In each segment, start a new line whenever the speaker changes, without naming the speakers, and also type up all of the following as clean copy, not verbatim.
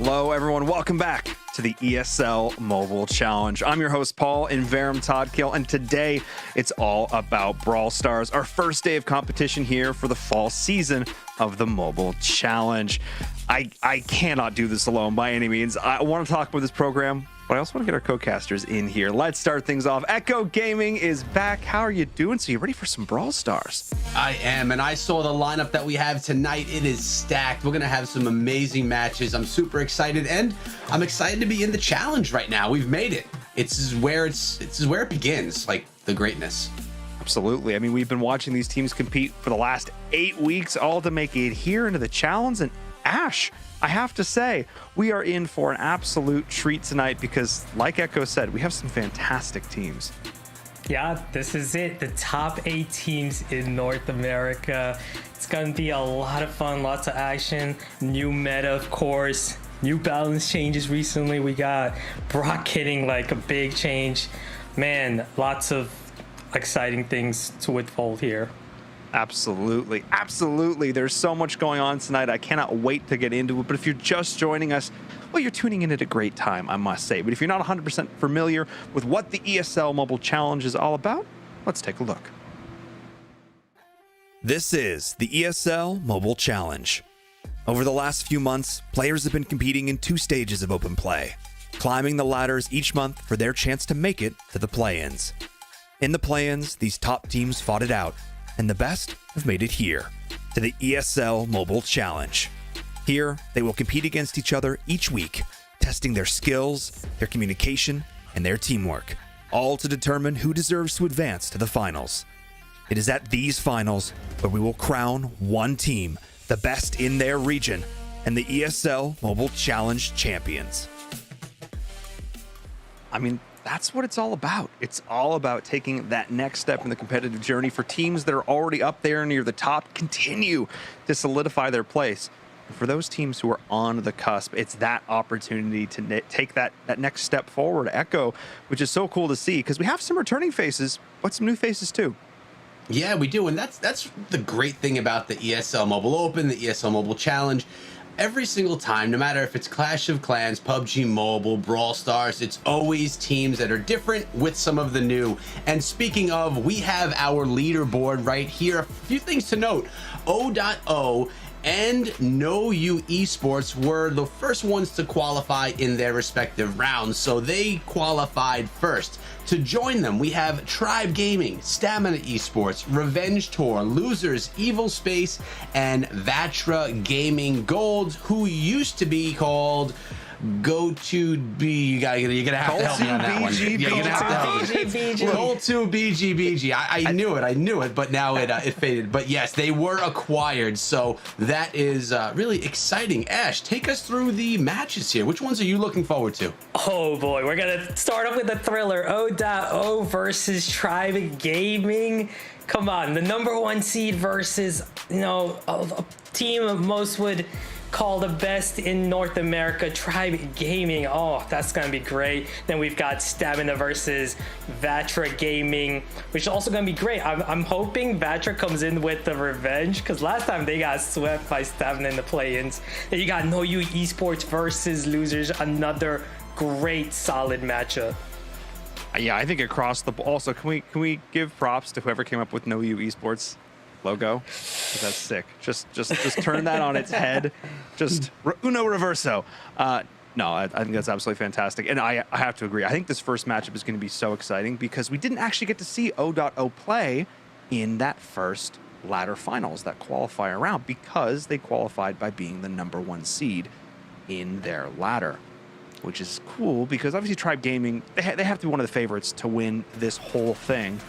Hello, everyone. Welcome back to the ESL Mobile Challenge. I'm your host, Paul, in Verum Toddkill, and today it's all about Brawl Stars, our first day of competition here for the fall season of the Mobile Challenge. I cannot do this alone by any means. I want to talk about this program, but I also want to get our co-casters in here. Let's start things off. VatraGaming is back. How are you doing? So you ready for some Brawl Stars?
I am, and I saw the lineup that we have tonight. It is stacked. We're gonna have some amazing matches. I'm super excited, and I'm excited to be in the challenge right now. We've made it. It's where it begins, like the greatness.
Absolutely. I mean, we've been watching these teams compete for the last 8 weeks, all to make it here into the challenge. And Ash, I have to say, we are in for an absolute treat tonight because, like Echo said, we have some fantastic teams.
Yeah, this is it. The top 8 teams in North America. It's going to be a lot of fun, lots of action. New meta, of course. New balance changes recently. We got Brock hitting like a big change. Man, lots of exciting things to unfold here.
Absolutely. Absolutely. There's so much going on tonight. I cannot wait to get into it. But if you're just joining us, well, you're tuning in at a great time, I must say. But if you're not 100% familiar with what the ESL Mobile Challenge is all about, let's take a look. This is the ESL Mobile Challenge. Over the last few months, players have been competing in 2 stages of open play, climbing the ladders each month for their chance to make it to the play-ins. In the play-ins, these top teams fought it out, and the best have made it here, to the ESL Mobile Challenge. Here, they will compete against each other each week, testing their skills, their communication, and their teamwork, all to determine who deserves to advance to the finals. It is at these finals where we will crown one team the best in their region and the ESL Mobile Challenge champions. I mean, that's what it's all about. It's all about taking that next step in the competitive journey for teams that are already up there near the top, continue to solidify their place. And for those teams who are on the cusp, it's that opportunity to take that next step forward. Echo, which is so cool to see because we have some returning faces, but some new faces too.
Yeah, we do, and that's the great thing about the ESL Mobile Open, the ESL Mobile Challenge. Every single time, no matter if it's Clash of Clans, PUBG Mobile, Brawl Stars, it's always teams that are different with some of the new. And speaking of, we have our leaderboard right here. A few things to note. odoto and Know You Esports were the first ones to qualify in their respective rounds, so they qualified first. To join them, we have VatraGaming, Stamina Esports, Revenge Tour, Losers, Evil Space, and VatraGaming Gold, who used to be called Go2B. You're gonna have to help me on that one. You're gonna have to help me. Go2BGBG. I knew it, but now it faded. But yes, they were acquired, so that is really exciting. Ash, take us through the matches here. Which ones are you looking forward to?
Oh boy, we're gonna start off with a thriller. odoto versus VatraGaming. Come on, the #1 seed versus, a team most would call the best in North America, VatraGaming. Oh, that's gonna be great. Then we've got Stamina versus VatraGaming, which is also gonna be great. I'm hoping Vatra comes in with the revenge, because last time they got swept by Stamina in the play-ins. Then you got Know You Esports versus Losers, another great solid matchup.
Yeah, I think across the also can we give props to whoever came up with Know You Esports logo? That's sick. Just turn that on its head. Just uno reverso. No, I think that's absolutely fantastic. And I have to agree. I think this first matchup is going to be so exciting because we didn't actually get to see odoto play in that first ladder finals, that qualifier round, because they qualified by being the #1 seed in their ladder, which is cool because obviously VatraGaming, they have to be one of the favorites to win this whole thing.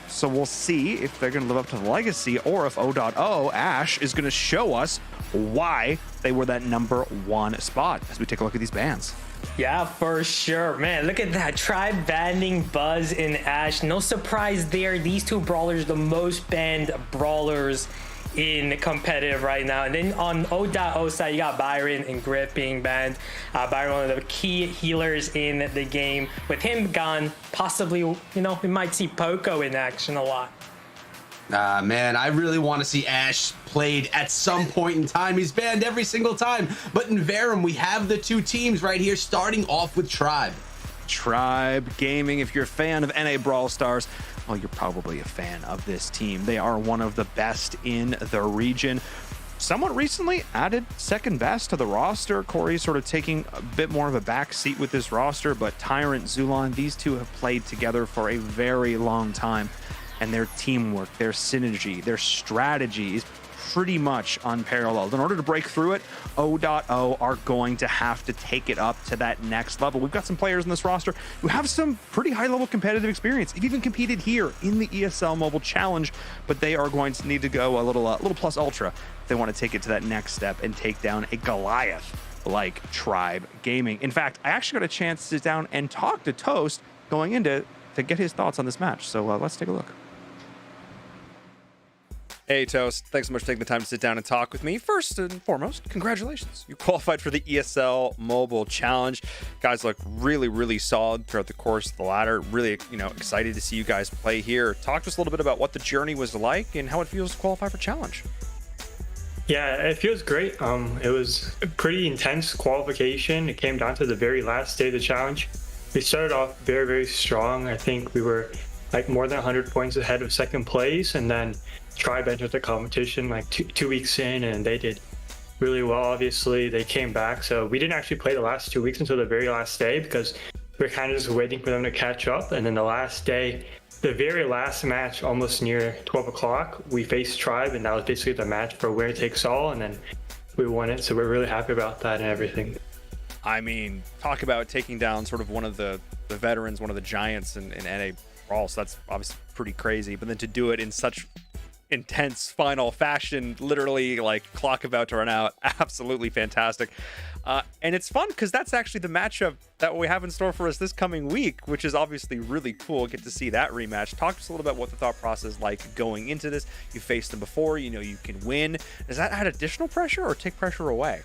So we'll see if they're going to live up to the legacy or if odoto, Ash, is going to show us why they were that #1 spot as we take a look at these bans.
Yeah, for sure. Man, look at that. Tribe banning Buzz and Ash. No surprise there. These two brawlers, the most banned brawlers in competitive right now. And then on odoto side, you got Byron and Grip being banned. Byron, one of the key healers in the game. With him gone, possibly, we might see Poco in action a lot.
Man, I really want to see Ash played at some point in time. He's banned every single time. But in Verum, we have the two teams right here, starting off with Tribe.
Tribe Gaming, if you're a fan of NA Brawl Stars, well, you're probably a fan of this team. They are one of the best in the region. Somewhat recently added second best to the roster. Corey sort of taking a bit more of a back seat with this roster, but Tyrant, Zulon, these two have played together for a very long time. And their teamwork, their synergy, their strategy is pretty much unparalleled. In order to break through it, odoto are going to have to take it up to that next level. We've got some players in this roster who have some pretty high-level competitive experience. They've even competed here in the ESL Mobile Challenge, but they are going to need to go a little plus ultra if they want to take it to that next step and take down a Goliath like Tribe Gaming. In fact, I actually got a chance to sit down and talk to Toast going into to get his thoughts on this match. So let's take a look. Hey, Toast. Thanks so much for taking the time to sit down and talk with me. First and foremost, congratulations. You qualified for the ESL Mobile Challenge. Guys look really, really solid throughout the course of the ladder. Really, excited to see you guys play here. Talk to us a little bit about what the journey was like and how it feels to qualify for Challenge.
Yeah, it feels great. It was a pretty intense qualification. It came down to the very last day of the challenge. We started off very, very strong. I think we were like more than 100 points ahead of second place, and then Tribe entered the competition like two weeks in, and they did really well. Obviously, they came back, so we didn't actually play the last 2 weeks until the very last day because we were kind of just waiting for them to catch up. And then the last day, the very last match, almost near 12 o'clock, we faced Tribe, and that was basically the match for winner takes all, and then we won it. So we're really happy about that and everything.
I mean, talk about taking down sort of one of the veterans, one of the giants in NA Brawl. So that's obviously pretty crazy. But then to do it in such intense final fashion, literally like clock about to run out, absolutely fantastic. And it's fun because that's actually the matchup that we have in store for us this coming week, which is obviously really cool. Get to see that rematch. Talk to us a little about what the thought process is like going into this. You faced them before, you know you can win. Does that add additional pressure or take pressure away?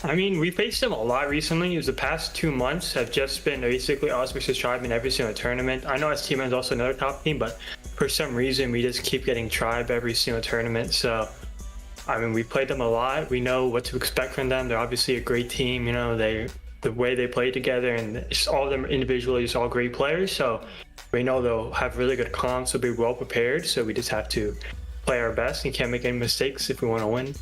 I mean, we faced them a lot recently. The past 2 months have just been basically us versus Tribe in every single tournament. I know STM is also another top team, but for some reason, we just keep getting Tribe every single tournament. So, I mean, we played them a lot. We know what to expect from them. They're obviously a great team. You know, the way they play together, and just all of them individually is all great players. So we know they'll have really good comps. They'll be well prepared. So we just have to play our best and can't make any mistakes if we want to win.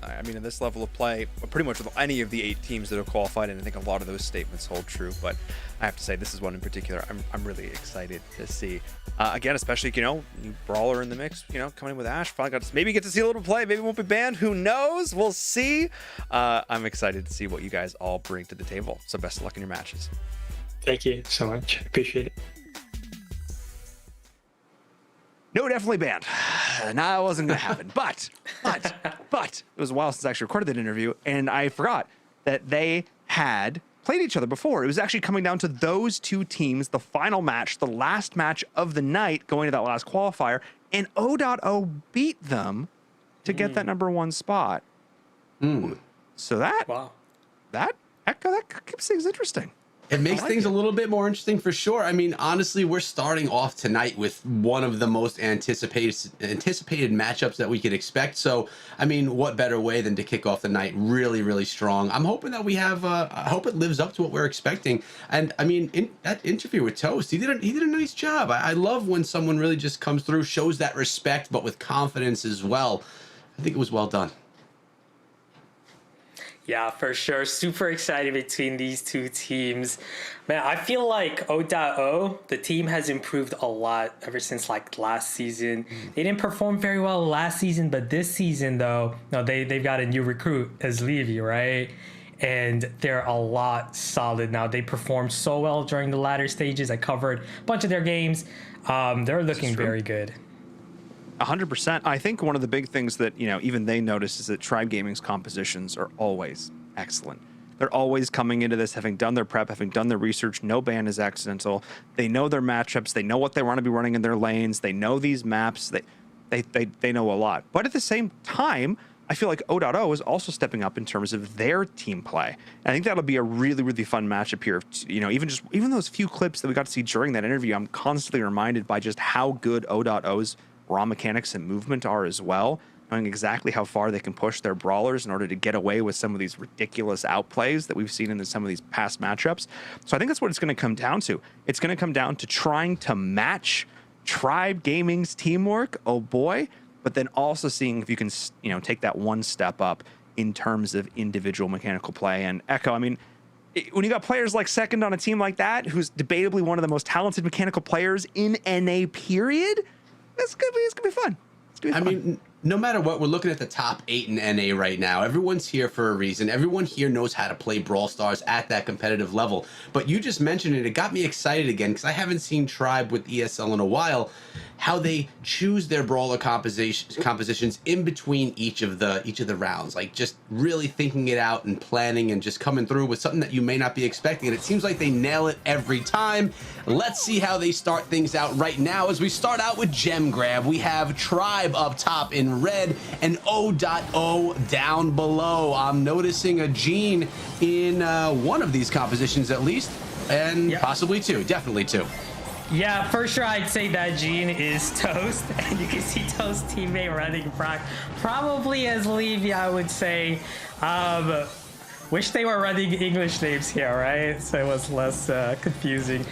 I mean, in this level of play, pretty much with any of the 8 teams that have qualified, and I think a lot of those statements hold true, but I have to say this is one in particular I'm really excited to see. Again, especially, new brawler in the mix, coming in with Ash. Finally got to maybe get to see a little play. Maybe won't be banned. Who knows? We'll see. I'm excited to see what you guys all bring to the table. So best of luck in your matches.
Thank you so much. Appreciate it.
No, definitely banned. No, it wasn't going to happen. But it was a while since I actually recorded that interview, and I forgot that they had played each other before. It was actually coming down to those two teams, the final match, the last match of the night, going to that last qualifier, and odoto beat them to get that #1 spot. So that keeps things interesting.
It makes things a little bit more interesting for sure. I mean, honestly, we're starting off tonight with one of the most anticipated matchups that we could expect. So, I mean, what better way than to kick off the night really, really strong? I'm hoping that we have. I hope it lives up to what we're expecting. And I mean, in that interview with Toast, he did a nice job. I love when someone really just comes through, shows that respect, but with confidence as well. I think it was well done.
Yeah, for sure. Super excited between these two teams. Man, I feel like odoto, the team has improved a lot ever since like last season. They didn't perform very well last season, but this season though, they've got a new recruit as Levy, right? And they're a lot solid now. They performed so well during the latter stages. I covered a bunch of their games. They're looking very good.
100%. I think one of the big things that, even they notice is that Tribe Gaming's compositions are always excellent. They're always coming into this, having done their prep, having done their research. No ban is accidental. They know their matchups. They know what they want to be running in their lanes. They know these maps. They know a lot. But at the same time, I feel like odoto is also stepping up in terms of their team play. And I think that'll be a really, really fun matchup here. Even those few clips that we got to see during that interview, I'm constantly reminded by just how good odoto's raw mechanics and movement are as well, knowing exactly how far they can push their brawlers in order to get away with some of these ridiculous outplays that we've seen in some of these past matchups. So I think that's what it's going to come down to. It's going to come down to trying to match Tribe Gaming's teamwork, oh boy, but then also seeing if you can, take that one step up in terms of individual mechanical play. And Echo, I mean, when you got players like Second on a team like that, who's debatably one of the most talented mechanical players in NA period, it's gonna be fun.
I mean, no matter what, we're looking at the top 8 in NA right now. Everyone's here for a reason. Everyone here knows how to play Brawl Stars at that competitive level. But you just mentioned it. It got me excited again because I haven't seen Tribe with ESL in a while. How they choose their brawler compositions in between each of the rounds, like just really thinking it out and planning and just coming through with something that you may not be expecting. And it seems like they nail it every time. Let's see how they start things out right now. As we start out with Gem Grab, we have Tribe up top in red and odoto down below. I'm noticing a Gene in one of these compositions at least, and possibly two, definitely two.
Yeah, for sure, I'd say that Gene is Toast, and you can see Toast teammate running Brock. Probably as Levy, I would say. Wish they were running English names here, right? So it was less confusing.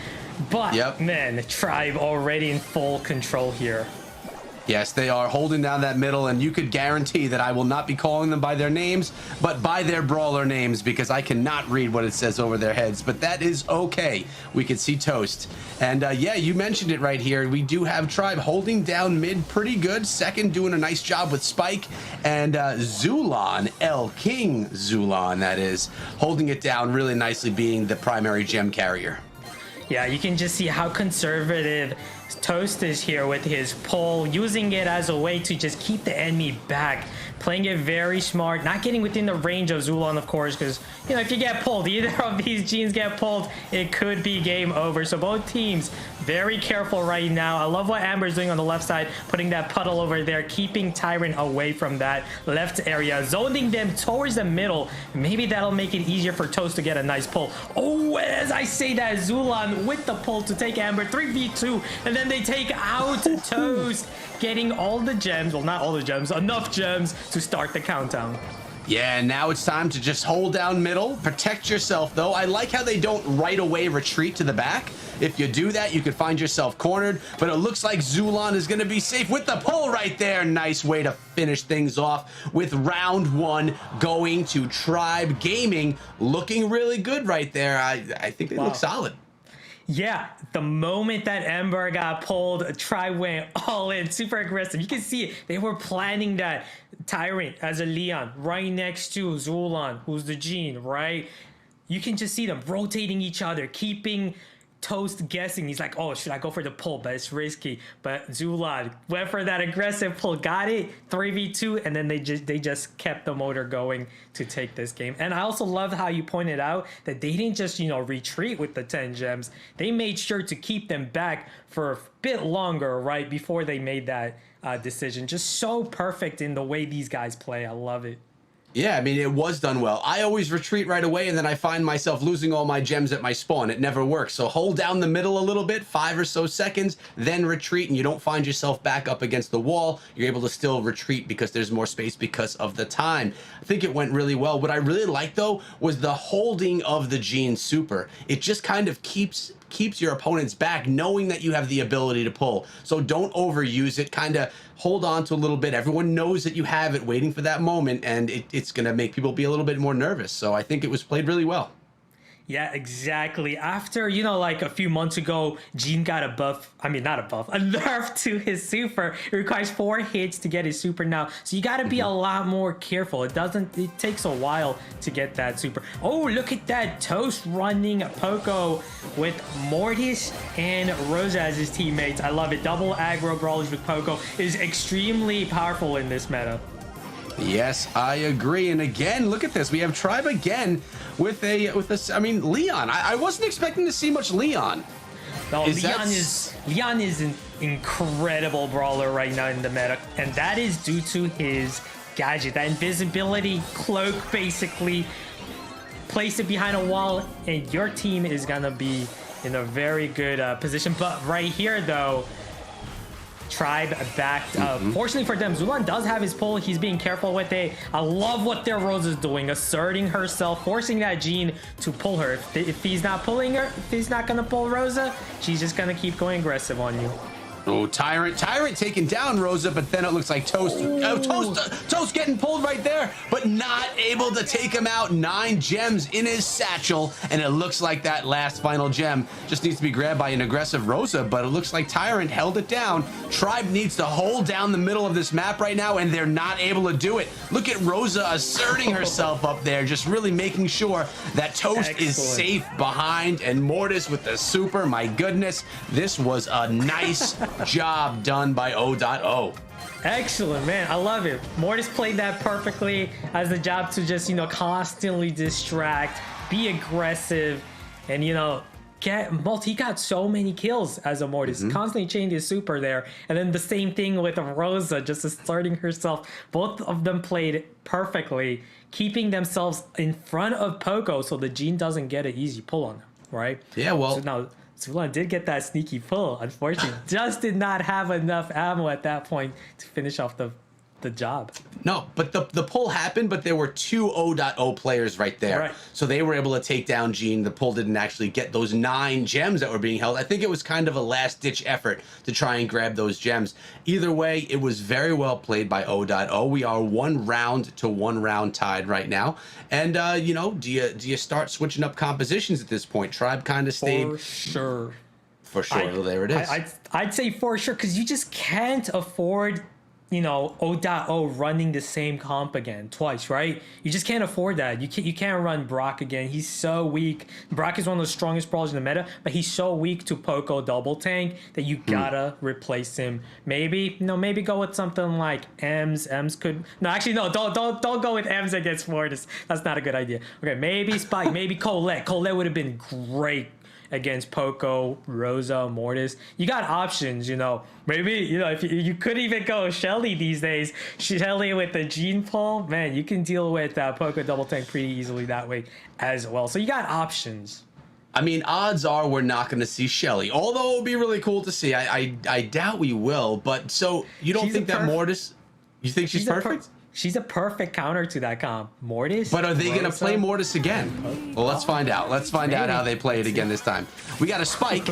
But, man, Tribe already in full control here.
Yes, they are holding down that middle, and you could guarantee that I will not be calling them by their names, but by their brawler names, because I cannot read what it says over their heads, but that is okay. We can see Toast. And yeah, you mentioned it right here. We do have Tribe holding down mid pretty good. Second doing a nice job with Spike, and Zulon, El King Zulon, that is, holding it down really nicely, being the primary gem carrier.
Yeah, you can just see how conservative Toast is here with his pull, using it as a way to just keep the enemy back, playing it very smart, not getting within the range of Zulon, of course, because, if you get pulled, either of these Genes get pulled, it could be game over. So both teams very careful right now. I love what Amber's doing on the left side, putting that puddle over there, keeping Tyrant away from that left area, zoning them towards the middle. Maybe that'll make it easier for Toast to get a nice pull. Oh, as I say that, Zulon with the pull to take Amber, 3v2, and then they take out Toast, getting all the gems, well, not all the gems, enough gems to start the countdown.
Yeah, now it's time to just hold down middle, protect yourself though. I like how they don't right away retreat to the back. If you do that, you could find yourself cornered, but it looks like Zulon is going to be safe with the pull right there. Nice way to finish things off with round 1 going to Tribe Gaming. Looking really good right there. I think they look solid.
Yeah, the moment that Ember got pulled, Tribe went all in, super aggressive. You can see it. They were planning that Tyrant as a Leon right next to Zulon, who's the Gene, right? You can just see them rotating each other, keeping Toast guessing. He's like, oh, should I go for the pull? But it's risky. But Zulon went for that aggressive pull, got it, 3v2, and then they just kept the motor going to take this game. And I also love how you pointed out that they didn't just, retreat with the 10 gems. They made sure to keep them back for a bit longer, right, before they made that decision. Just so perfect in the way these guys play. I love it.
Yeah, I mean, it was done well. I always retreat right away, and then I find myself losing all my gems at my spawn. It never works. So hold down the middle a little bit, 5 or so seconds, then retreat, and you don't find yourself back up against the wall. You're able to still retreat because there's more space because of the time. I think it went really well. What I really liked, though, was the holding of the Gene Super. It just kind of keeps your opponents back, knowing that you have the ability to pull. So don't overuse it. Kind of hold on to a little bit. Everyone knows that you have it, waiting for that moment, and it's going to make people be a little bit more nervous. So I think it was played really well.
Yeah, exactly. After, like a few months ago, Gene got a nerf to his super. It requires 4 hits to get his super now. So you got to be a lot more careful. It takes a while to get that super. Oh, look at that. Toast running Poco with Mortis and Rosa as his teammates. I love it. Double aggro brawlers with Poco is extremely powerful in this meta.
Yes, I agree. And again, look at this. We have Tribe again with Leon. I wasn't expecting to see much Leon.
No, Leon is an incredible brawler right now in the meta, and that is due to his gadget, that invisibility cloak. Basically, place it behind a wall, and your team is gonna be in a very good position. But right here, though, Tribe backed up. Fortunately for them, Zulan does have his pull. He's being careful with it. I love what their Rose is doing, asserting herself, forcing that Jean to pull her. If he's not pulling her, if he's not gonna pull Rosa, she's just gonna keep going aggressive on you.
Oh, Tyrant taking down Rosa, but then it looks like Toast. Toast getting pulled right there, but not able to take him out. 9 gems in his satchel, and it looks like that last final gem just needs to be grabbed by an aggressive Rosa, but it looks like Tyrant held it down. Tribe needs to hold down the middle of this map right now, and they're not able to do it. Look at Rosa asserting herself up there, just really making sure that Toast is safe behind, and Mortis with the super. My goodness, this was a nice job done by odoto.
Excellent, man. I love it. Mortis played that perfectly as the job to just, constantly distract, be aggressive, and, get multi. He got so many kills as a Mortis, constantly changing his super there. And then the same thing with Rosa, just asserting herself. Both of them played perfectly, keeping themselves in front of Poco so the Jean doesn't get an easy pull on them, right?
Yeah, well.
So now Zulan did get that sneaky pull. Unfortunately, just did not have enough ammo at that point to finish off the job.
No, but the pull happened, but there were 2 odoto players right there.
Right.
So they were able to take down Jean. The pull didn't actually get those 9 gems that were being held. I think it was kind of a last-ditch effort to try and grab those gems. Either way, it was very well played by odoto. We are 1 round to 1 round tied right now. And, do you start switching up compositions at this point? Tribe kind of stayed...
For sure.
For sure. Well, there it is.
I'd say for sure, because you just can't afford... odoto running the same comp again twice, right? You just can't afford that. You can't run Brock again. He's so weak. Brock is one of the strongest brawlers in the meta, but he's so weak to Poco double tank that you gotta replace him. Maybe go with something like Ems. Ems could don't go with Ems against Mortis. That's not a good idea. Okay, maybe Spike, maybe Colette. Colette would have been great against Poco, Rosa, Mortis. You got options, Maybe, if you could even go Shelly these days. Shelly with the Jean pull, man, you can deal with Poco double tank pretty easily that way as well. So you got options.
I mean, odds are we're not going to see Shelly, although it would be really cool to see. I doubt we will, but so you don't think that Mortis, you think she's perfect?
She's a perfect counter to that comp. Mortis?
But are they going to play Mortis again? Well, let's find out. Let's find out how they play it again this time. We got a Spike.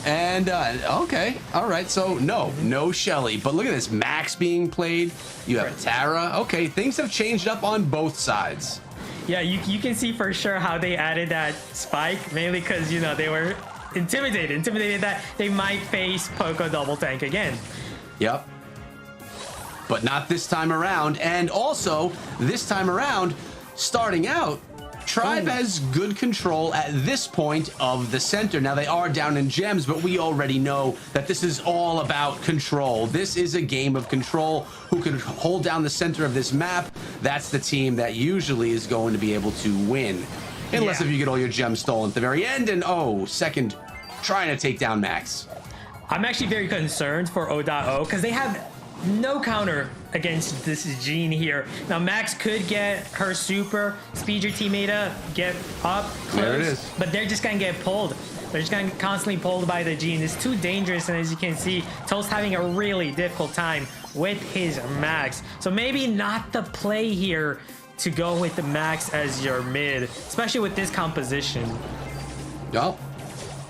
And, okay. All right. So, no Shelly. But look at this. Max being played. You have Tara. Okay. Things have changed up on both sides.
Yeah, you can see for sure how they added that Spike. Mainly because, they were intimidated that they might face Poco double tank again.
Yep. But not this time around. And also, this time around, starting out, Tribe has good control at this point of the center. Now, they are down in gems, but we already know that this is all about control. This is a game of control. Who can hold down the center of this map? That's the team that usually is going to be able to win. Unless if you get all your gems stolen at the very end. And, second, trying to take down Max.
I'm actually very concerned for odoto because they have no counter against this Jean here. Now Max could get her super, speed your teammate up, get up close,
there it is.
But they're just gonna get pulled. They're just gonna get constantly pulled by the Jean. It's too dangerous, and as you can see, Toast having a really difficult time with his Max. So maybe not the play here to go with the Max as your mid, especially with this composition.
Well,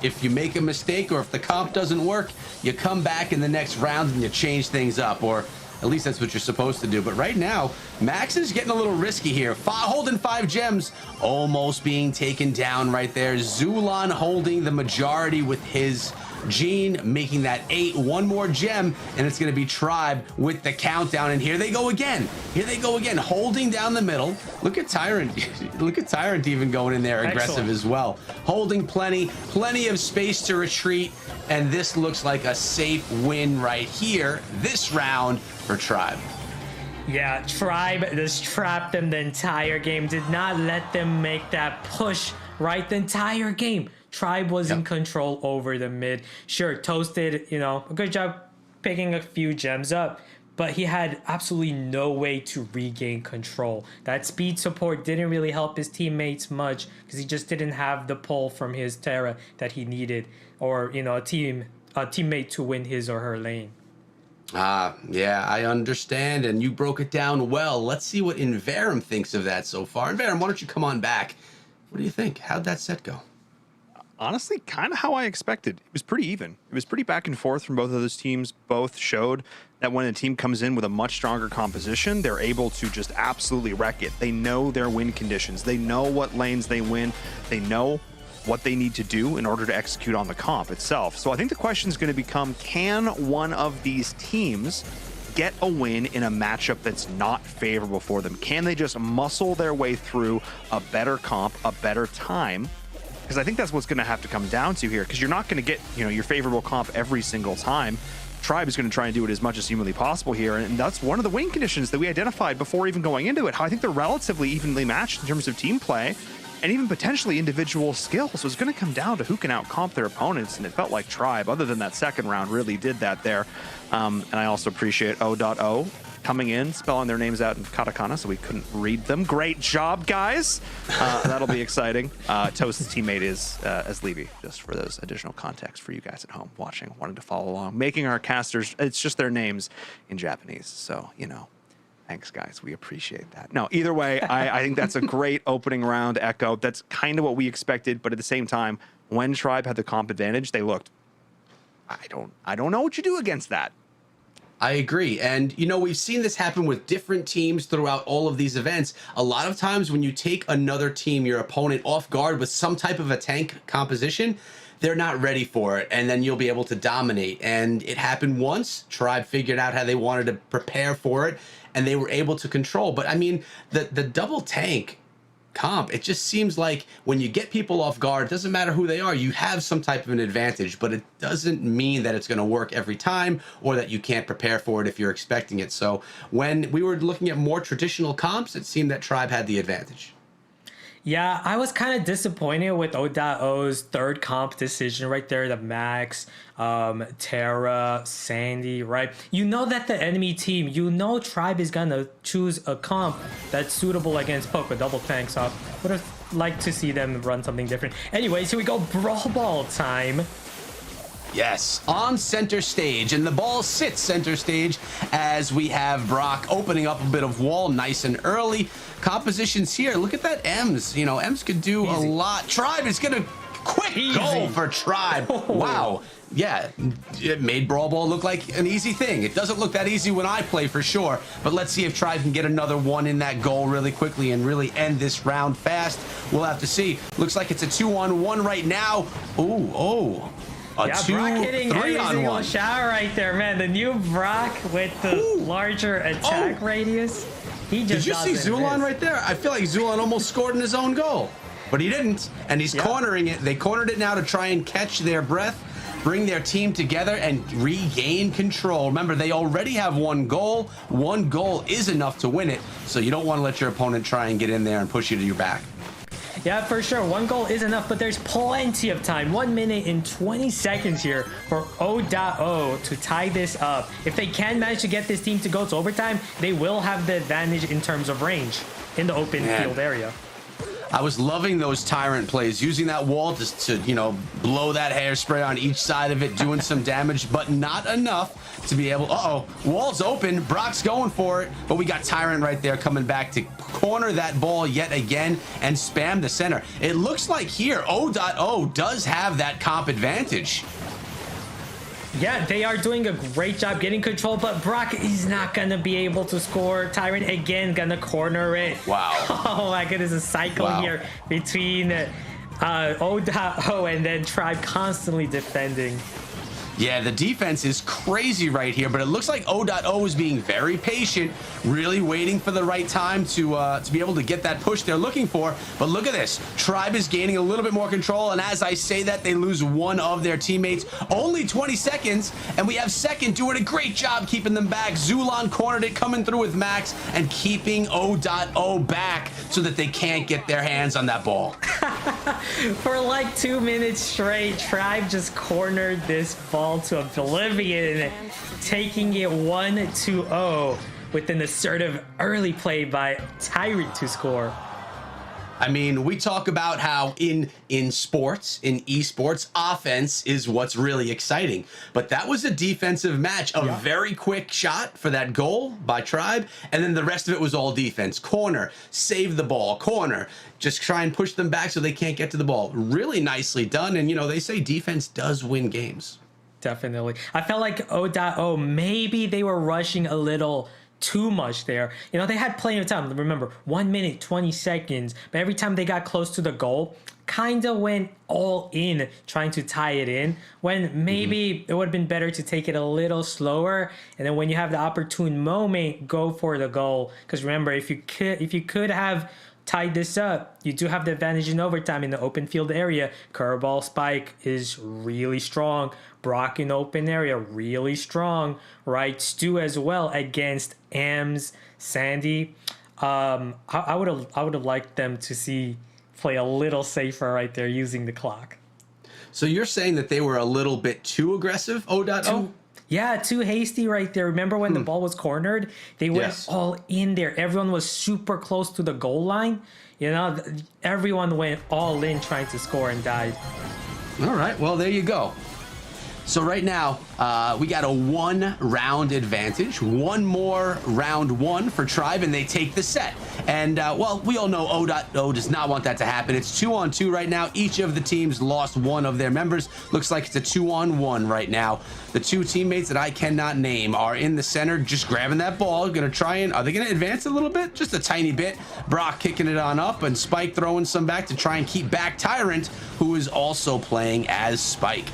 if you make a mistake or if the comp doesn't work, you come back in the next round and you change things up, or at least that's what you're supposed to do. But right now, Max is getting a little risky here. Holding 5 gems, almost being taken down right there. Zulan holding the majority with his Jean, making that 8. 1 more gem, and it's going to be Tribe with the countdown. And here they go again. Holding down the middle. Look at Tyrant. Look at Tyrant even going in there aggressive as well. Holding plenty of space to retreat. And this looks like a safe win right here this round for Tribe.
Yeah, Tribe just trapped them the entire game. Did not let them make that push right the entire game. Tribe was in control over the mid. Sure, Toasted, a good job picking a few gems up, but he had absolutely no way to regain control. That speed support didn't really help his teammates much because he just didn't have the pull from his Terra that he needed, or, a team teammate to win his or her lane.
Yeah, I understand, and you broke it down well. Let's see what Inverum thinks of that so far. Inverum, why don't you come on back? What do you think? How'd that set go?
Honestly, kind of how I expected. It was pretty even. It was pretty back and forth from both of those teams. Both showed that when a team comes in with a much stronger composition, they're able to just absolutely wreck it. They know their win conditions. They know what lanes they win. They know what they need to do in order to execute on the comp itself. So I think the question is going to become, can one of these teams get a win in a matchup that's not favorable for them? Can they just muscle their way through a better comp, a better time? Because I think that's what's going to have to come down to here, because you're not going to get, your favorable comp every single time. Tribe is going to try and do it as much as humanly possible here, and that's one of the win conditions that we identified before even going into it. How I think they're relatively evenly matched in terms of team play and even potentially individual skill. So it's going to come down to who can out-comp their opponents, and it felt like Tribe, other than that second round, really did that there. And I also appreciate odoto coming in, spelling their names out in katakana so we couldn't read them. Great job, guys. That'll be exciting. Toast's teammate is Levy, just for those additional context for you guys at home watching, wanting to follow along, making our casters, it's just their names in Japanese. So, thanks, guys. We appreciate that. No, either way, I think that's a great opening round, Echo. That's kind of what we expected, but at the same time, when Tribe had the comp advantage, they looked, I don't know what you do against that.
I agree. And, we've seen this happen with different teams throughout all of these events. A lot of times when you take another team, your opponent, off guard with some type of a tank composition, they're not ready for it, and then you'll be able to dominate. And it happened once. Tribe figured out how they wanted to prepare for it, and they were able to control. But, I mean, the double tank comp, it just seems like when you get people off guard, it doesn't matter who they are, you have some type of an advantage, but it doesn't mean that it's going to work every time or that you can't prepare for it if you're expecting it. So when we were looking at more traditional comps, it seemed that Tribe had the advantage.
Yeah, I was kind of disappointed with odoto's third comp decision right there. The Max, Terra, Sandy, right? You know that the enemy team, Tribe is going to choose a comp that's suitable against Poke with double tank. So I would have liked to see them run something different. Anyways, here we go. Brawl Ball time.
Yes, on center stage, and the ball sits center stage as we have Brock opening up a bit of wall nice and early. Compositions here, look at that Ems. Ems could do a lot. Tribe is going to quick goal for Tribe.
Oh.
Wow. Yeah, it made Brawl Ball look like an easy thing. It doesn't look that easy when I play for sure, but let's see if Tribe can get another one in that goal really quickly and really end this round fast. We'll have to see. Looks like it's a 2-on-1 right now. Ooh.
Brock hitting every single shot right there, man. The new Brock with the larger attack radius. He just
Did you see Zulon right there? I feel like Zulon almost scored in his own goal, but he didn't, and he's cornering it. They cornered it now to try and catch their breath, bring their team together, and regain control. Remember, they already have one goal. One goal is enough to win it, so you don't want to let your opponent try and get in there and push you to your back.
Yeah, for sure. One goal is enough, but there's plenty of time. 1 minute and 20 seconds here for odoto to tie this up. If they can manage to get this team to go to overtime, they will have the advantage in terms of range in the open field area.
I was loving those Tyrant plays, using that wall just to, blow that hairspray on each side of it, doing some damage, but not enough to be able... wall's open. Brock's going for it, but we got Tyrant right there coming back to corner that ball yet again and spam the center. It looks like here, odoto does have that comp advantage.
Yeah, they are doing a great job getting control, but Brock is not going to be able to score. Tyrant again going to corner it.
Wow.
Oh my goodness, a cycle here between odoto and then Tribe constantly defending.
Yeah, the defense is crazy right here, but it looks like odoto is being very patient, really waiting for the right time to be able to get that push they're looking for. But look at this. Tribe is gaining a little bit more control, and as I say that, they lose one of their teammates. Only 20 seconds, and we have Second doing a great job keeping them back. Zulon cornered it, coming through with Max, and keeping odoto back so that they can't get their hands on that ball.
For like 2 minutes straight, Tribe just cornered this ball to oblivion, taking it 1-0 with an assertive early play by Tyrant to score.
I mean, we talk about how in sports, in esports, offense is what's really exciting. But that was a defensive match, a very quick shot for that goal by Tribe, and then the rest of it was all defense. Corner, save the ball, corner, just try and push them back so they can't get to the ball. Really nicely done, and you know, they say defense does win games.
Definitely. I felt like O.O, maybe they were rushing a little too much there. You know, they had plenty of time. Remember, 1 minute, 20 seconds. But every time they got close to the goal, kind of went all in trying to tie it in, when maybe it would have been better to take it a little slower. And then when you have the opportune moment, go for the goal. Because remember, if you could have tied this up, you do have the advantage in overtime in the open field area. Curveball Spike is really strong. Brock in open area, really strong. Right, Stu as well against Ams, Sandy. I would have liked them to play a little safer right there using the clock.
So you're saying that they were a little bit too aggressive, O.O?
Yeah, too hasty right there. Remember when the ball was cornered? They went all in there. Everyone was super close to the goal line. You know, everyone went all in trying to score and died.
All right, well, there you go. So right now, we got a 1-round advantage. One more round one for Tribe, and they take the set. And, well, we all know O.O does not want that to happen. It's 2-on-2 right now. Each of the teams lost one of their members. Looks like it's a 2-on-1 right now. The two teammates that I cannot name are in the center, just grabbing that ball. Gonna try and, are they gonna advance a little bit? Just a tiny bit. Brock kicking it on up, and Spike throwing some back to try and keep back Tyrant, who is also playing as Spike.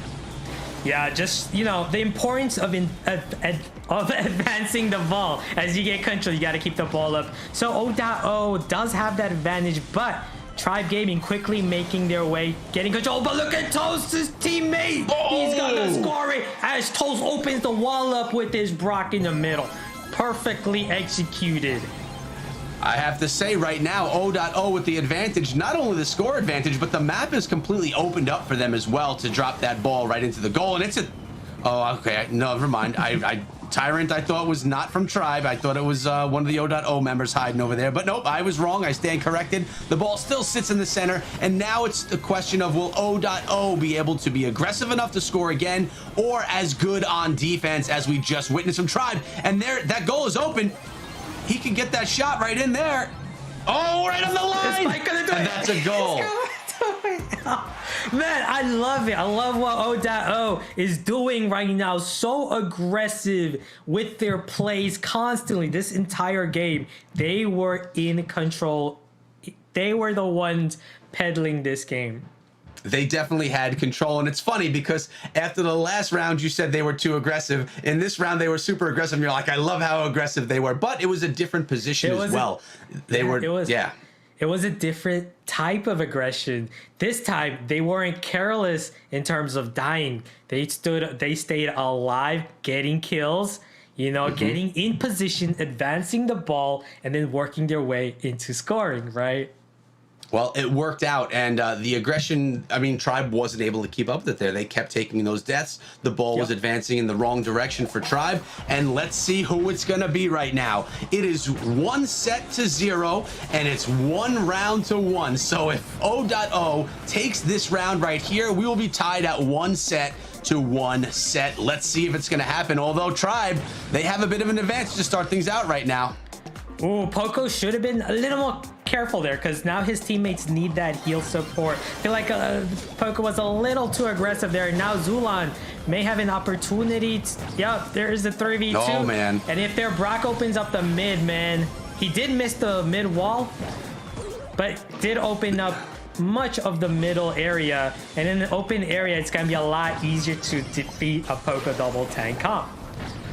Yeah, just, you know, the importance of advancing the ball. As you get control, you got to keep the ball up. So O.O does have that advantage, but Tribe Gaming quickly making their way, getting control. But look at Toast, his teammate. He's gonna score it as Toast opens the wall up with his Brock in the middle. Perfectly executed.
I have to say right now, O.O with the advantage, not only the score advantage, but the map is completely opened up for them as well to drop that ball right into the goal. And it's a, oh, okay, no, never mind. Tyrant, I thought was not from Tribe. I thought it was one of the O.O members hiding over there. But nope, I was wrong. I stand corrected. The ball still sits in the center. And now it's the question of, will O.O be able to be aggressive enough to score again, or as good on defense as we just witnessed from Tribe? And there, that goal is open. He can get that shot right in there. Oh, right on the line. And that's a goal.
Man, I love it. I love what O.O is doing right now. So aggressive with their plays constantly. This entire game, they were in control. They were the ones peddling this game.
They definitely had control, and it's funny because after the last round you said they were too aggressive. In this round they were super aggressive, and you're like, I love how aggressive they were, but it was a different position as well.
It was a different type of aggression. This time they weren't careless in terms of dying. They stayed alive, getting kills, you know, getting in position, advancing the ball, and then working their way into scoring, right?
Well, it worked out, and the aggression, I mean, Tribe wasn't able to keep up with it there. They kept taking those deaths. The ball was advancing in the wrong direction for Tribe, and let's see who it's going to be right now. It is 1-0, and it's 1 round to 1. So if O.O takes this round right here, we will be tied at 1-1 set. Let's see if it's going to happen, although Tribe, they have a bit of an advantage to start things out right now.
Ooh, Poco should have been a little more careful there, because now his teammates need that heal support. I feel like Poco was a little too aggressive there. Now Zulan may have an opportunity. Yep, there is a 3v2.
Oh, man.
And if their Brock opens up the mid, man, he did miss the mid wall, but did open up much of the middle area. And in the open area, it's going to be a lot easier to defeat a Poco double tank comp.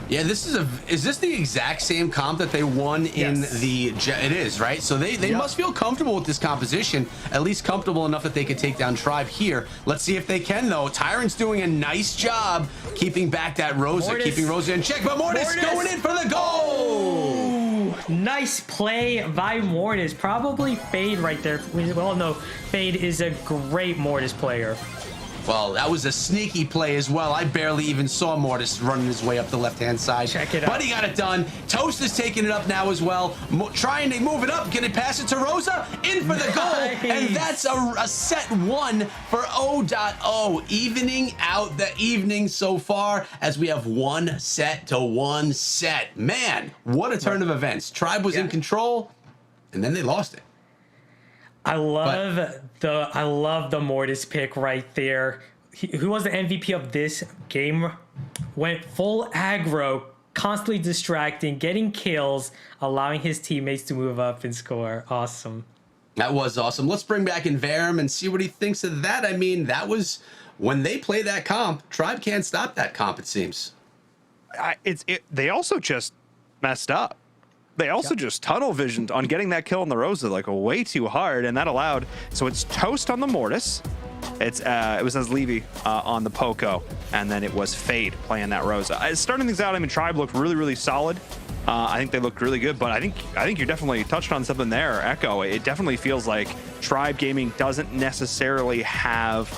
Yeah, is this the exact same comp that they won in it is, right? So they must feel comfortable with this composition, at least comfortable enough that they could take down Tribe here. Let's see if they can, though. Tyrant's doing a nice job keeping back that Rosa, keeping Rosa in check, but Mortis going in for the goal!
Nice play by Mortis. Probably Fade right there. We all know Fade is a great Mortis player.
Well, that was a sneaky play as well. I barely even saw Mortis running his way up the left-hand side.
Check it out.
But he got it done. Toast is taking it up now as well. Trying to move it up. Gonna pass it to Rosa. In for the goal. And that's a set one for odoto. Evening out the evening so far as we have 1 set to 1 set. Man, what a turn of events. Tribe was in control, and then they lost it.
I love the Mortis pick right there. Who was the MVP of this game? Went full aggro, constantly distracting, getting kills, allowing his teammates to move up and score. Awesome.
That was awesome. Let's bring back in Varum and see what he thinks of that. I mean, that was when they play that comp. Tribe can't stop that comp, it seems.
They also just messed up. They also just tunnel visioned on getting that kill on the Rosa like way too hard, and that allowed. So it's Toast on the Mortis. It was as Levy on the Poco, and then it was Fade playing that Rosa. Starting things out, I mean, Tribe looked really, really solid. I think they looked really good, but I think you definitely touched on something there, Echo. It definitely feels like Tribe Gaming doesn't necessarily have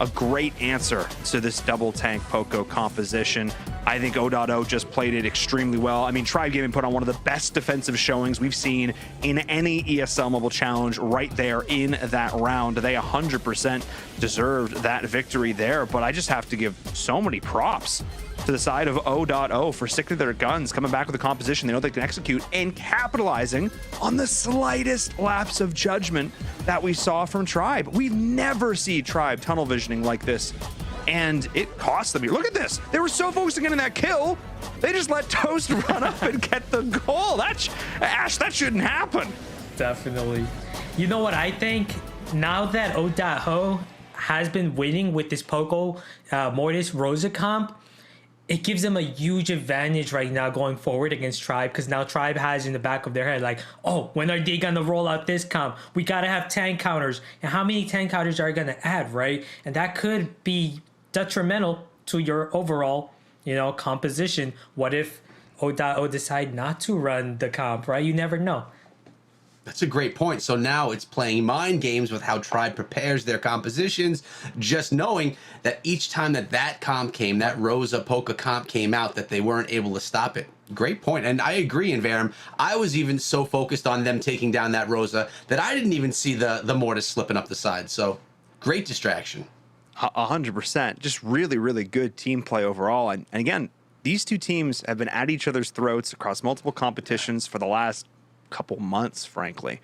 a great answer to this double tank Poco composition. I think odoto just played it extremely well. I mean, Tribe Gaming put on one of the best defensive showings we've seen in any ESL Mobile Challenge right there in that round. They 100% deserved that victory there, but I just have to give so many props to the side of odoto for sticking to their guns, coming back with a composition they know they can execute, and capitalizing on the slightest lapse of judgment that we saw from Tribe. We never see Tribe tunnel visioning like this, and it cost them. Look at this. They were so focused on getting that kill, they just let Toast run up and get the goal. Ash, that shouldn't happen.
Definitely. You know what I think? Now that odoto has been winning with this Poco Mortis Rosa comp, it gives them a huge advantage right now going forward against Tribe, because now Tribe has in the back of their head like, oh, when are they gonna roll out this comp? We gotta have tank counters, and how many tank counters are gonna add, right? And that could be detrimental to your overall, composition. What if odoto decide not to run the comp, right? You never know.
That's a great point. So now it's playing mind games with how Tribe prepares their compositions, just knowing that each time that comp came, that Rosa Poca comp came out, that they weren't able to stop it. Great point. And I agree, in Varum. I was even so focused on them taking down that Rosa that I didn't even see the Mortis slipping up the side. So great distraction.
100%. Just really, really good team play overall. And again, these two teams have been at each other's throats across multiple competitions for the last couple months, frankly.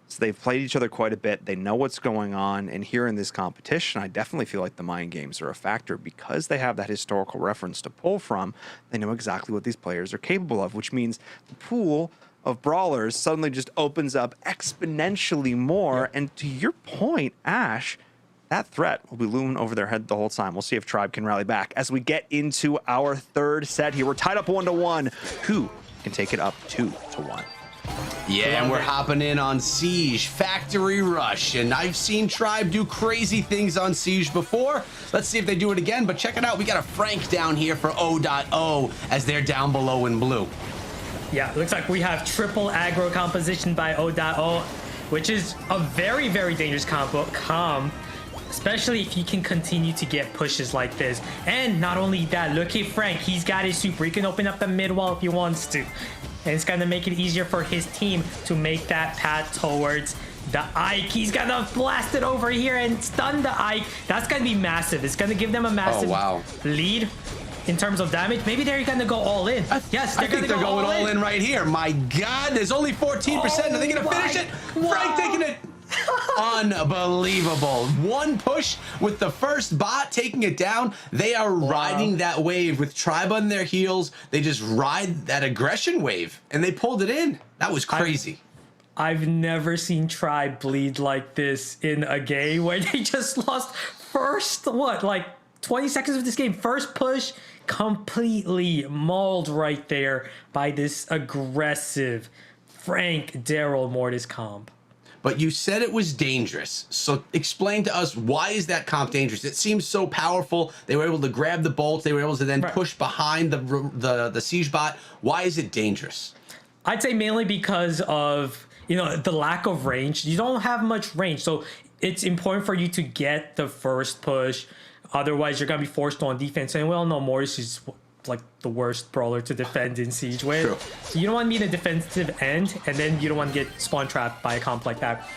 So they've played each other quite a bit. They know what's going on. And here in this competition, I definitely feel like the mind games are a factor because they have that historical reference to pull from. They know exactly what these players are capable of, which means the pool of brawlers suddenly just opens up exponentially more. Yep. And to your point, Ash, that threat will be looming over their head the whole time. We'll see if Tribe can rally back as we get into our third set here. We're tied up 1-1. Who can take it up 2-1?
Yeah, and we're hopping in on Siege Factory Rush, and I've seen Tribe do crazy things on Siege before. Let's see if they do it again, but check it out. We got a Frank down here for odoto as they're down below in blue.
Yeah, looks like we have triple aggro composition by odoto, which is a very, very dangerous comp, especially if you can continue to get pushes like this. And not only that, look at Frank. He's got his super. He can open up the mid wall if he wants to. And it's going to make it easier for his team to make that path towards the Ike. He's going to blast it over here and stun the Ike. That's going to be massive. It's going to give them a massive lead in terms of damage. Maybe they're going to go all in. Yes,
I think they're going all in right here. My God, there's only 14%. Are they going to finish it? Wow. Frank taking it. Unbelievable. One push with the first bot taking it down. They are riding that wave with Tribe on their heels. They just ride that aggression wave and they pulled it in. That was crazy.
I've never seen Tribe bleed like this in a game where they just lost first, 20 seconds of this game. First push, completely mauled right there by this aggressive Frank Daryl Mortis comp.
But you said it was dangerous. So explain to us, why is that comp dangerous? It seems so powerful. They were able to grab the bolts. They were able to then push behind the siege bot. Why is it dangerous?
I'd say mainly because of, the lack of range. You don't have much range. So it's important for you to get the first push Otherwise, you're gonna be forced on defense, and we all know Mortis is like the worst brawler to defend in Siege with.
True.
So you don't want to be in a defensive end, and then you don't want to get spawn trapped by a comp like that.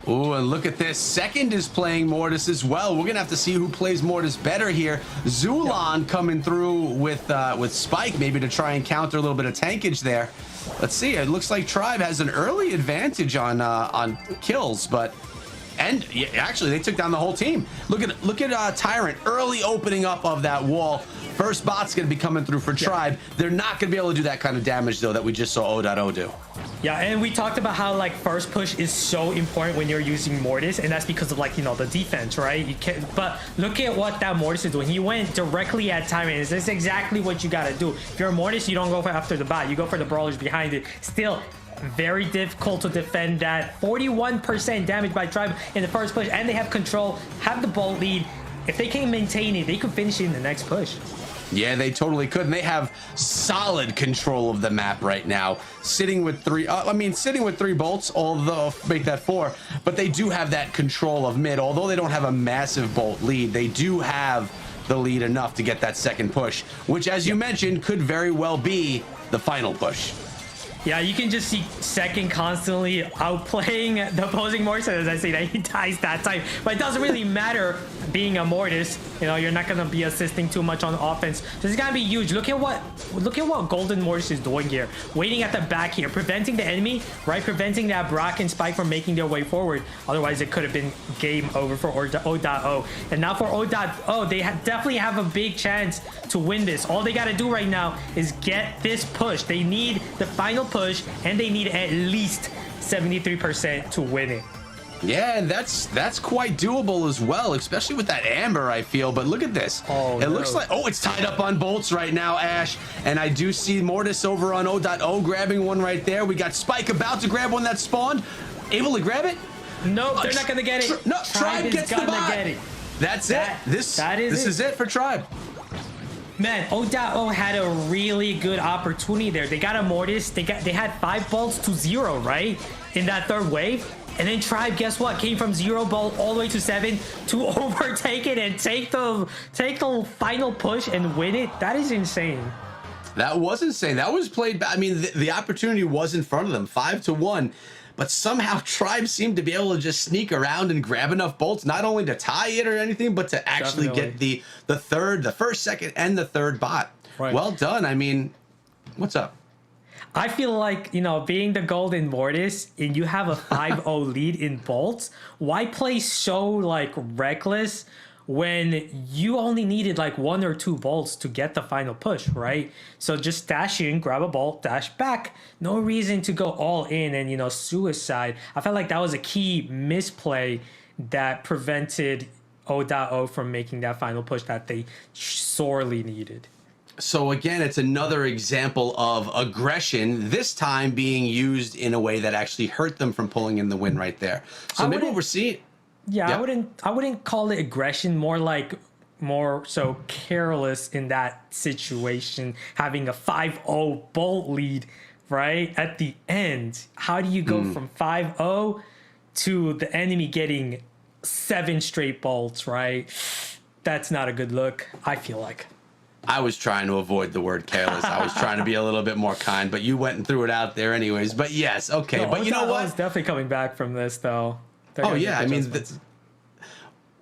Ooh, and look at this. Second is playing Mortis as well. We're gonna have to see who plays Mortis better here. Zulon coming through with Spike, maybe to try and counter a little bit of tankage there. Let's see. It looks like Tribe has an early advantage on kills, but yeah, actually they took down the whole team. Look at Tyrant early opening up of that wall. First bot's gonna be coming through for Tribe. They're not gonna be able to do that kind of damage though that we just saw odoto do.
Yeah, and we talked about how like first push is so important when you're using Mortis, and that's because of like, you know, the defense, right? You can't, but look at what that Mortis is doing. He went directly at Tyrant. This is exactly what you gotta do. If you're a Mortis, you don't go for after the bot. You go for the brawlers behind it. Still very difficult to defend that. 41% damage by Tribe in the first push, and they have control, have the ball lead. If they can maintain it, they could finish it in the next push.
Yeah, they totally could. And they have solid control of the map right now. Sitting with three bolts, although make that 4, but they do have that control of mid. Although they don't have a massive bolt lead, they do have the lead enough to get that second push, which, as you mentioned, could very well be the final push.
Yeah, you can just see Second constantly outplaying the opposing Mortis. As I say that he dies that time, but it doesn't really matter being a Mortis. You know, you're not gonna be assisting too much on offense. So it's gonna be huge. Look at what Golden Mortis is doing here. Waiting at the back here, preventing the enemy, right? Preventing that Brock and Spike from making their way forward. Otherwise, it could have been game over for odoto. And now for odoto, they definitely have a big chance to win this. All they gotta do right now is get this push. They need the final push, and they need at least 73% to win it.
Yeah, and that's quite doable as well, especially with that Amber, I feel. But look at this. It looks like, it's tied up on bolts right now, Ash. And I do see Mortis over on odoto grabbing one right there. We got Spike about to grab one that spawned. Able to grab it?
Nope, they're not gonna get it.
No, Tribe gets the bot.
Get it.
That's it. This is it for Tribe.
Man, odoto had a really good opportunity there. They got a Mortis. They had 5 bolts to 0, right? In that third wave. And then Tribe, guess what? Came from 0 bolt all the way to 7 to overtake it and take the final push and win it. That is insane.
That was insane. That was played back. I mean, the opportunity was in front of them, 5-1. But somehow Tribe seemed to be able to just sneak around and grab enough bolts, not only to tie it or anything, but to actually get the first, second, and the third bot. Right. Well done. I mean, what's up?
I feel like, you know, being the Golden Mortis and you have a 5-0 lead in bolts, why play so, like, reckless when you only needed, like, 1 or 2 bolts to get the final push, right? So just dash in, grab a bolt, dash back. No reason to go all in and, you know, suicide. I felt like that was a key misplay that prevented odoto from making that final push that they sorely needed.
So again, it's another example of aggression, this time being used in a way that actually hurt them from pulling in the win right there. So maybe what we're seeing...
Yeah, yep. I wouldn't call it aggression, more so careless in that situation, having a 5-0 bolt lead, right? At the end, how do you go from 5-0 to the enemy getting 7 straight bolts, right? That's not a good look, I feel like.
I was trying to avoid the word careless. I was trying to be a little bit more kind, but you went and threw it out there anyways. But yes, okay.
No,
but you know what?
Odoto's definitely coming back from this, though.
Oh, yeah. I mean,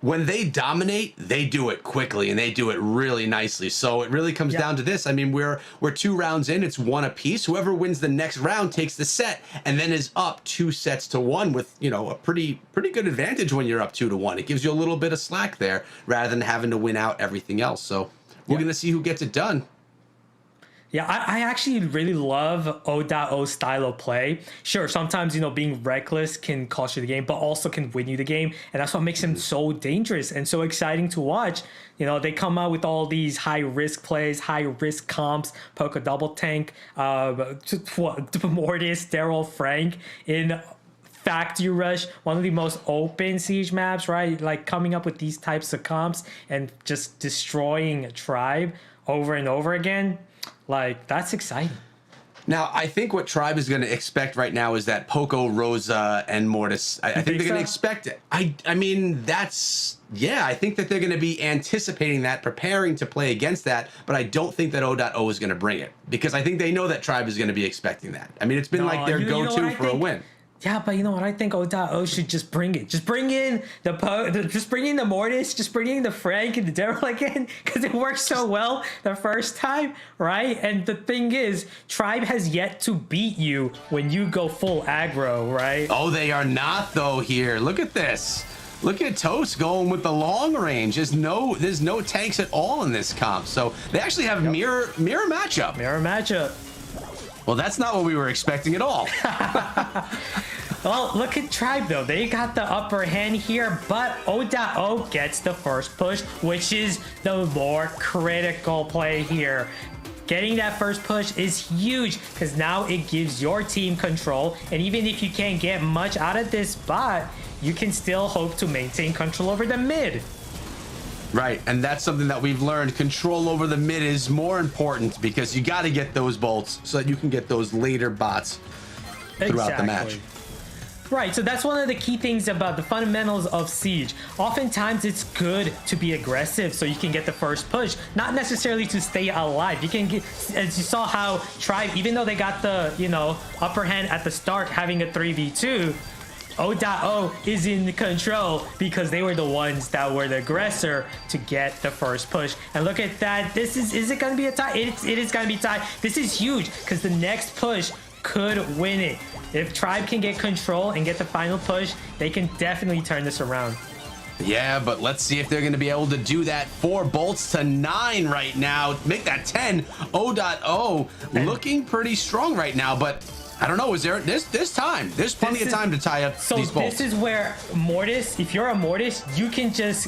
when they dominate, they do it quickly and they do it really nicely. So it really comes down to this. I mean, we're 2 rounds in. It's 1 apiece. Whoever wins the next round takes the set and then is up 2 sets to 1 with, you know, a pretty good advantage when you're up 2-1. It gives you a little bit of slack there rather than having to win out everything else. So we're going to see who gets it done.
Yeah, I actually really love odoto's style of play. Sure, sometimes, you know, being reckless can cost you the game, but also can win you the game. And that's what makes him so dangerous and so exciting to watch. You know, they come out with all these high-risk plays, high-risk comps, Poke Double Tank, Mortis, Daryl Frank in Factory Rush, one of the most open Siege maps, right? Like coming up with these types of comps and just destroying a tribe over and over again. Like, that's exciting.
Now, I think what Tribe is going to expect right now is that Poco, Rosa, and Mortis. I think they're going to expect it. I mean, yeah, I think that they're going to be anticipating that, preparing to play against that, but I don't think that O.O is going to bring it because I think they know that Tribe is going to be expecting that. I mean, it's been like their go-to for a win.
Yeah, but you know what? I think O.O should just bring it. Just bring in just bring in the Mortis, just bring in the Frank and the Daryl again, because it worked so well the first time, right? And the thing is, Tribe has yet to beat you when you go full aggro, right?
Oh, they are not though here. Look at this. Look at Toast going with the long range. There's no tanks at all in this comp. So they actually have mirror matchup.
Mirror matchup.
Well, that's not what we were expecting at all.
Well, look at Tribe, though. They got the upper hand here, but O.O gets the first push, which is the more critical play here. Getting that first push is huge because now it gives your team control. And even if you can't get much out of this spot, you can still hope to maintain control over the mid.
Right, and that's something that we've learned. Control over the mid is more important because you got to get those bolts so that you can get those later bots throughout the match.
Right, so that's one of the key things about the fundamentals of Siege. Oftentimes it's good to be aggressive so you can get the first push, not necessarily to stay alive. You can get, as you saw how Tribe, even though they got the, upper hand at the start having a 3v2, O.O is in control because they were the ones that were the aggressor to get the first push. And look at that. Is it going to be a tie? It is going to be tied. This is huge because the next push could win it. If Tribe can get control and get the final push, they can definitely turn this around.
Yeah, but let's see if they're going to be able to do that. 4 bolts to 9 right now. Make that 10. O.O looking pretty strong right now, but I don't know. There's time. There's plenty of time to tie up these bolts.
This is where Mortis, if you're a Mortis, you can just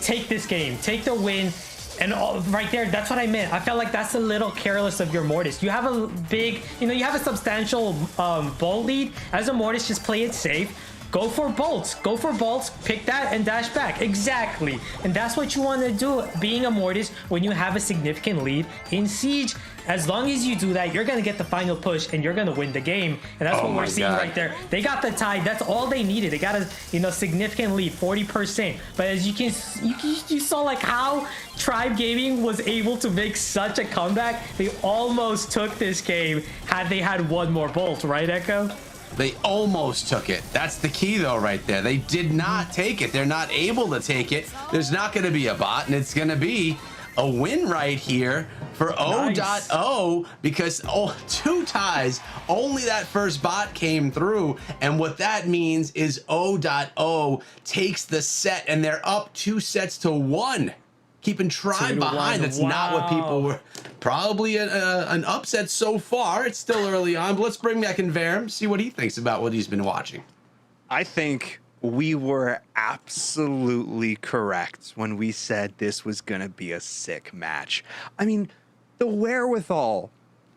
take this game, take the win. And right there, that's what I meant. I felt like that's a little careless of your Mortis. You have a big, you have a substantial bolt lead. As a Mortis, just play it safe. Go for bolts. Go for bolts. Pick that and dash back. Exactly. And that's what you want to do being a Mortis when you have a significant lead in Siege. As long as you do that, you're going to get the final push and you're going to win the game. And that's what we're seeing right there. They got the tie. That's all they needed. They got a significant lead, 40%. But as you saw like how Tribe Gaming was able to make such a comeback. They almost took this game had they had one more bolt, right, Echo?
They almost took it. That's the key, though, right there. They did not take it. They're not able to take it. There's not going to be a bot, and it's going to be a win right here for O.O because 2 ties. Only that first bot came through, and what that means is O.O takes the set, and they're up 2 sets to 1. Keeping Tribe behind. That's not what people were. Probably an upset so far. It's still early on, but let's bring back in Varum, see what he thinks about what he's been watching.
I think we were absolutely correct when we said this was going to be a sick match. I mean, the wherewithal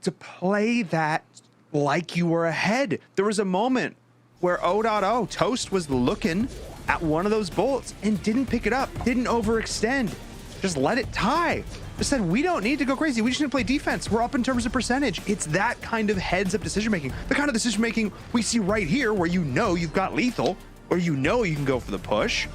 to play that like you were ahead. There was a moment where O.O, Toast, was looking at one of those bolts and didn't pick it up, didn't overextend. Just let it tie. Just said, we don't need to go crazy. We just need to play defense. We're up in terms of percentage. It's that kind of heads-up decision-making. The kind of decision-making we see right here where you've got lethal, or you can go for the push.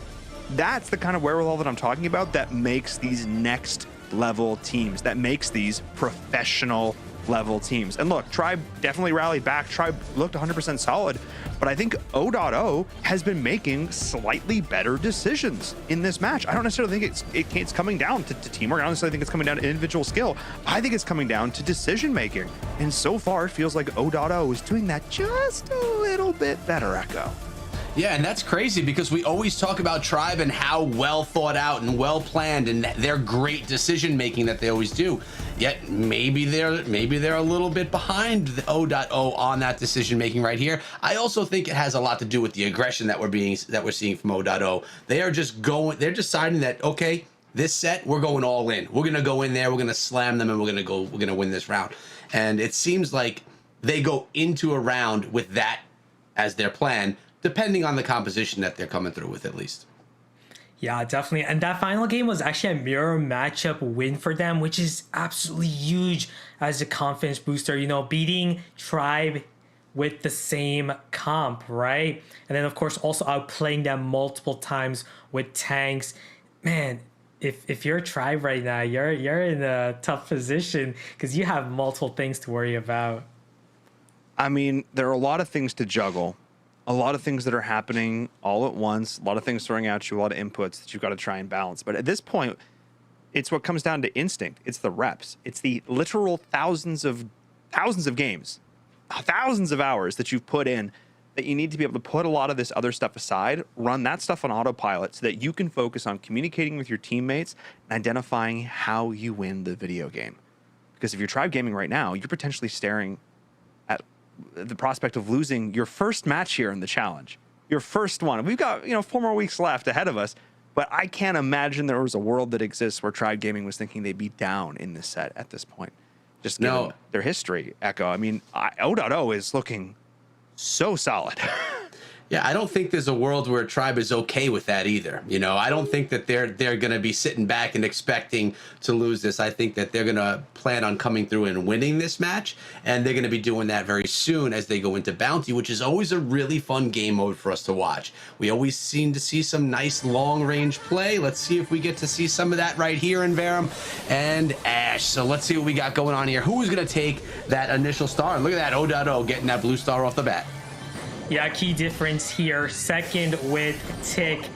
That's the kind of wherewithal that I'm talking about that makes these next-level teams, that makes these professional-level teams. And look, Tribe definitely rallied back. Tribe looked 100% solid. But I think O.O has been making slightly better decisions in this match. I don't necessarily think it's coming down to teamwork. I don't necessarily think it's coming down to individual skill. I think it's coming down to decision making. And so far, it feels like O.O is doing that just a little bit better, Echo.
Yeah, and that's crazy because we always talk about Tribe and how well thought out and well planned and their great decision making that they always do. Yet maybe they're a little bit behind the O.O on that decision making right here. I also think it has a lot to do with the aggression that we're seeing from O.O. They're deciding that, okay, this set we're going all in. We're gonna go in there, we're gonna slam them, and we're gonna win this round. And it seems like they go into a round with that as their plan, depending on the composition that they're coming through with, at least.
Yeah, definitely. And that final game was actually a mirror matchup win for them, which is absolutely huge as a confidence booster. You know, beating Tribe with the same comp, right? And then, of course, also outplaying them multiple times with tanks. Man, if you're a Tribe right now, you're in a tough position because you have multiple things to worry about.
I mean, there are a lot of things to juggle, a lot of things that are happening all at once, a lot of things throwing at you, a lot of inputs that you've got to try and balance. But at this point, it's what comes down to instinct. It's the reps. It's the literal thousands of games, thousands of hours that you've put in, that you need to be able to put a lot of this other stuff aside, run that stuff on autopilot so that you can focus on communicating with your teammates and identifying how you win the video game. Because if you're Tribe Gaming right now, you're potentially staring at the prospect of losing your first match here in the challenge, your first one. We've got 4 more weeks left ahead of us, but I can't imagine there was a world that exists where Tribe Gaming was thinking they'd be down in this set at this point, just given their history. Echo, I mean, odoto is looking so solid.
Yeah, I don't think there's a world where Tribe is okay with that either. You know, I don't think that they're going to be sitting back and expecting to lose this. I think that they're going to plan on coming through and winning this match, and they're going to be doing that very soon as they go into Bounty, which is always a really fun game mode for us to watch. We always seem to see some nice long-range play. Let's see if we get to see some of that right here in Varum and Ash. So let's see what we got going on here. Who is going to take that initial star? And look at that, odoto getting that blue star off the bat.
Yeah, key difference here. Second with Tick,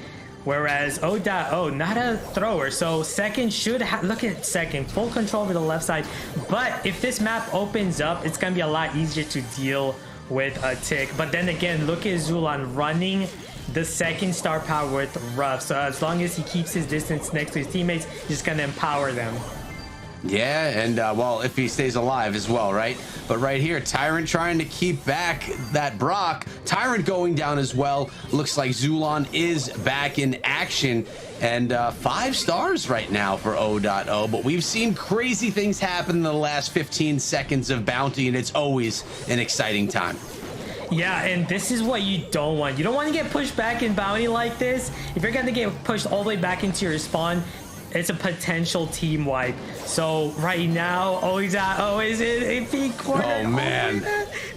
whereas odoto, not a thrower. So second should look at second, full control over the left side. But if this map opens up, it's going to be a lot easier to deal with a Tick. But then again, look at Zulan running the second star power with Ruff. So as long as he keeps his distance next to his teammates, he's just going to empower them.
Yeah, and well, if he stays alive as well, right? But right here, Tyrant trying to keep back that Brock. Tyrant going down as well. Looks like Zulan is back in action. And 5 stars right now for odoto. But we've seen crazy things happen in the last 15 seconds of Bounty, and it's always an exciting time.
Yeah, and this is what you don't want. You don't want to get pushed back in Bounty like this. If you're going to get pushed all the way back into your spawn, it's a potential team wipe. So right now, odoto is in a peak corner.
Oh man,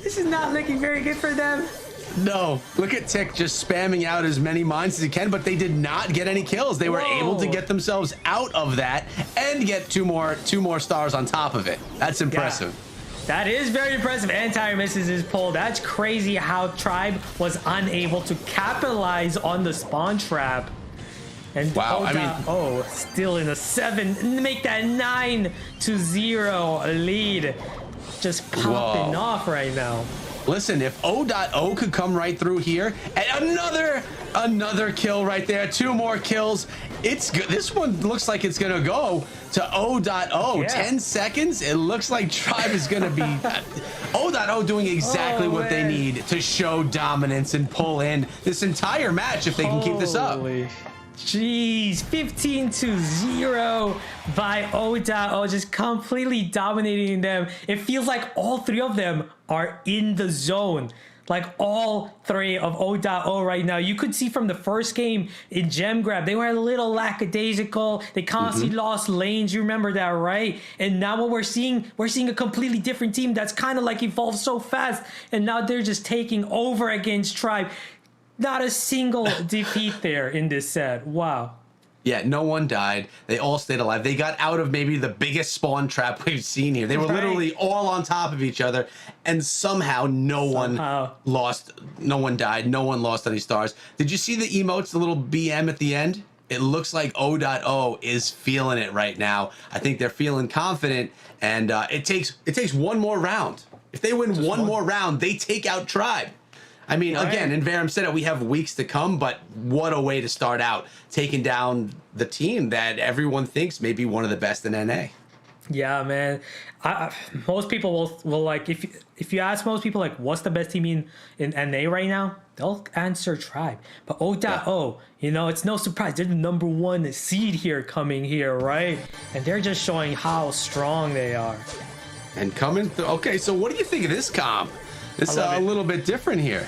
this is not looking very good for them.
No, look at Tick just spamming out as many mines as he can, but they did not get any kills. They were able to get themselves out of that and get two more stars on top of it. That's impressive.
Yeah. That is very impressive. And Tyre misses his pull. That's crazy how Tribe was unable to capitalize on the spawn trap. And
wow,
odoto still in a 7, make that 9-0 lead. Just popping off right now.
Listen, if odoto could come right through here, and another kill right there, 2 more kills. It's good. This one looks like it's gonna go to odoto. Yeah. 10 seconds. It looks like Tribe is gonna be odoto doing exactly what they need to show dominance and pull in this entire match if they can keep this up.
Jeez, 15-0 by odoto, just completely dominating them. It feels like all 3 of them are in the zone. Like all 3 of odoto right now. You could see from the first game in Gem Grab, they were a little lackadaisical. They constantly lost lanes. You remember that, right? And now what we're seeing a completely different team that's kind of like evolved so fast. And now they're just taking over against Tribe. Not a single defeat there in this set. Wow.
Yeah, no one died. They all stayed alive. They got out of maybe the biggest spawn trap we've seen here. They were literally all on top of each other, and somehow no one lost. No one died. No one lost any stars. Did you see the emotes, the little BM at the end? It looks like odoto is feeling it right now. I think they're feeling confident, and it takes one more round. If they win one more round, they take out Tribe. I mean, again, in Varum said it, we have weeks to come, but what a way to start out, taking down the team that everyone thinks may be one of the best in NA.
Yeah, man. Most people will like, if you ask most people, like, what's the best team in NA right now? They'll answer Tribe. But odoto, it's no surprise. They're the #1 seed here coming here, right? And they're just showing how strong they are.
And coming through. Okay, so what do you think of this comp? It's a little bit different here.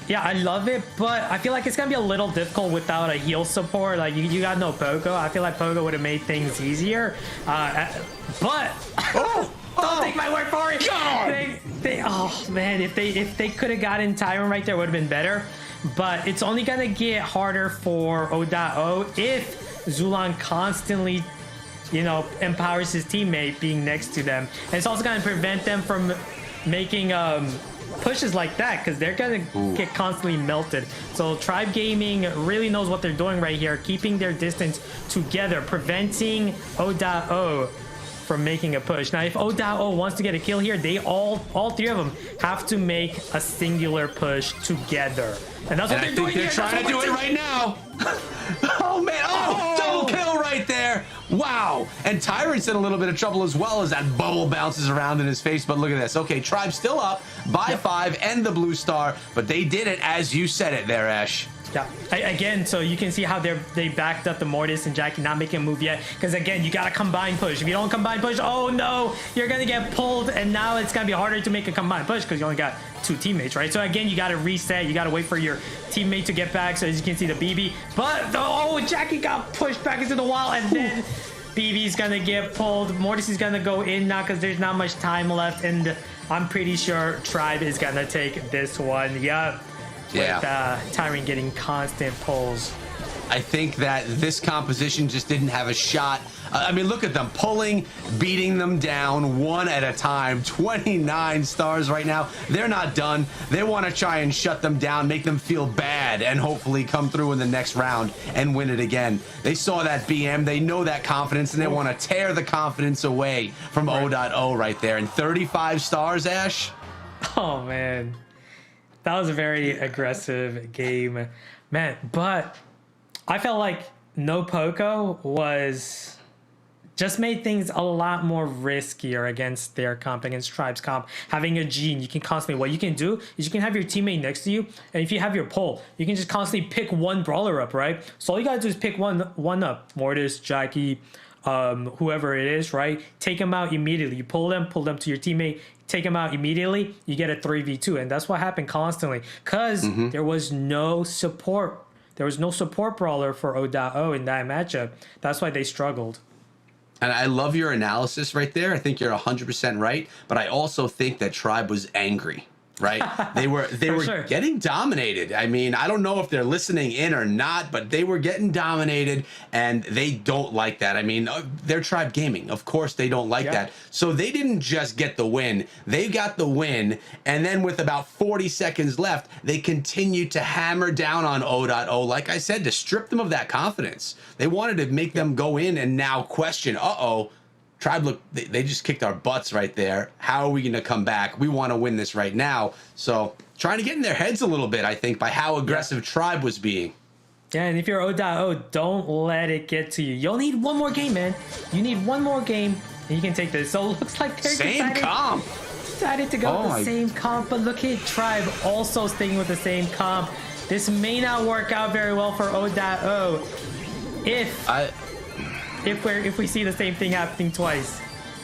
Yeah, I love it, but I feel like it's gonna be a little difficult without a heal support. Like you got no Poco. I feel like Poco would have made things easier. But don't take my word for it. Oh man, if they could have gotten Tyron right there, would have been better. But it's only gonna get harder for odoto if Zulan constantly, you know, empowers his teammate being next to them. And it's also gonna prevent them from making pushes like that, because they're gonna get constantly melted. So Tribe Gaming really knows what they're doing right here, keeping their distance together, preventing odoto from making a push. Now if odoto wants to get a kill here, they all three of them have to make a singular push together, and that's what they're doing.
They're trying to do it right now. Oh man, double kill right there. Wow. And Tyrant's in a little bit of trouble as well as that bubble bounces around in his face. But look at this. Okay, Tribe still up by 5 and the blue star, but they did it as you said it there, Ash.
Yeah, again, so you can see how they backed up the Mortis and Jackie not making a move yet, because again, you gotta combine push. If you don't combine push, oh no, you're gonna get pulled, and now it's gonna be harder to make a combined push because you only got 2 teammates, right? So again, you gotta reset, you gotta wait for your teammate to get back. So as you can see, the BB, but Jackie got pushed back into the wall, and then BB's gonna get pulled. Mortis is gonna go in now because there's not much time left, and I'm pretty sure Tribe is gonna take this one. Yeah. With Tyron getting constant pulls.
I think that this composition just didn't have a shot. I mean, look at them pulling, beating them down one at a time. 29 stars right now. They're not done. They want to try and shut them down, make them feel bad, and hopefully come through in the next round and win it again. They saw that BM. They know that confidence, and they want to tear the confidence away from O.O right there. And 35 stars, Ash?
Oh, man. That was a very aggressive game, man. But I felt like no Poco was just made things a lot more riskier against their comp, against Tribe's comp. Having a Gene, you can constantly, what you can do is you can have your teammate next to you, and if you have your pull, you can just constantly pick one brawler up, right? So all you gotta do is pick one up. Mortis, Jackie, whoever it is, right? Take them out immediately. You pull them to your teammate, take them out immediately, you get a 3v2. And that's what happened constantly, because there was no support. There was no support brawler for odoto in that matchup. That's why they struggled.
And I love your analysis right there. I think you're 100% right. But I also think that Tribe was angry. Right? They were getting dominated. I mean, I don't know if they're listening in or not, but they were getting dominated, and they don't like that. I mean, they're Tribe Gaming. Of course they don't like that. So they didn't just get the win. They got the win, and then with about 40 seconds left, they continued to hammer down on O.O, like I said, to strip them of that confidence. They wanted to make them go in and now question, Tribe, look, they just kicked our butts right there. How are we going to come back? We want to win this right now. So trying to get in their heads a little bit, I think, by how aggressive Tribe was being.
Yeah, and if you're O.O, don't let it get to you. You'll need one more game, man. You need one more game, and you can take this. So it looks like they're decided to go with the same comp, but look at Tribe also staying with the same comp. This may not work out very well for O.O if we see the same thing happening twice.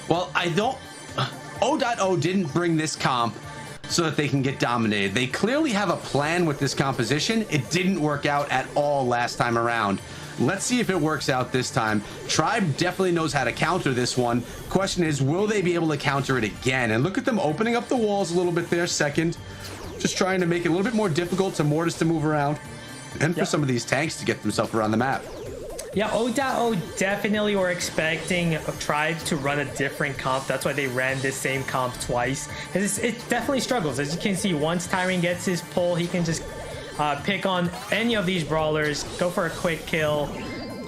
Well, O.O didn't bring this comp so that they can get dominated. They clearly have a plan with this composition. It didn't work out at all last time around. Let's see if it works out this time. Tribe definitely knows how to counter this one. Question is, will they be able to counter it again? And look at them opening up the walls a little bit there, second. Just trying to make it a little bit more difficult to Mortis to move around, and for some of these tanks to get themselves around the map.
Yeah, O.O definitely were expecting Tribe to run a different comp. That's why they ran this same comp twice. It definitely struggles. As you can see, once Tyron gets his pull, he can just pick on any of these brawlers, go for a quick kill.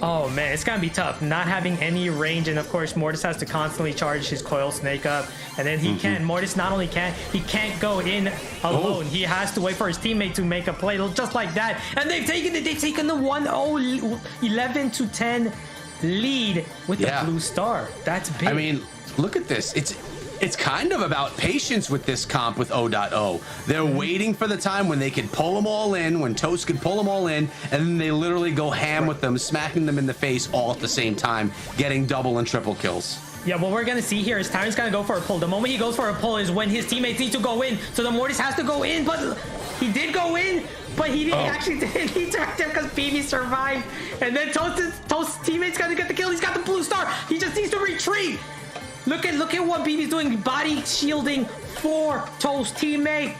Oh man, it's gonna be tough not having any range, and of course Mortis has to constantly charge his coil snake up, and then he can't. Mortis not only can't go in alone. He has to wait for his teammate to make a play just like that, and they've taken it. They've taken the 11-10 lead with the blue star. That's big.
I mean, look at this. It's kind of about patience with this comp with O.O. They're waiting for the time when they could pull them all in, when Toast could pull them all in, and then they literally go ham with them, smacking them in the face all at the same time, getting double and triple kills.
Yeah, what we're gonna see here is Tyron's gonna go for a pull. The moment he goes for a pull is when his teammates need to go in. So the Mortis has to go in, but he did go in, but he didn't actually did. He turned him because BB survived. And then Toast's teammate's gonna get the kill. He's got the blue star. He just needs to retreat. Look at what BB's doing. Body shielding for Toast teammate.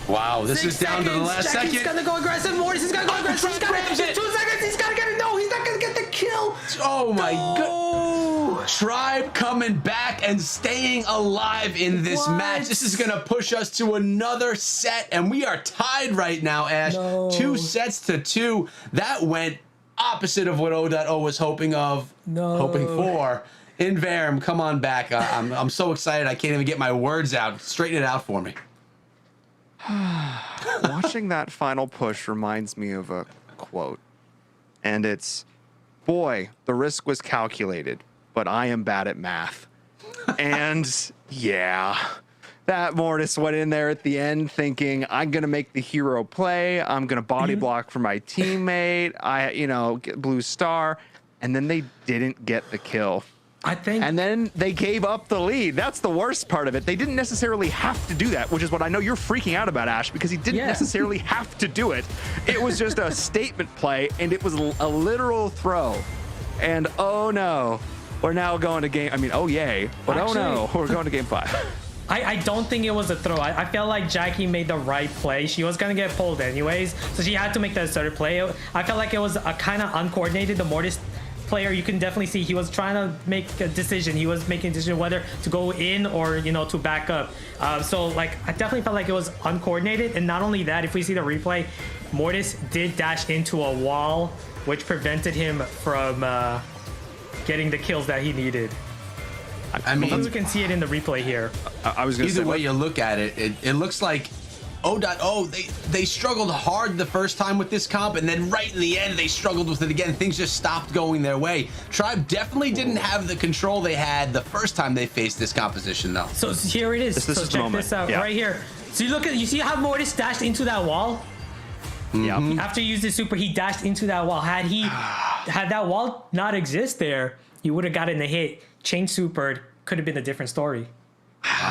Wow, this is down to the last second.
He's gonna go aggressive. Mortis is gonna go aggressive. He's got 2 seconds. He's gotta get it. No, he's not gonna get the kill.
Oh my god. Tribe coming back and staying alive in this match. This is gonna push us to another set, and we are tied right now, Ash. 2 sets to 2. That went opposite of what odoto was hoping for. In Varum, come on back. I'm so excited I can't even get my words out. Straighten it out for me.
Watching that final push reminds me of a quote, and it's, boy, the risk was calculated, but I am bad at math. And yeah, that Mortis went in there at the end thinking, I'm going to make the hero play. I'm going to body block for my teammate. Get blue star. And then they didn't get the kill. And then they gave up the lead. That's the worst part of it. They didn't necessarily have to do that, which is what I know you're freaking out about, Ash, because he didn't necessarily have to do it. It was just a statement play, and it was a literal throw. And oh no, we're now going to game. I mean, oh yay, but actually, oh no, we're going to game 5.
I don't think it was a throw. I feel like Jackie made the right play. She was going to get pulled anyways, so she had to make that assertive play. I felt like it was a kind of uncoordinated. The Mortis player, you can definitely see he was trying to make a decision. He was making a decision whether to go in or to back up. So like I definitely felt like it was uncoordinated. And not only that, if we see the replay, Mortis did dash into a wall, which prevented him from getting the kills that he needed. I mean, you can see it in the replay here.
I was gonna say, either way you look at it, it looks like odoto, they struggled hard the first time with this comp, and then right in the end they struggled with it again. Things just stopped going their way. Tribe definitely didn't have the control they had the first time they faced this composition, though.
So here it is.
This
so
is
check this out right here. So you see how Mortis dashed into that wall?
Yeah.
After he used his super, he dashed into that wall. Had that wall not exist there, he would have gotten the hit. Chain supered, could have been a different story.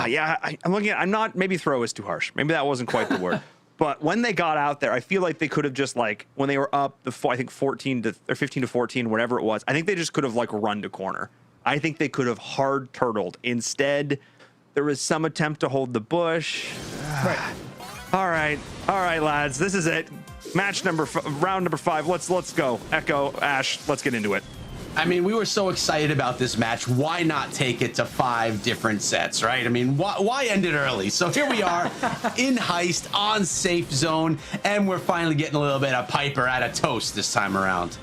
Yeah, I'm looking at, I'm not, maybe throw is too harsh. Maybe that wasn't quite the word. But when they got out there, I feel like they could have just when they were up, I think 15 to 14, whatever it was, I think they just could have run to corner. I think they could have hard turtled. Instead, there was some attempt to hold the bush.
Right.
All right, lads, this is it. Round number 5. Let's go. Echo, Ash, let's get into it.
I mean, we were so excited about this match. Why not take it to 5 different sets, right? I mean, why end it early? So here we are in Heist on Safe Zone, and we're finally getting a little bit of Piper out of Toast this time around.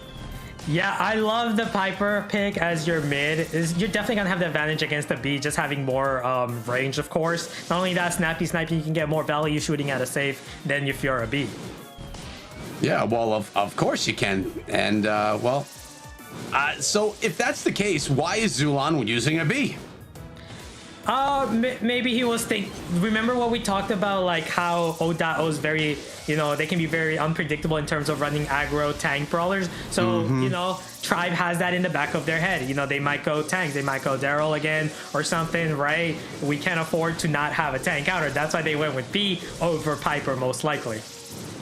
Yeah, I love the Piper pick as your mid. You're definitely going to have the advantage against the B, just having more range, of course. Not only that, snappy sniping, you can get more value shooting at a safe than if you're a B.
Yeah, well, of course you can. And, so if that's the case, why is Zulon using a B?
Maybe he was remember what we talked about, like how odoto is very, they can be very unpredictable in terms of running aggro tank brawlers. So, Tribe has that in the back of their head. They might go tanks, they might go Daryl again or something, right? We can't afford to not have a tank counter. That's why they went with B over Piper, most likely.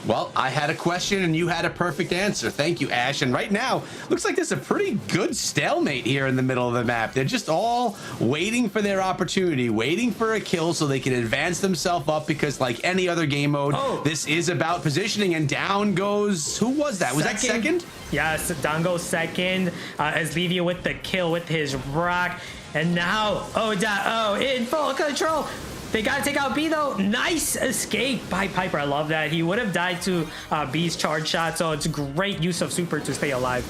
Well, I had a question and you had a perfect answer. Thank you, Ash. And right now, looks like there's a pretty good stalemate here in the middle of the map. They're just all waiting for their opportunity, waiting for a kill so they can advance themselves up, because like any other game mode, this is about positioning. And down goes, who was that? Was that second?
Yes, down goes second, as Levy with the kill with his rock. And now odoto in full control. They gotta take out B though. Nice escape by Piper. I love that. He would have died to B's charge shot, so it's great use of super to stay alive.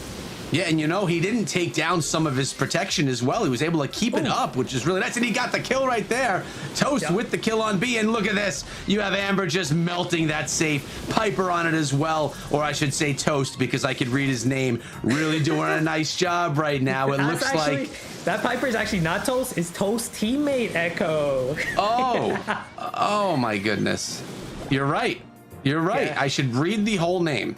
Yeah, and he didn't take down some of his protection as well. He was able to keep it up, which is really nice. And he got the kill right there. Toast with the kill on B. And look at this. You have Amber just melting that safe. Piper on it as well. Or I should say Toast, because I could read his name. Really doing a nice job right now. It looks like...
That Piper is actually not Toast. It's Toast teammate Echo.
Oh my goodness. You're right. You're right. Yeah. I should read the whole name.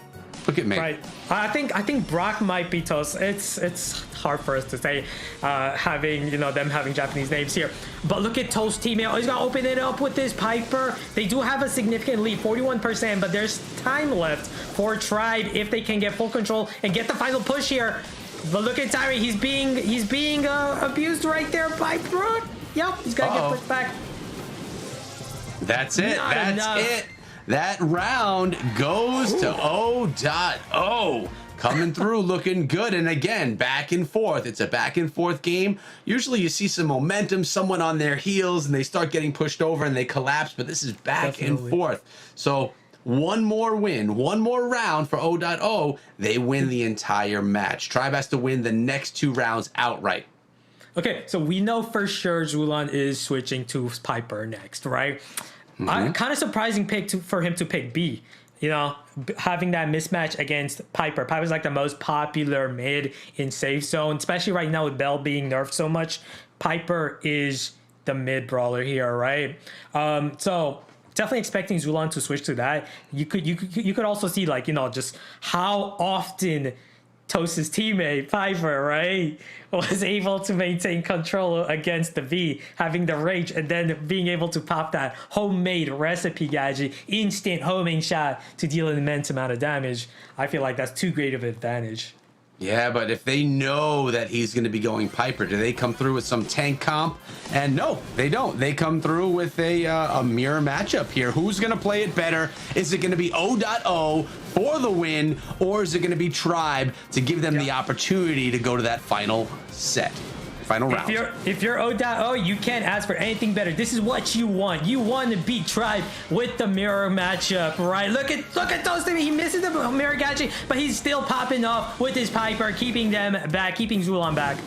Look at me.
Right. I think Brock might be toast. It's hard for us to say, having them having Japanese names here. But look at Toast teammate. Oh, he's gonna open it up with this Piper. They do have a significant lead, 41%, but there's time left for Tribe if they can get full control and get the final push here. But look at Tyree. He's being abused right there by Brock. Yep, he's gonna get pushed back.
That's it.
Not enough.
It. That round goes to odoto. Coming through looking good. And again, back and forth. It's a back and forth game. Usually you see some momentum, someone on their heels, and they start getting pushed over and they collapse. But this is back and forth. So one more win, one more round for odoto. They win the entire match. Tribe has to win the next 2 rounds outright.
Okay, so we know for sure Zulon is switching to Piper next, right? Kind of surprising pick for him to pick B. Having that mismatch against Piper. Piper's like the most popular mid in safe zone, especially right now with Bell being nerfed so much. Piper is the mid brawler here, right? So definitely expecting Zulon to switch to that. You could also see just how often Toast's teammate Piper, right, was able to maintain control against the V, having the rage and then being able to pop that homemade recipe gadget, instant homing shot to deal an immense amount of damage. I feel like that's too great of an advantage.
Yeah, but if they know that he's going to be going Piper, do they come through with some tank comp? And no, they don't. They come through with a mirror matchup here. Who's going to play it better? Is it going to be odoto for the win, or is it going to be Tribe to give them the opportunity to go to that final set? Final round.
If you're odoto, you can't ask for anything better. This is what you want. You want to beat Tribe with the mirror matchup, right? Look at Toast. He misses the mirror gadget, but he's still popping off with his Piper, keeping them back, keeping Zulon back.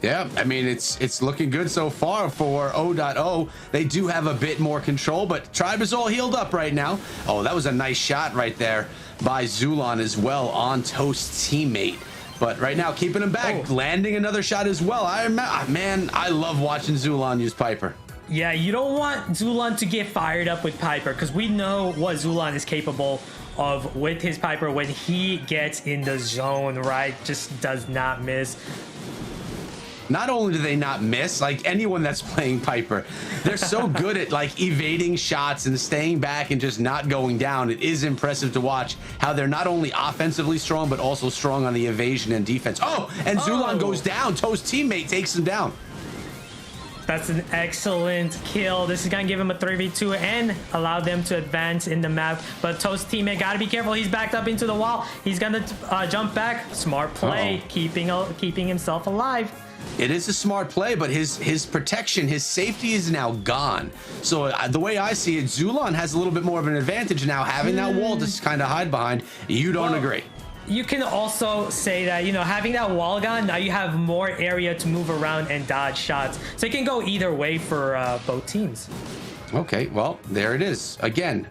Yeah, I mean, it's looking good so far for odoto. They do have a bit more control, but Tribe is all healed up right now. Oh, that was a nice shot right there by Zulon as well on Toast's teammate. But right now, keeping him back, landing another shot as well. Man, I love watching Zulon use Piper.
Yeah, you don't want Zulon to get fired up with Piper because we know what Zulon is capable of with his Piper when he gets in the zone, right? Just does not miss.
Not only do they not miss, like anyone that's playing Piper, they're so good at like evading shots and staying back and just not going down. It is impressive to watch how they're not only offensively strong, but also strong on the evasion and defense. Oh, and Zulon goes down. Toast's teammate takes him down.
That's an excellent kill. This is going to give him a 3v2 and allow them to advance in the map. But Toast teammate got to be careful. He's backed up into the wall. He's going to jump back. Smart play, keeping himself alive.
It is a smart play, but his protection, his safety is now gone. So the way I see it, Zulon has a little bit more of an advantage now, having that wall to kind of hide behind. You don't agree?
You can also say that, having that wall gone, now you have more area to move around and dodge shots. So it can go either way for both teams.
Okay, well, there it is. Again,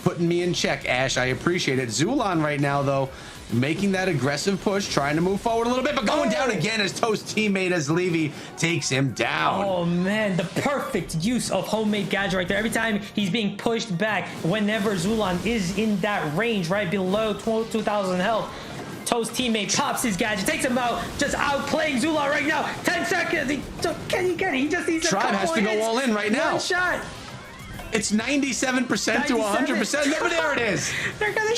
putting me in check, Ash. I appreciate it. Zulon right now, though, making that aggressive push, trying to move forward a little bit, but going down again as Toast teammate as Levy takes him down.
Oh man, the perfect use of homemade gadget right there. Every time he's being pushed back, whenever Zulon is in that range, right below 2,000 health, Toast teammate pops his gadget, takes him out, just outplaying Zulon right now. 10 seconds. Can he get it? He just needs a couple
Tribe has to go all in right now.
One shot.
It's 97% to 100%. No, there it is.
They're gonna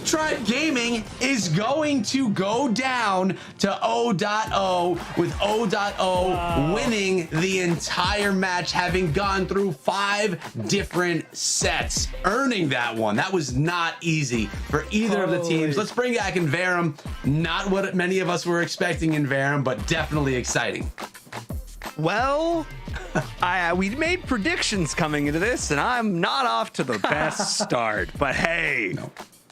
Tribe Gaming is going to go down to odoto, with odoto winning the entire match, having gone through 5 different sets, earning that one. That was not easy for either of the teams. Let's bring back Inverum. Not what many of us were expecting Inverum, but definitely exciting.
Well, we made predictions coming into this, and I'm not off to the best start. But hey,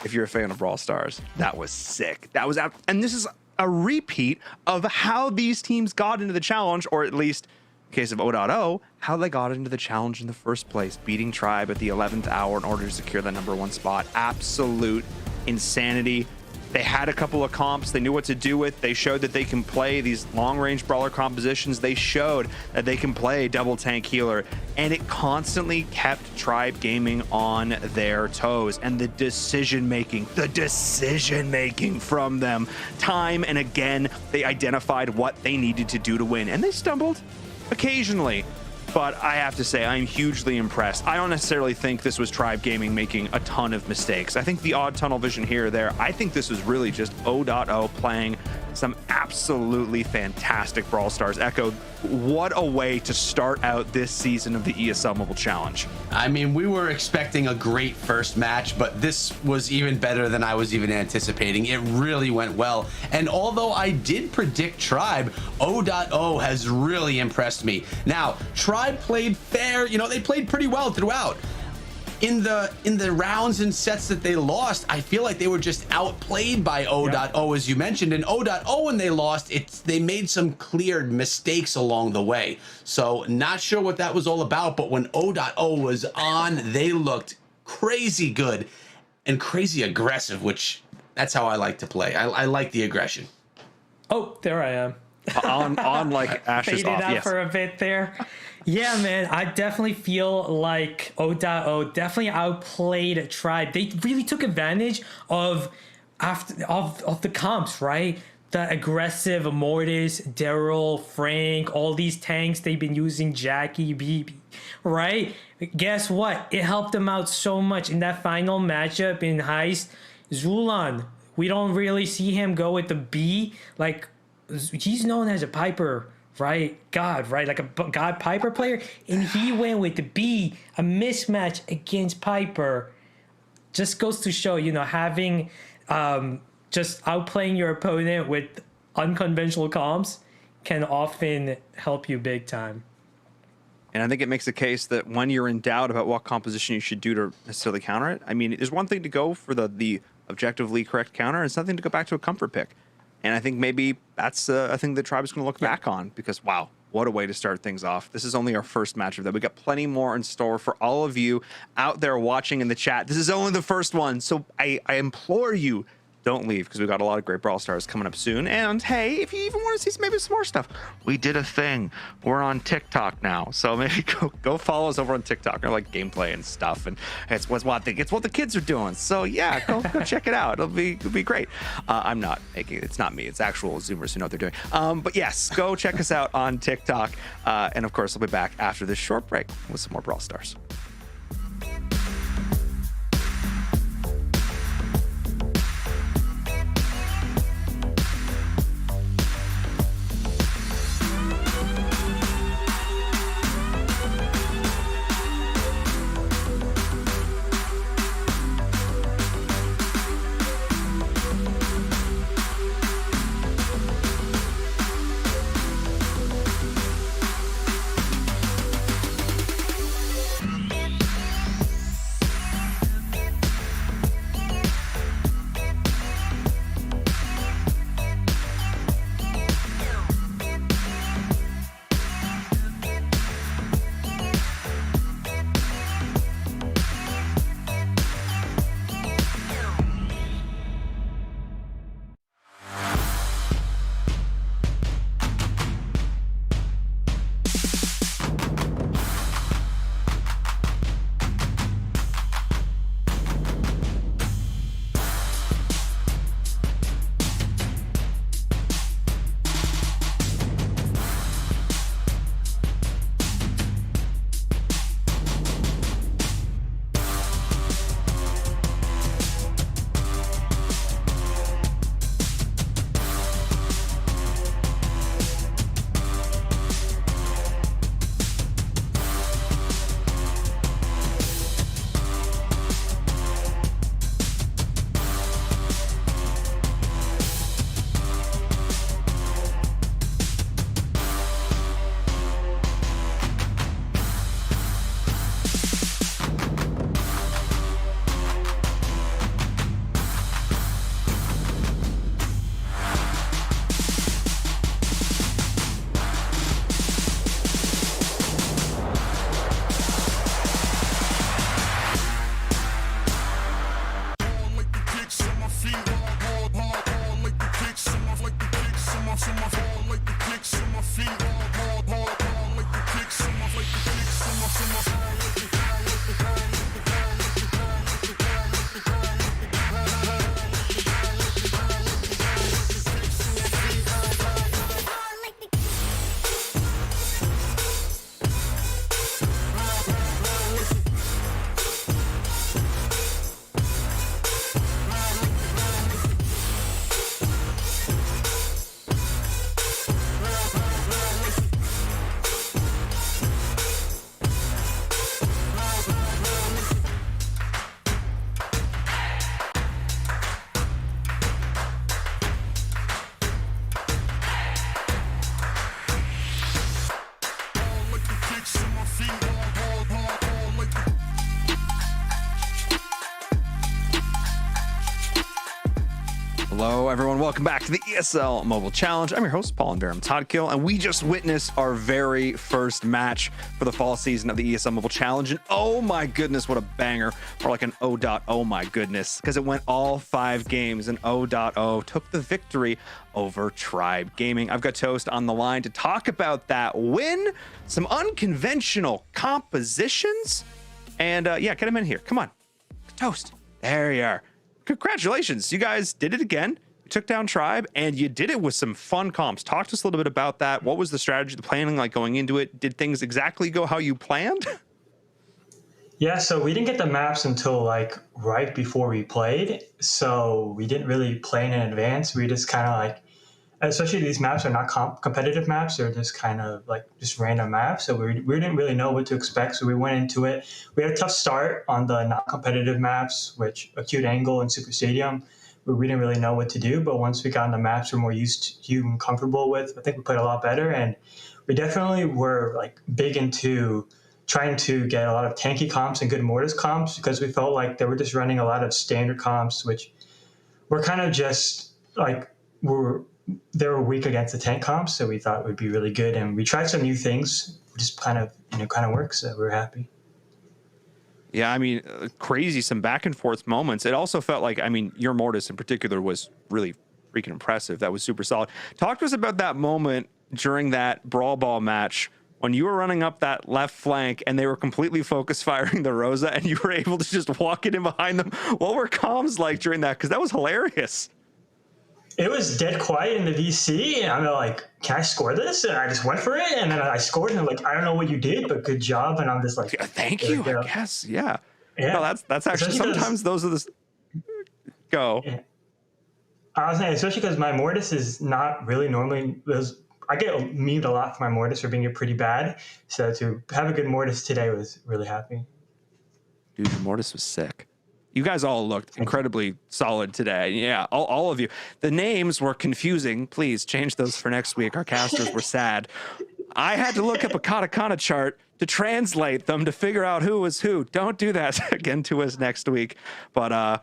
if you're a fan of Brawl Stars, that was sick. That was out, and this is a repeat of how these teams got into the challenge, or at least, in case of odoto, how they got into the challenge in the first place, beating Tribe at the 11th hour in order to secure the #1 spot. Absolute insanity. They had a couple of comps they knew what to do with. They showed that they can play these long-range brawler compositions. They showed that they can play double tank healer, and it constantly kept Tribe Gaming on their toes. And the decision making from them, time and again, they identified what they needed to do to win, and they stumbled occasionally. But I have to say, I'm hugely impressed. I don't necessarily think this was Tribe Gaming making a ton of mistakes. I think the odd tunnel vision here or there, I think this was really just odoto playing some absolutely fantastic Brawl Stars. Echo, what a way to start out this season of the ESL Mobile Challenge.
I mean, we were expecting a great first match, but this was even better than I was even anticipating. It really went well. And although I did predict Tribe, odoto has really impressed me. Now, Tribe played fair, you know, they played pretty well throughout. In the rounds and sets that they lost, I feel like they were just outplayed by odoto, as you mentioned. And odoto, when they lost, they made some clear mistakes along the way. So not sure what that was all about, but when odoto was on, they looked crazy good and crazy aggressive, which that's how I like to play. I like the aggression.
Oh, there I am.
on like Ashes
Faded
off.
out
Yes.
for a bit there. Yeah, man, I definitely feel like odoto definitely outplayed Tribe. They really took advantage of the comps, right? The aggressive Mortis, Daryl, Frank, all these tanks they've been using, Jackie, BB, right? Guess what? It helped them out so much in that final matchup in Heist. Zulan, we don't really see him go with the B. Like, he's known as a Piper, right? God, right? Like a God Piper player. And he went with the B, a mismatch against Piper. Just goes to show, you know, having just outplaying your opponent with unconventional comps can often help you big time.
And I think it makes a case that when you're in doubt about what composition you should do to necessarily counter it, I mean, there's one thing to go for the objectively correct counter, and it's something to go back to a comfort pick. And I think maybe that's a thing that Tribe is going to look back on, because, wow, what a way to start things off. This is only our first match of that. We got plenty more in store for all of you out there watching in the chat. This is only the first one, so I implore you, don't leave, because we've got a lot of great Brawl Stars coming up soon. And hey, if you even want to see maybe some more stuff, we did a thing. We're on TikTok now, so maybe go follow us over on TikTok. Or like gameplay and stuff, and it's what the kids are doing. So yeah, go check it out. It'll be great. I'm not making it. It's not me. It's actual Zoomers who know what they're doing. But yes, go check us out on TikTok, and of course, we'll be back after this short break with some more Brawl Stars. everyone. Welcome back to the ESL Mobile Challenge. I'm your host, Paul and Barum Toddkill, and we just witnessed our very first match for the fall season of the ESL Mobile Challenge. And oh my goodness, what a banger. Or like an oh my goodness, because it went all 5 games, and O.O took the victory over Tribe Gaming. I've got Toast on the line to talk about that win, some unconventional compositions, and yeah, get him in here. Come on, Toast. There you are. Congratulations, you guys did it again. You took down Tribe, and you did it with some fun comps. Talk to us a little bit about that. What was the strategy, the planning like going into it? Did things exactly go how you planned?
Yeah, so we didn't get the maps until like right before we played. So we didn't really plan in advance. We just kind of like, especially these maps are not competitive maps. They're just kind of like just random maps. So we didn't really know what to expect. So we went into it. We had a tough start on the not competitive maps, which Acute Angle and Super Stadium, where we didn't really know what to do. But once we got on the maps we're more used to and comfortable with, I think we played a lot better. And we definitely were like big into trying to get a lot of tanky comps and good Mortis comps, because we felt like they were just running a lot of standard comps, which were kind of just like they were weak against the tank comps. So we thought it would be really good, and we tried some new things, just kind of worked. So we're happy.
Yeah, I mean, crazy, some back and forth moments. It also felt like, I mean, your Mortis in particular was really freaking impressive. That was super solid. Talk to us about that moment during that Brawl Ball match when you were running up that left flank and they were completely focus firing the Rosa, and you were able to just walk it in behind them. What were comms like during that? Because that was hilarious.
It was dead quiet in the VC, and I'm like, can I score this? And I just went for it, and then I scored, and I'm like, I don't know what you did, but good job. And I'm just like,
thank you, I guess. Yeah. No, that's actually, sometimes those are the... Go.
Yeah. I was saying, especially because my Mortis is not really normally... I get memed a lot for my Mortis for being pretty bad. So to have a good Mortis today was really happy.
Dude, your Mortis was sick. You guys all looked incredibly solid today. Yeah, all of you. The names were confusing. Please change those for next week. Our casters were sad. I had to look up a katakana chart to translate them to figure out who was who. Don't do that again to us next week. But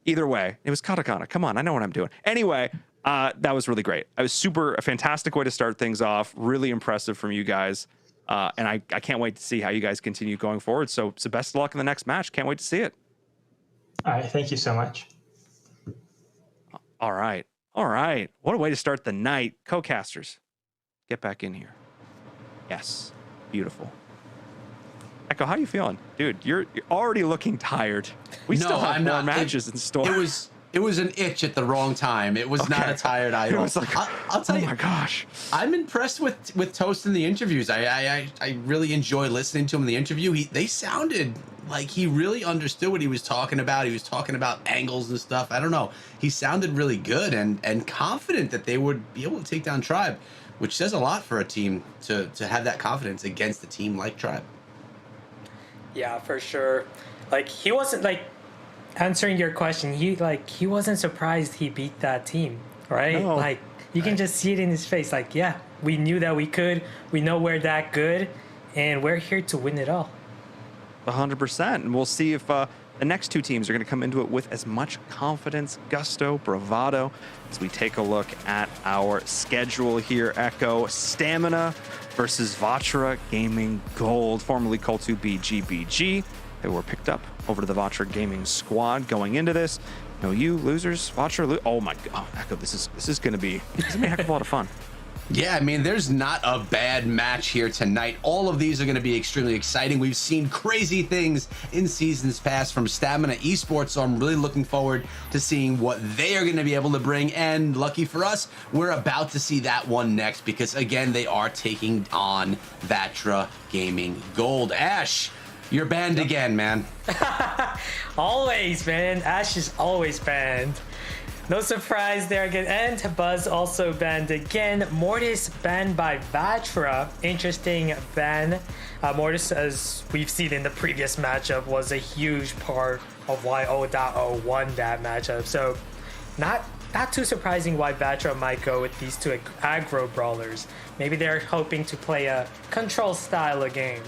either way, it was katakana. Come on, I know what I'm doing. Anyway, that was really great. It was a fantastic way to start things off. Really impressive from you guys. And I can't wait to see how you guys continue going forward. So best of luck in the next match. Can't wait to see it.
All right. Thank you so much.
All right. What a way to start the night. Co-casters, get back in here. Yes. Beautiful. Echo, how are you feeling? Dude, you're already looking tired. We still have more matches in store.
It was an itch at the wrong time. It was not a tired idol.
It was like,
I'll tell you.
Oh my gosh.
I'm impressed with Toast in the interviews. I really enjoy listening to him in the interview. They sounded like he really understood what he was talking about. He was talking about angles and stuff. I don't know. He sounded really good and confident that they would be able to take down Tribe, which says a lot for a team to have that confidence against a team like Tribe.
Yeah, for sure. Like, he wasn't like, answering your question, he wasn't surprised he beat that team, right?
No.
Like, you can just see it in his face. Like, yeah, we knew that we could. We know we're that good, and we're here to win it all.
100%. And we'll see if the next two teams are going to come into it with as much confidence, gusto, bravado, as we take a look at our schedule here. Echo, Stamina versus VatraGaming Gold, formerly called to BGBG. They were picked up over to the VatraGaming squad going into this. No, you losers, Vatra. Oh my God, Echo, this is going to be a heck of a lot of fun.
Yeah, I mean, there's not a bad match here tonight. All of these are going to be extremely exciting. We've seen crazy things in seasons past from Stamina Esports, so I'm really looking forward to seeing what they are going to be able to bring. And lucky for us, we're about to see that one next, because again, they are taking on VatraGaming Gold. Ash, you're banned again, man.
Always, man. Ash is always banned. No surprise there again. And Buzz also banned again. Mortis banned by Vatra. Interesting ban. Mortis, as we've seen in the previous matchup, was a huge part of why O.O won that matchup. So not too surprising why Vatra might go with these two aggro brawlers. Maybe they're hoping to play a control style of game.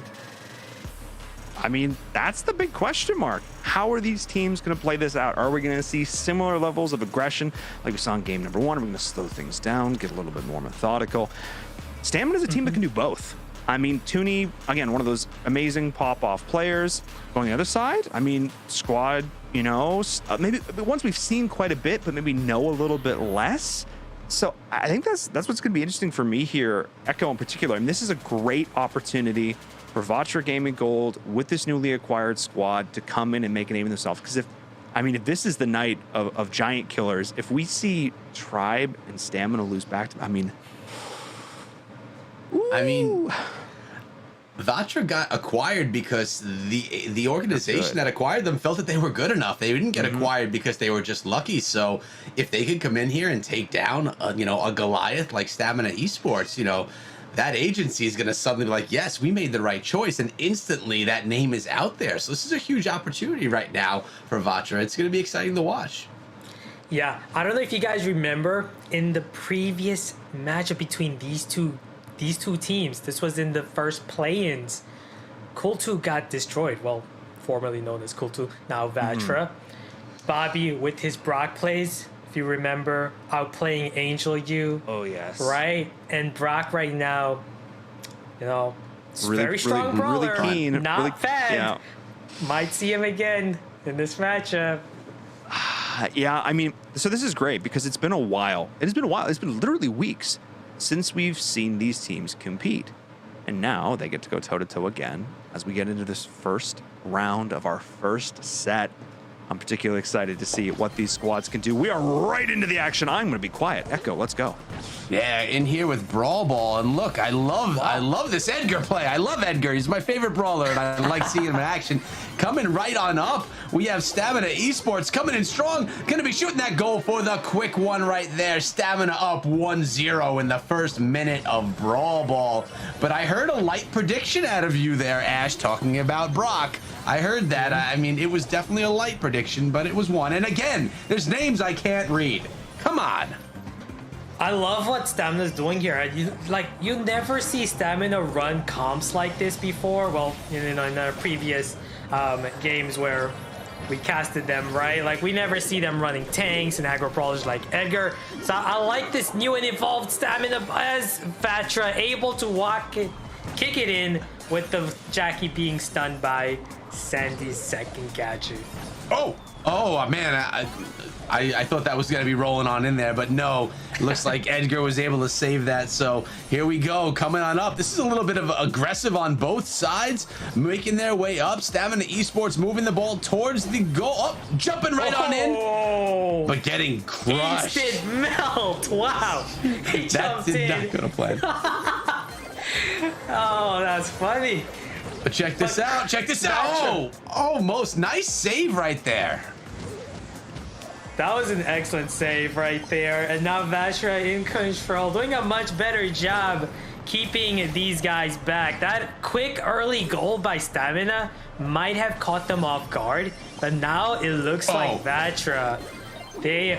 I mean, that's the big question mark. How are these teams going to play this out? Are we going to see similar levels of aggression like we saw in game number 1? Are we going to slow things down, get a little bit more methodical? Stamina is a team that can do both. I mean, Toonie, again, one of those amazing pop-off players. Going the other side, I mean, Squad, you know, maybe once we've seen quite a bit, but maybe know a little bit less. So I think that's what's going to be interesting for me here, Echo in particular. I mean, this is a great opportunity for VatraGaming Gold with this newly acquired squad to come in and make a name of themselves. Because if this is the night of giant killers, if we see Tribe and Stamina lose back to, I mean,
Vatra got acquired because the organization that acquired them felt that they were good enough. They didn't get acquired because they were just lucky. So if they could come in here and take down, a Goliath like Stamina Esports, that agency is going to suddenly be like, yes, we made the right choice. And instantly that name is out there. So this is a huge opportunity right now for Vatra. It's going to be exciting to watch.
Yeah, I don't know if you guys remember in the previous matchup between these two teams, this was in the first play-ins. Cool2 got destroyed. Well, formerly known as Cool2, now Vatra. Bobby with his Brock plays, if you remember, outplaying Angel U.
oh yes,
Right? And Brock right now, very strong brawler.
really keen,
not
really,
fed.
yeah.
Might see him again in this matchup.
Yeah, I mean, so this is great because it's been a while. It has been a while. It's been literally weeks since we've seen these teams compete. And now they get to go toe-to-toe again as we get into this first round of our first set. I'm particularly excited to see what these squads can do. We are right into the action. I'm going to be quiet. Echo, let's go.
Yeah, in here with Brawl Ball. And look, I love this Edgar play. I love Edgar. He's my favorite brawler, and I like seeing him in action. Coming right on up, we have Stamina Esports coming in strong. Going to be shooting that goal for the quick one right there. Stamina up 1-0 in the first minute of Brawl Ball. But I heard a light prediction out of you there, Ash, talking about Brock. I heard that. I mean, it was definitely a light prediction, but it was one. And again, there's names I can't read. Come on.
I love what Stamina's doing here. You never see Stamina run comps like this before. Well, in our previous games where we casted them, right? Like, we never see them running tanks and aggro brawlers like Edgar. So I like this new and evolved Stamina as Vatra, able to kick it in with the Jackie being stunned by Sandy's second gadget.
Oh man, I thought that was going to be rolling on in there, but no. It looks like Edgar was able to save that, so here we go, coming on up. This is a little bit of aggressive on both sides, making their way up. Stamina Esports moving the ball towards the goal. Oh, jumping right on in, but getting crushed.
Instant melt, wow. He
That
jumped in.
did not go to plan.
Oh, that's funny.
But check this out, check this out. Oh, almost nice save right there.
That was an excellent save right there. And now Vatra in control, doing a much better job keeping these guys back. That quick early goal by Stamina might have caught them off guard, but now it looks like Vatra, they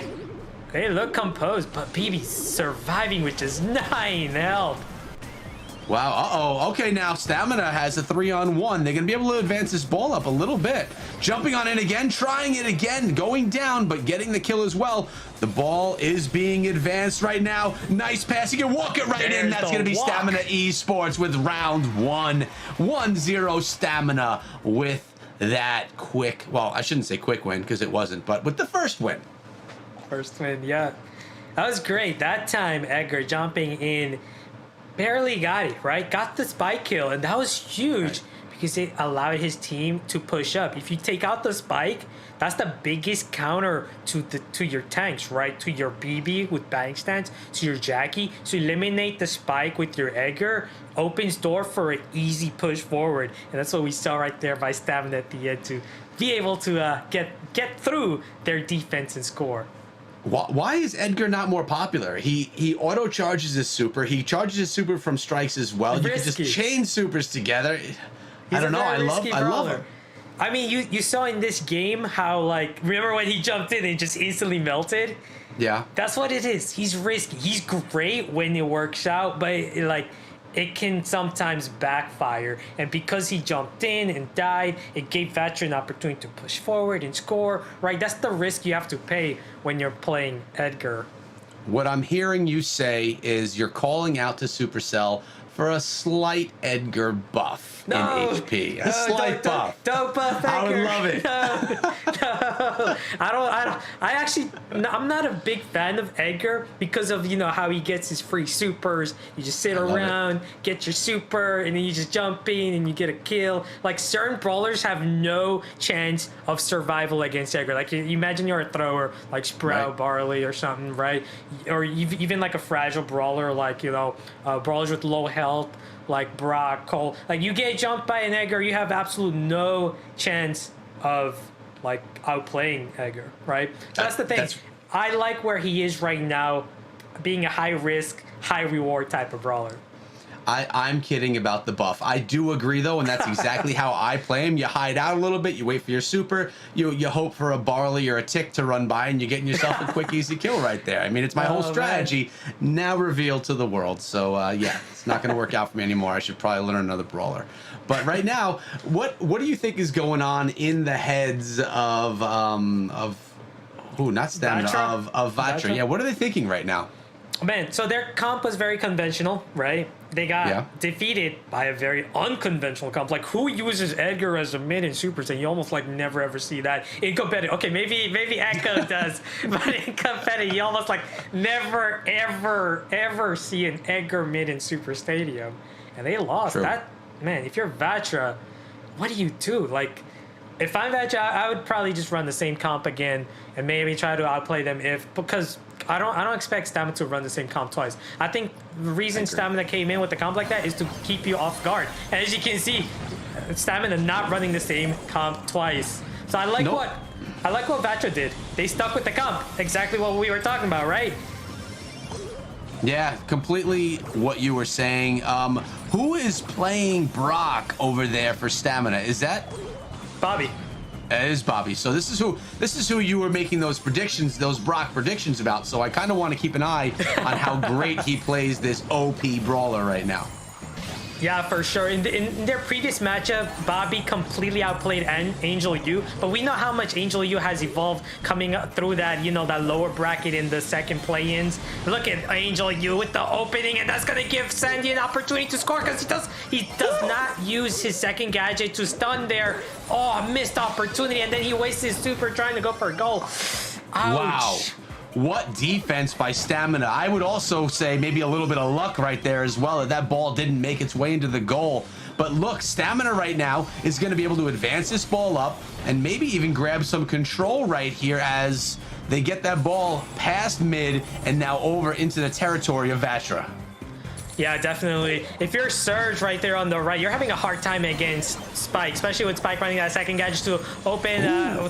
look composed, but BB's surviving with just 9 health.
Wow, okay, now Stamina has a 3-on-1. They're going to be able to advance this ball up a little bit. Jumping on in again, trying it again, going down, but getting the kill as well. The ball is being advanced right now. Nice passing and walk it right in. That's going to be Stamina Esports with round 1. 1-0 Stamina with that quick, well, I shouldn't say quick win because it wasn't, but with the first win.
First win, yeah. That was great. That time, Edgar jumping in, barely got it, right? Got the spike kill, and that was huge because it allowed his team to push up. If you take out the spike, that's the biggest counter to your tanks, right? To your BB with bank stance, to your Jackie. So eliminate the spike with your Edgar, opens door for an easy push forward. And that's what we saw right there by Stamina at the end to be able to get through their defense and score.
Why is Edgar not more popular? He auto charges his super. He charges his super from strikes as well. You can just chain supers together. I don't know. I love him.
I mean, you saw in this game how, like, remember when he jumped in and just instantly melted?
Yeah.
That's what it is. He's risky. He's great when it works out, but it can sometimes backfire. And because he jumped in and died, it gave Vatra an opportunity to push forward and score, right? That's the risk you have to pay when you're playing Edgar.
What I'm hearing you say is you're calling out to Supercell for a slight Edgar buff in HP. A slight buff.
Don't buff Edgar.
I would love it.
No. I'm not a big fan of Edgar because of, how he gets his free supers. You just sit around, get your super, and then you just jump in and you get a kill. Like, certain brawlers have no chance of survival against Edgar. Like, you imagine you're a thrower, like Sprout, Barley, or something, right? Or even like a fragile brawler, like, brawlers with low health, like Brock, Cole. Like, you get jumped by an Edgar, you have absolute no chance of, like, outplaying Edgar, right? That's the thing. I like where he is right now, being a high risk, high reward type of brawler.
I'm kidding about the buff. I do agree, though, and that's exactly how I play him. You hide out a little bit, you wait for your super, you hope for a Barley or a Tick to run by, and you're getting yourself a quick, easy kill right there. I mean, it's my whole strategy now revealed to the world. So, yeah, it's not going to work out for me anymore. I should probably learn another brawler. But right now, what do you think is going on in the heads of not Stamina,
Vatra?
of Vatra? Yeah, what are they thinking right now?
Man, so their comp was very conventional, right? They got defeated by a very unconventional comp. Like, who uses Edgar as a mid in Super Saiyan? You almost, like, never ever see that in competitive. Okay, maybe Echo does, but in competitive, you almost, like, never ever see an Edgar mid in Super Stadium. And they lost.
True.
That, man, if you're Vatra, what do you do? Like, if I'm Vatra, I would probably just run the same comp again and maybe try to outplay them because I don't expect Stamina to run the same comp twice. I think the reason Stamina came in with the comp like that is to keep you off guard. And as you can see, Stamina not running the same comp twice. So I like what Vatra did. They stuck with the comp. Exactly what we were talking about, right?
Yeah, completely what you were saying. Who is playing Brock over there for Stamina? Is that
Bobby?
It is Bobby. So this is who you were making those predictions, those Brock predictions about. So I kind of want to keep an eye on how great he plays this OP brawler right now.
Yeah, for sure. In their previous matchup, Bobby completely outplayed Angel U, but we know how much Angel U has evolved coming up through that, that lower bracket in the second play-ins. Look at Angel U with the opening, and that's gonna give Sandy an opportunity to score because he does not use his second gadget to stun there. Oh, missed opportunity, and then he wastes his super trying to go for a goal. Ouch.
Wow. What defense by Stamina. I would also say maybe a little bit of luck right there as well, that ball didn't make its way into the goal. But look, Stamina right now is going to be able to advance this ball up and maybe even grab some control right here as they get that ball past mid and now over into the territory of Vatra.
Yeah, definitely. If you're Surge right there on the right, you're having a hard time against Spike, especially with Spike running that second gadget to open,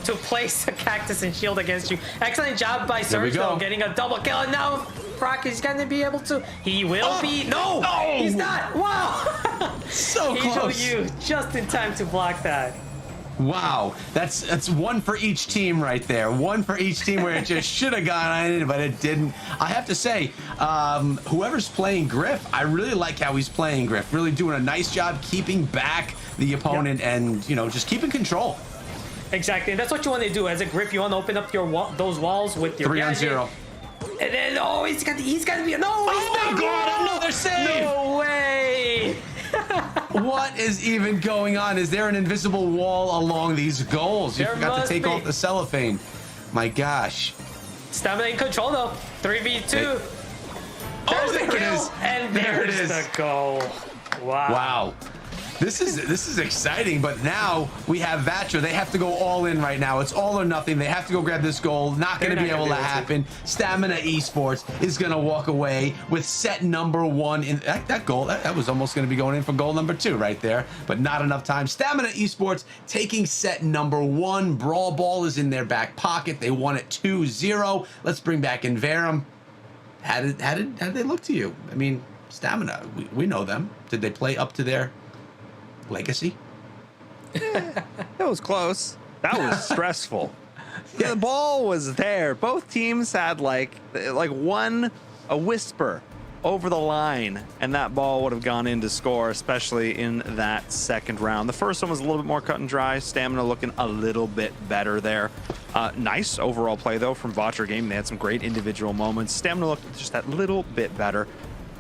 to place a cactus and shield against you. Excellent job by Surge, though, getting a double kill. And now Brock is going to be able to. He will be. No, he's not. Wow.
So close.
You just in time to block that.
Wow, that's one for each team right there. One for each team where it just should have gone in, but it didn't. I have to say, whoever's playing Griff, I really like how he's playing Griff. Really doing a nice job keeping back the opponent and, just keeping control.
Exactly, and that's what you want to do. As a Griff, you want to open up those walls with your
3-on-0.
And then, he's got to be, no,
oh my God, another save!
No way!
What is even going on? Is there an invisible wall along these goals? You forgot to take off the cellophane. My gosh.
Stamina in control though. 3v2.
There's the kill.
And there's the goal. Wow.
Wow. This is exciting, but now we have Vatra. They have to go all in right now. It's all or nothing. They have to go grab this goal. Not going to be able to happen. Stamina Esports is going to walk away with set number 1. In that goal, that was almost going to be going in for goal number 2 right there, but not enough time. Stamina Esports taking set number 1. Brawl Ball is in their back pocket. They won it 2-0. Let's bring back in Verum. How did they look to you? I mean, Stamina, we know them. Did they play up to their legacy?
That was close. That was stressful. The ball was there. Both teams had like a whisper over the line, and that ball would have gone in to score, especially in that second round. The first one was a little bit more cut and dry. Stamina looking a little bit better there. Nice overall play, though, from VatraGaming. They had some great individual moments. Stamina looked just that little bit better.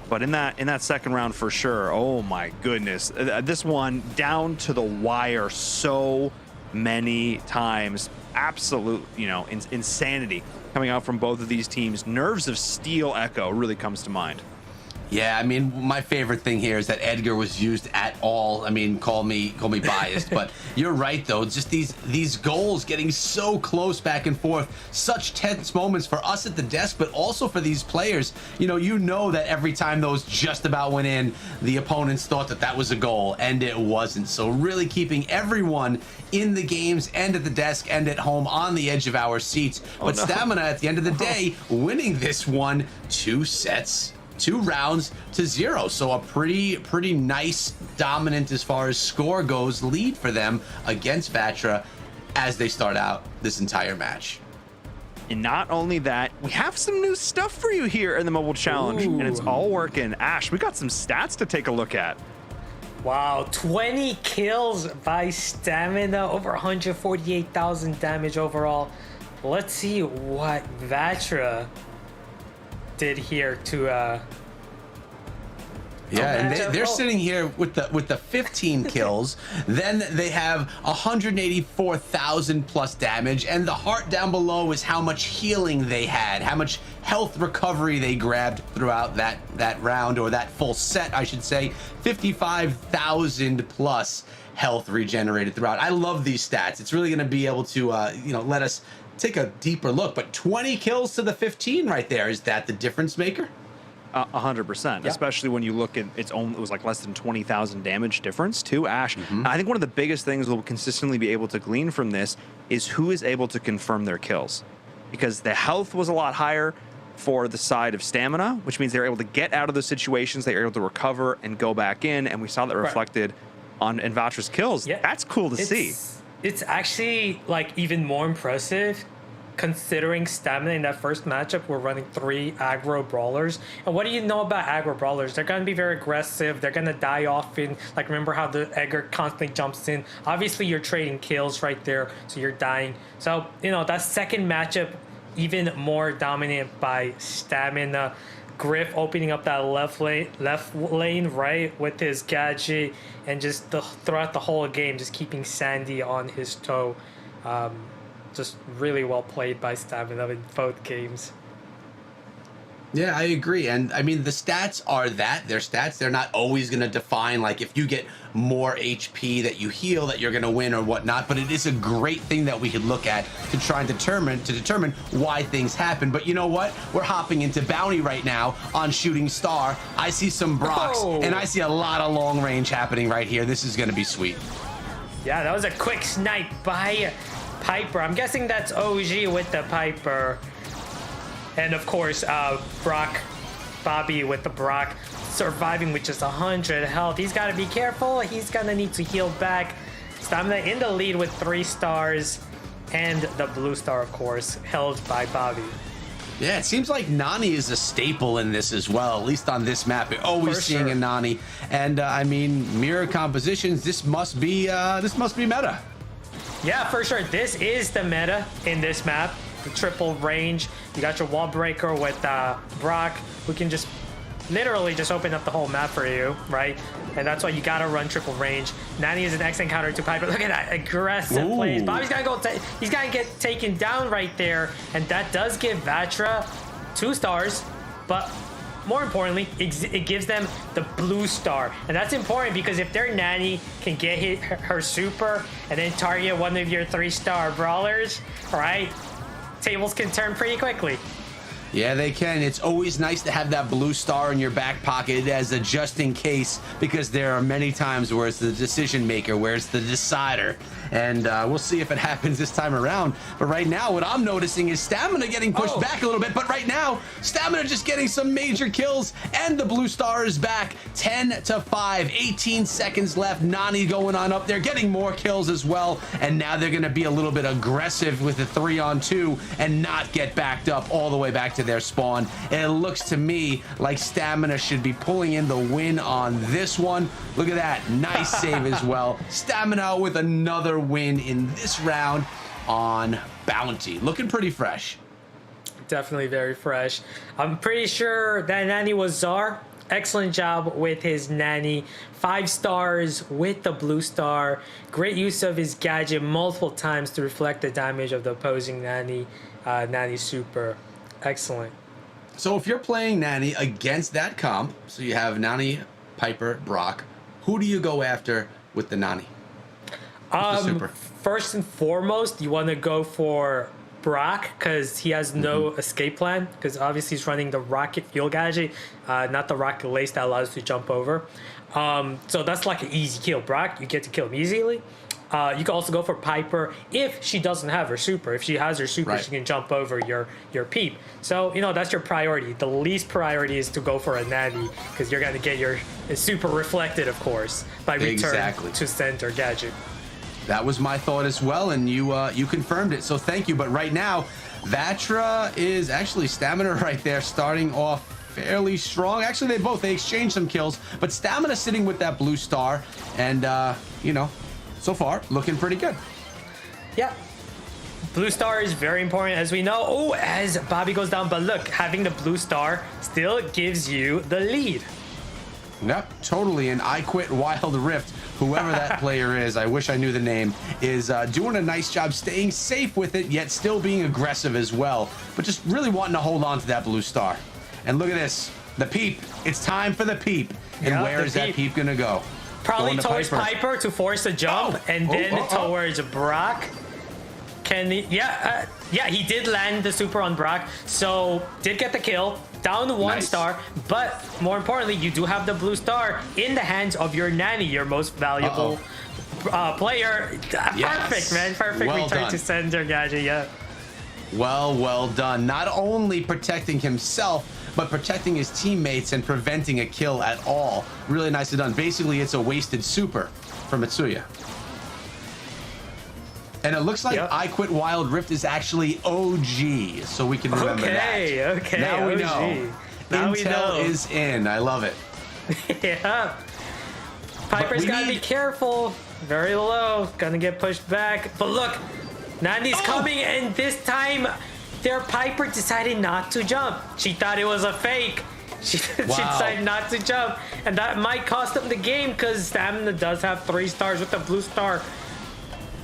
But in that second round, for sure, oh my goodness. This one down to the wire so many times. Absolute, insanity coming out from both of these teams. Nerves of Steel Echo really comes to mind.
Yeah, I mean, my favorite thing here is that Edgar was used at all. I mean, call me biased, but you're right though. Just these goals getting so close back and forth, such tense moments for us at the desk, but also for these players. You know that every time those just about went in, the opponents thought that was a goal, and it wasn't. So really keeping everyone in the games and at the desk and at home on the edge of our seats. But Stamina at the end of the day, winning this one 2 rounds to 0. So a pretty nice, dominant as far as score goes, lead for them against Vatra as they start out this entire match.
And not only that, we have some new stuff for you here in the mobile challenge, and it's all working. Ash, we got some stats to take a look at.
Wow, 20 kills by Stamina, over 148,000 damage overall. Let's see what Vatra did here to
and they're sitting here with the 15 kills. Then they have 184,000 plus damage, and the heart down below is how much healing they had, how much health recovery they grabbed throughout that round, or that full set, I should say. 55,000 plus health regenerated throughout. I love these stats. It's really going to be able to let us take a deeper look. But 20 kills to the 15 right there, is that the difference maker?
100%, especially when you look at it was like less than 20,000 damage difference too, Ash. I think one of the biggest things we'll consistently be able to glean from this is who is able to confirm their kills, because the health was a lot higher for the side of Stamina, which means they're able to get out of those situations, they're able to recover and go back in, and we saw that reflected in Vatra's kills. That's cool to see.
It's actually like even more impressive, considering Stamina in that first matchup we're running 3 aggro brawlers. And what do you know about aggro brawlers? They're going to be very aggressive, they're going to die often. Like, remember how the Edgar constantly jumps in? Obviously you're trading kills right there, so you're dying. So that second matchup, even more dominant by Stamina. Griff opening up that left lane right with his gadget, and just throughout the whole game just keeping Sandy on his toe. Just really well played by Stamina in both games.
Yeah, I agree. And I mean, the stats are they're stats. They're not always going to define, like, if you get more HP that you heal that you're going to win or whatnot. But it is a great thing that we could look at to try and determine why things happen. But you know what? We're hopping into Bounty right now on Shooting Star. I see some Brocks, and I see a lot of long range happening right here. This is going to be sweet.
Yeah, that was a quick snipe by Piper. I'm guessing that's OG with the Piper. And of course, Bobby with the Brock, surviving with just 100 health. He's got to be careful. He's going to need to heal back. Stamina in the lead with 3 stars. And the blue star, of course, held by Bobby.
Yeah, it seems like Nani is a staple in this as well, at least on this map. You're always seeing a Nani. And I mean, mirror compositions, this must be meta.
Yeah, for sure. This is the meta in this map. The triple range. You got your wall breaker with Brock, who can just literally just open up the whole map for you, right? And that's why you gotta run triple range. Nani is an excellent counter to Piper. Look at that aggressive plays. Bobby's gotta go. He's gotta get taken down right there, and that does give Vatra 2 stars, but more importantly, it gives them the blue star. And that's important because if their Nani can get her super and then target one of your 3-star brawlers, right, tables can turn pretty quickly.
Yeah, they can. It's always nice to have that blue star in your back pocket as a just in case, because there are many times where it's the decision maker, where it's the decider. and we'll see if it happens this time around. But right now, what I'm noticing is Stamina getting pushed back a little bit, but right now, Stamina just getting some major kills, and the blue star is back. 10-5, 18 seconds left. Nani going on up there, getting more kills as well, and now they're going to be a little bit aggressive with the 3-on-2 and not get backed up all the way back to their spawn. And it looks to me like Stamina should be pulling in the win on this one. Look at that, nice save as well. Stamina with another win in this round on Bounty. Looking pretty fresh.
Definitely very fresh. I'm pretty sure that Nani was Czar. Excellent job with his Nani. 5 stars with the blue star. Great use of his gadget multiple times to reflect the damage of the opposing Nani. Nani super. Excellent.
So if you're playing Nani against that comp, so you have Nani, Piper, Brock, who do you go after with the Nani? The super.
First and foremost, you want to go for Brock because he has no escape plan, because obviously he's running the rocket fuel gadget, not the rocket lace that allows you to jump over. So that's like an easy kill. Brock, you get to kill him easily. You can also go for Piper if she doesn't have her super. If she has her super,
right,
she can jump over your peep. So, you know, that's your priority. The least priority is to go for a Nani because you're going to get your super reflected, of course, by return to center gadget.
That was my thought as well, and you confirmed it, so thank you. But right now, Vatra is actually Stamina right there, starting off fairly strong. Actually, they exchanged some kills, but Stamina sitting with that blue star, and, you know, so far, looking pretty good.
Yeah. Blue star is very important, as we know. Oh, as Bobby goes down, but look, having the blue star still gives you the lead.
Yep, totally. And I Quit Wild Rift, whoever that player is, I wish I knew the name, is doing a nice job staying safe with it, yet still being aggressive as well, but just really wanting to hold on to that blue star. And look at this, the peep. It's time for the peep. And
yeah,
where is that peep gonna go?
Probably
Going
towards Piper to force a jump, and then towards Brock. Can he? Yeah, he did land the super on Brock, so did get the kill. Down to 1 star, but more importantly, you do have the blue star in the hands of your Nani, your most valuable player. Perfect, man. Perfect
well
return
done
to sender gadget, yeah.
Well done. Not only protecting himself, but protecting his teammates and preventing a kill at all. Really nicely done. Basically, it's a wasted super from Mitsuya. And it looks like I Quit Wild Rift is actually OG, so we can remember that.
Okay,
now we
OG.
know.
Now we know.
Intel is in. I love it.
Yeah. Piper's gotta be careful. Very low. Gonna get pushed back. But look, Nani's coming, and this time their Piper decided not to jump. She thought it was a fake. She decided not to jump, and that might cost them the game because Stamina does have 3 stars with the blue star.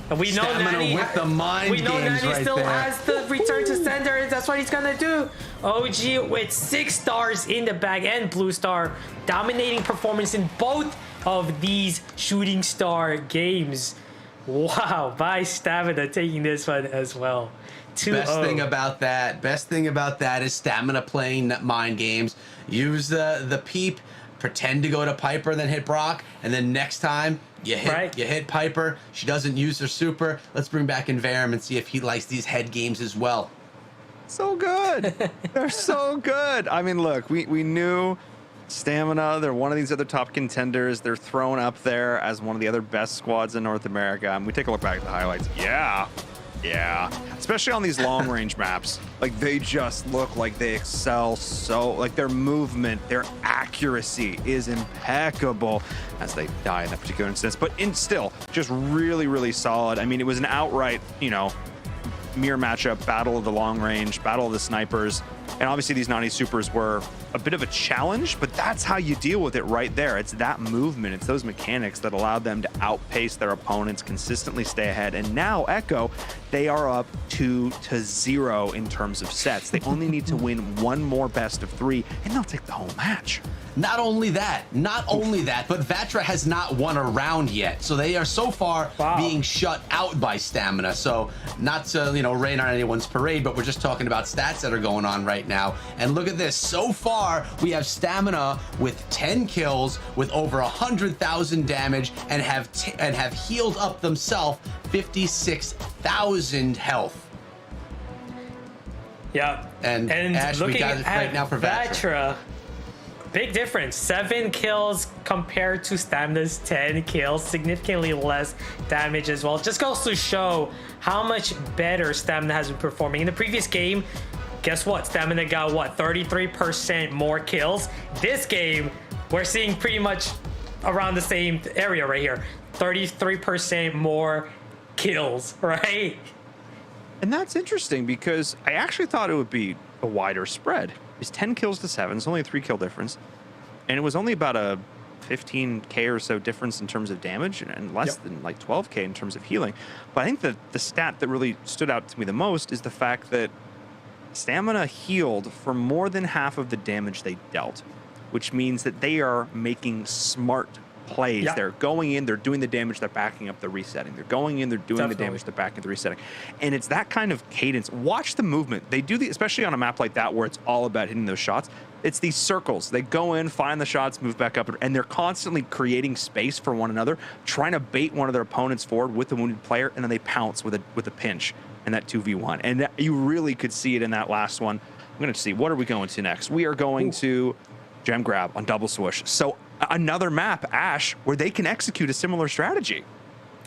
And we know Nani
with the mind
we know
games
Nani
right
still
there.
has the return to sender, and that's what he's gonna do. OG with 6 stars in the bag and blue star, dominating performance in both of these shooting star games. Wow, by Stamina taking this one as well. 2-0.
Best thing about that is Stamina playing mind games. Use the peep, pretend to go to Piper, then hit Brock, and then next time you hit Piper. She doesn't use her super. Let's bring back Inverum and see if he likes these head games as well.
So good. They're so good. I mean, look, we knew Stamina, they're one of these other top contenders. They're thrown up there as one of the other best squads in North America. And we take a look back at the highlights. Yeah. Especially on these long range maps. Like, they just look like they excel so, like, their movement, their accuracy is impeccable as they die in that particular instance. But still, just really, really solid. I mean, it was an outright, you know, mirror matchup, battle of the long range, battle of the snipers. And obviously these Nani supers were a bit of a challenge, but that's how you deal with it right there. It's that movement, it's those mechanics that allowed them to outpace their opponents, consistently stay ahead. And now Echo, they are up 2-0 in terms of sets. They only need to win 1 more best of 3 and they'll take the whole match.
Not only that, but Vatra has not won a round yet. So they are so far being shut out by Stamina. So not to, you know, rain on anyone's parade, but we're just talking about stats that are going on right now. And look at this. So far, far, we have Stamina with 10 kills, with over 100,000 damage, and have healed up themselves 56,000 health.
Yeah.
And Ash, we
looking
got it
at
right now for Vatra.
Big difference. 7 kills compared to Stamina's 10 kills. Significantly less damage as well. Just goes to show how much better Stamina has been performing. In the previous game, guess what? Stamina got what? 33% more kills. This game, we're seeing pretty much around the same area right here. 33% more kills, right?
And that's interesting because I actually thought it would be a wider spread. It's 10 kills to 7. It's only a 3 kill difference. And it was only about a 15k or so difference in terms of damage and less than like 12k in terms of healing. But I think that the stat that really stood out to me the most is the fact that Stamina healed for more than half of the damage they dealt, which means that they are making smart plays.
Yeah.
They're going in, they're doing the damage, they're backing up, they're resetting. They're going in, they're doing the damage, they're backing up, they're resetting. And it's that kind of cadence. Watch the movement. They do the, especially on a map like that where it's all about hitting those shots. It's these circles. They go in, find the shots, move back up, and they're constantly creating space for one another, trying to bait one of their opponents forward with the wounded player, and then they pounce with a pinch in that 2v1. And that, you really could see it in that last one. I'm going to see, what are we going to next? We are going to gem grab on double swoosh. So another map, Ash, where they can execute a similar strategy.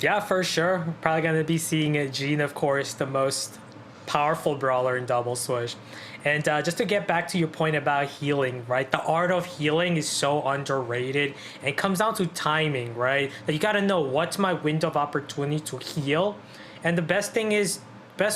Yeah, for sure. We're probably going to be seeing Jean, of course, the most powerful brawler in double swoosh. And just to get back to your point about healing, right? The art of healing is so underrated, and it comes down to timing, right? That you got to know what's my window of opportunity to heal. And the best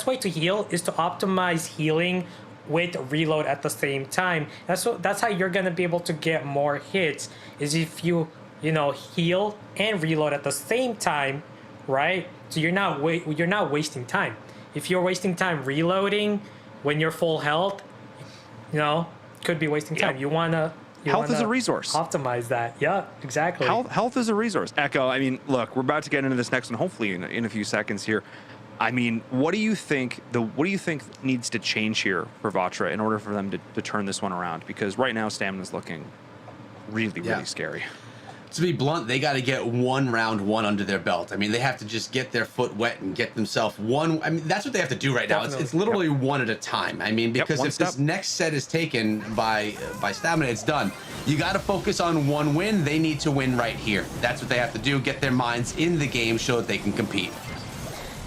way to heal is to optimize healing with reload at the same time. That's how you're gonna be able to get more hits, is if you heal and reload at the same time, right? So you're not wasting time. If you're wasting time reloading when you're full health, could be wasting time.
Yep. Health is a resource.
Optimize that. Yeah, exactly.
Health is a resource. Echo, I mean, look, we're about to get into this next one, hopefully in a few seconds here. I mean, what do you think needs to change here for Vatra in order for them to turn this one around? Because right now, Stamina's looking really scary.
To be blunt, they got to get round one under their belt. I mean, they have to just get their foot wet and get themselves one. I mean, that's what they have to do right now. It's literally one at a time. I mean, because if this next set is taken by Stamina, it's done. You got to focus on one win. They need to win right here. That's what they have to do. Get their minds in the game, show that they can compete.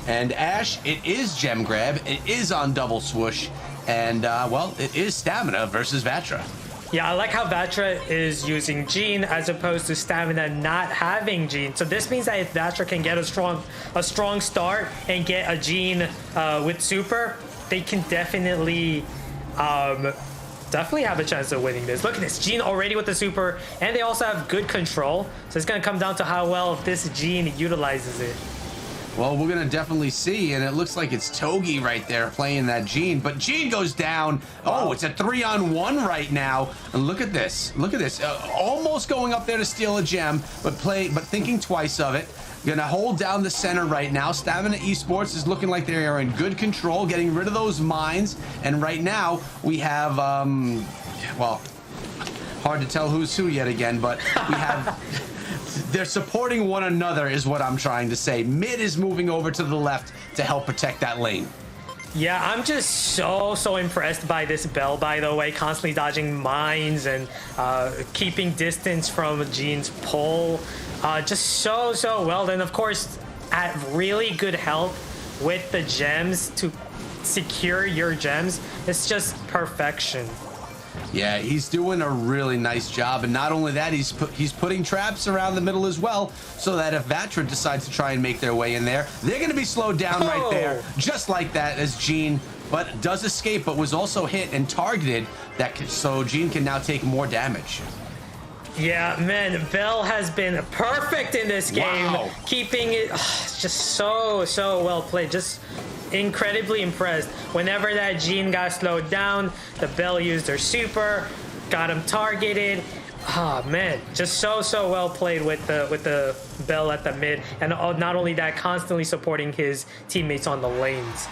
And Ash, it is gem grab. It is on double swoosh. And, well, it is Stamina versus Vatra.
Yeah, I like how Vatra is using Jean as opposed to Stamina not having Jean. So this means that if Vatra can get a strong start and get a Jean with super, they can definitely have a chance of winning this. Look at this, Jean already with the super, and they also have good control. So it's going to come down to how well this Jean utilizes it.
Well, we're going to definitely see, and it looks like it's Togi right there playing that Jean, but Jean goes down. Oh, it's a 3-on-1 right now. And look at this. Look at this. Almost going up there to steal a gem, but thinking twice of it. Going to hold down the center right now. Stamina Esports is looking like they are in good control, getting rid of those mines. And right now, we have, well, hard to tell who's who yet again, but we have... They're supporting one another is what I'm trying to say. Mid is moving over to the left to help protect that lane.
Yeah, I'm just so impressed by this Bell, by the way, constantly dodging mines and keeping distance from Jean's pull. Just so well. And of course, at really good health with the gems to secure your gems, it's just perfection.
Yeah, he's doing a really nice job, and not only that, he's putting traps around the middle as well, so that if Vatra decides to try and make their way in there, they're going to be slowed down right there, just like that as Jean, but does escape, but was also hit and targeted, so Jean can now take more damage.
Yeah, man, Bell has been perfect in this game, keeping it just so well played. Just incredibly impressed. Whenever that Jean got slowed down, the Bell used her super, got him targeted. Man, just so well played with the Bell at the mid, and not only that, constantly supporting his teammates on the lanes.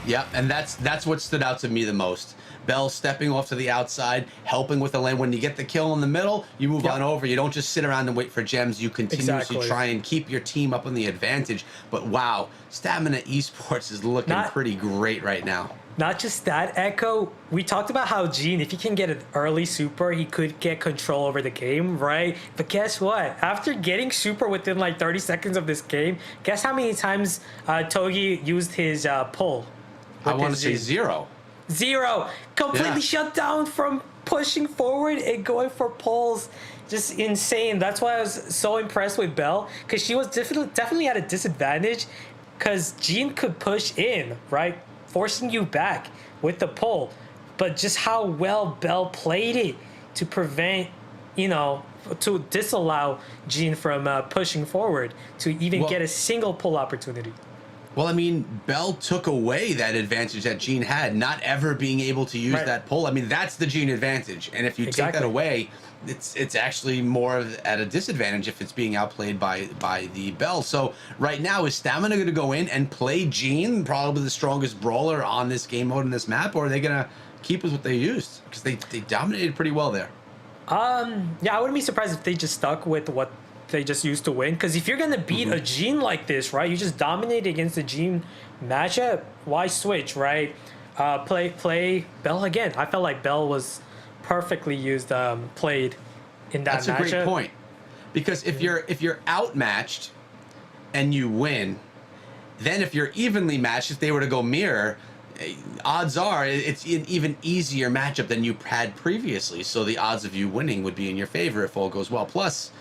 Yeah, and that's what stood out to me the most. Bell stepping off to the outside, helping with the lane. When you get the kill in the middle, you move on over. You don't just sit around and wait for gems. You continuously try and keep your team up on the advantage. But wow, Stamina Esports is looking pretty great right now.
Not just that, Echo. We talked about how Gene, if he can get an early super, he could get control over the game, right? But guess what? After getting super within like 30 seconds of this game, guess how many times Togi used his pull?
I want to say 0.
0. Completely shut down from pushing forward and going for pulls. Just insane. That's why I was so impressed with Belle, because she was definitely at a disadvantage, because Gene could push in, right? Forcing you back with the pull, but just how well Bell played it to prevent, to disallow Gene from pushing forward to even get a single pull opportunity.
Well, I mean, Bell took away that advantage that Gene had, not ever being able to use that pull. I mean, that's the Gene advantage, and if you take that away, it's actually more at a disadvantage if it's being outplayed by the Bell. So right now, is Stamina going to go in and play Gene, probably the strongest brawler on this game mode in this map, or are they going to keep with what they used? Because they dominated pretty well there.
Yeah, I wouldn't be surprised if they just stuck with what they just used to win. Because if you're going to beat a Gene like this, right, you just dominate against the Gene matchup, why switch, right? Play Bell again. I felt like Bell was perfectly used, played in that matchup.
That's a great point, because if you're outmatched and you win, then if you're evenly matched, if they were to go mirror, odds are it's an even easier matchup than you had previously. So the odds of you winning would be in your favor if all goes well. Plus,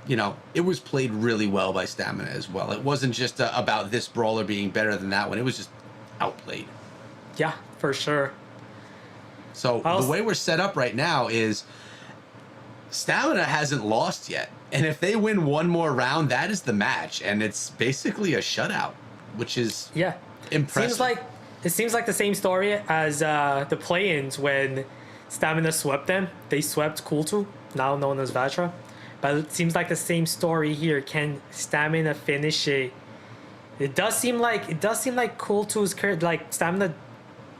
it was played really well by Stamina as well. It wasn't just about this brawler being better than that one. It was just outplayed.
Yeah, for sure.
So the way we're set up right now is Stamina hasn't lost yet. And if they win one more round, that is the match. And it's basically a shutout, which is impressive.
It seems like the same story as the play-ins when Stamina swept them. They swept Kultu, now known as Vatra. But it seems like the same story here. Can Stamina finish it? It does seem like Kultu's like Stamina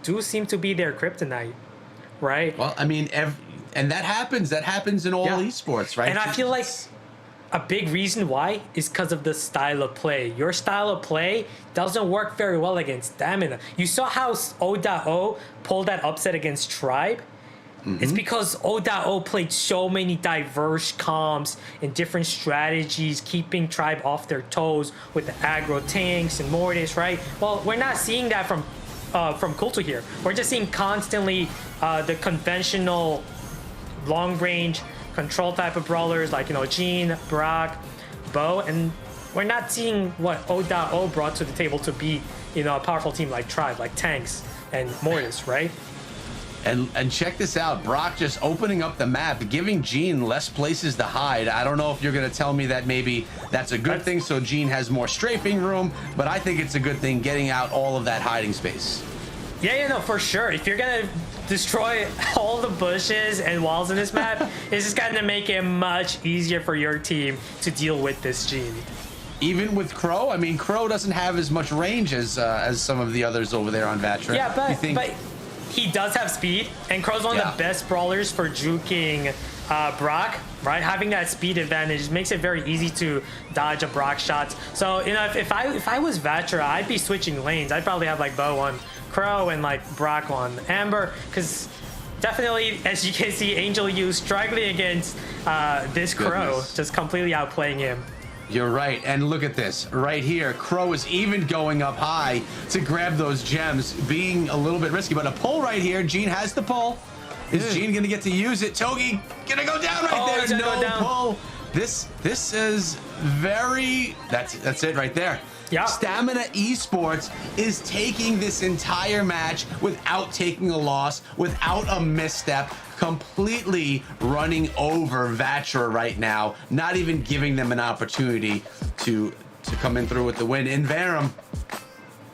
do seem to be their kryptonite. Right.
Well, I mean, and that happens in all esports, right?
And I feel like a big reason why is because of the style of play. Your style of play doesn't work very well against Stamina. You saw how odoto pulled that upset against Tribe. It's because odoto played so many diverse comps and different strategies, keeping Tribe off their toes with the aggro tanks and Mortis, right? Well, we're not seeing that from Kultu here. We're just seeing constantly the conventional long-range control type of brawlers like Gene, Brock, Bo, and we're not seeing what odoto brought to the table to beat a powerful team like Tribe, like tanks and Mortis, right?
And check this out, Brock just opening up the map, giving Gene less places to hide. I don't know if you're going to tell me that maybe that's a good thing, so Gene has more strafing room, but I think it's a good thing getting out all of that hiding space.
Yeah, no, for sure. If you're going to destroy all the bushes and walls in this map, it's just going to make it much easier for your team to deal with this Gene.
Even with Crow? I mean, Crow doesn't have as much range as some of the others over there on Vatra.
Yeah, but he does have speed, and Crow's one of the best brawlers for juking Brock, right? Having that speed advantage makes it very easy to dodge a Brock shot. So, if I was Vatra, I'd be switching lanes. I'd probably have like Bo on Crow and like Brock on Amber, because definitely, as you can see, Angel Yu struggling against this Crow, just completely outplaying him.
You're right, and look at this right here. Crow is even going up high to grab those gems, being a little bit risky, but a pull right here. Gene has the pull. Is Gene gonna get to use it? Togi gonna go down right there. No pull. This is very. That's it right there.
Yeah.
Stamina Esports is taking this entire match without taking a loss, without a misstep, completely running over Vatra right now, not even giving them an opportunity to come in through with the win. In Verum,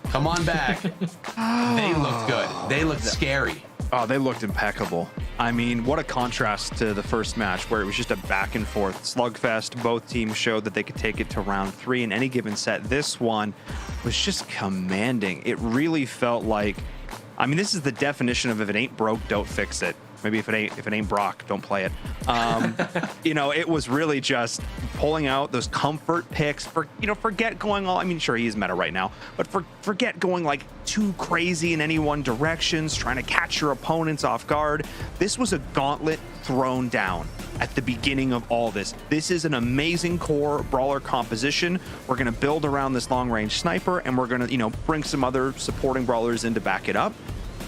come on back. They looked good. They looked scary.
Oh, they looked impeccable. I mean, what a contrast to the first match where it was just a back and forth slugfest. Both teams showed that they could take it to round 3 in any given set. This one was just commanding. It really felt like I mean, this is the definition of if it ain't broke, don't fix it. Maybe if it ain't Brock, don't play it. You know, it was really just pulling out those comfort picks. Forget going all. I mean, sure, he is meta right now, but forget going like too crazy in any one directions, trying to catch your opponents off guard. This was a gauntlet thrown down at the beginning of all this. This is an amazing core brawler composition. We're going to build around this long-range sniper, and we're going to, bring some other supporting brawlers in to back it up.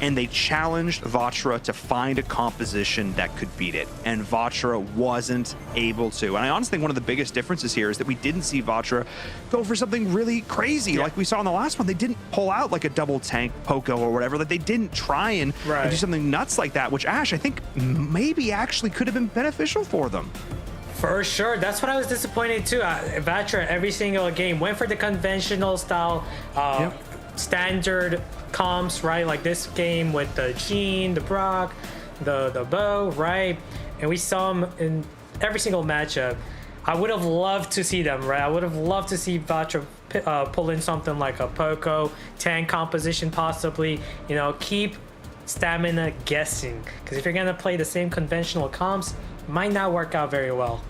And they challenged Vatra to find a composition that could beat it. And Vatra wasn't able to. And I honestly think one of the biggest differences here is that we didn't see Vatra go for something really crazy like we saw in the last one. They didn't pull out like a double tank Poco or whatever. Like they didn't try and do something nuts like that, which Ash, I think maybe actually could have been beneficial for them.
For sure. That's what I was disappointed too. Vatra every single game went for the conventional style, standard comps, right? Like this game with the Jean, the Brock, the Bow, right? And we saw them in every single matchup. I would have loved to see them, right? I would have loved to see Vatra pull in something like a Poco, tank composition possibly, keep stamina guessing. Because if you're going to play the same conventional comps, it might not work out very well.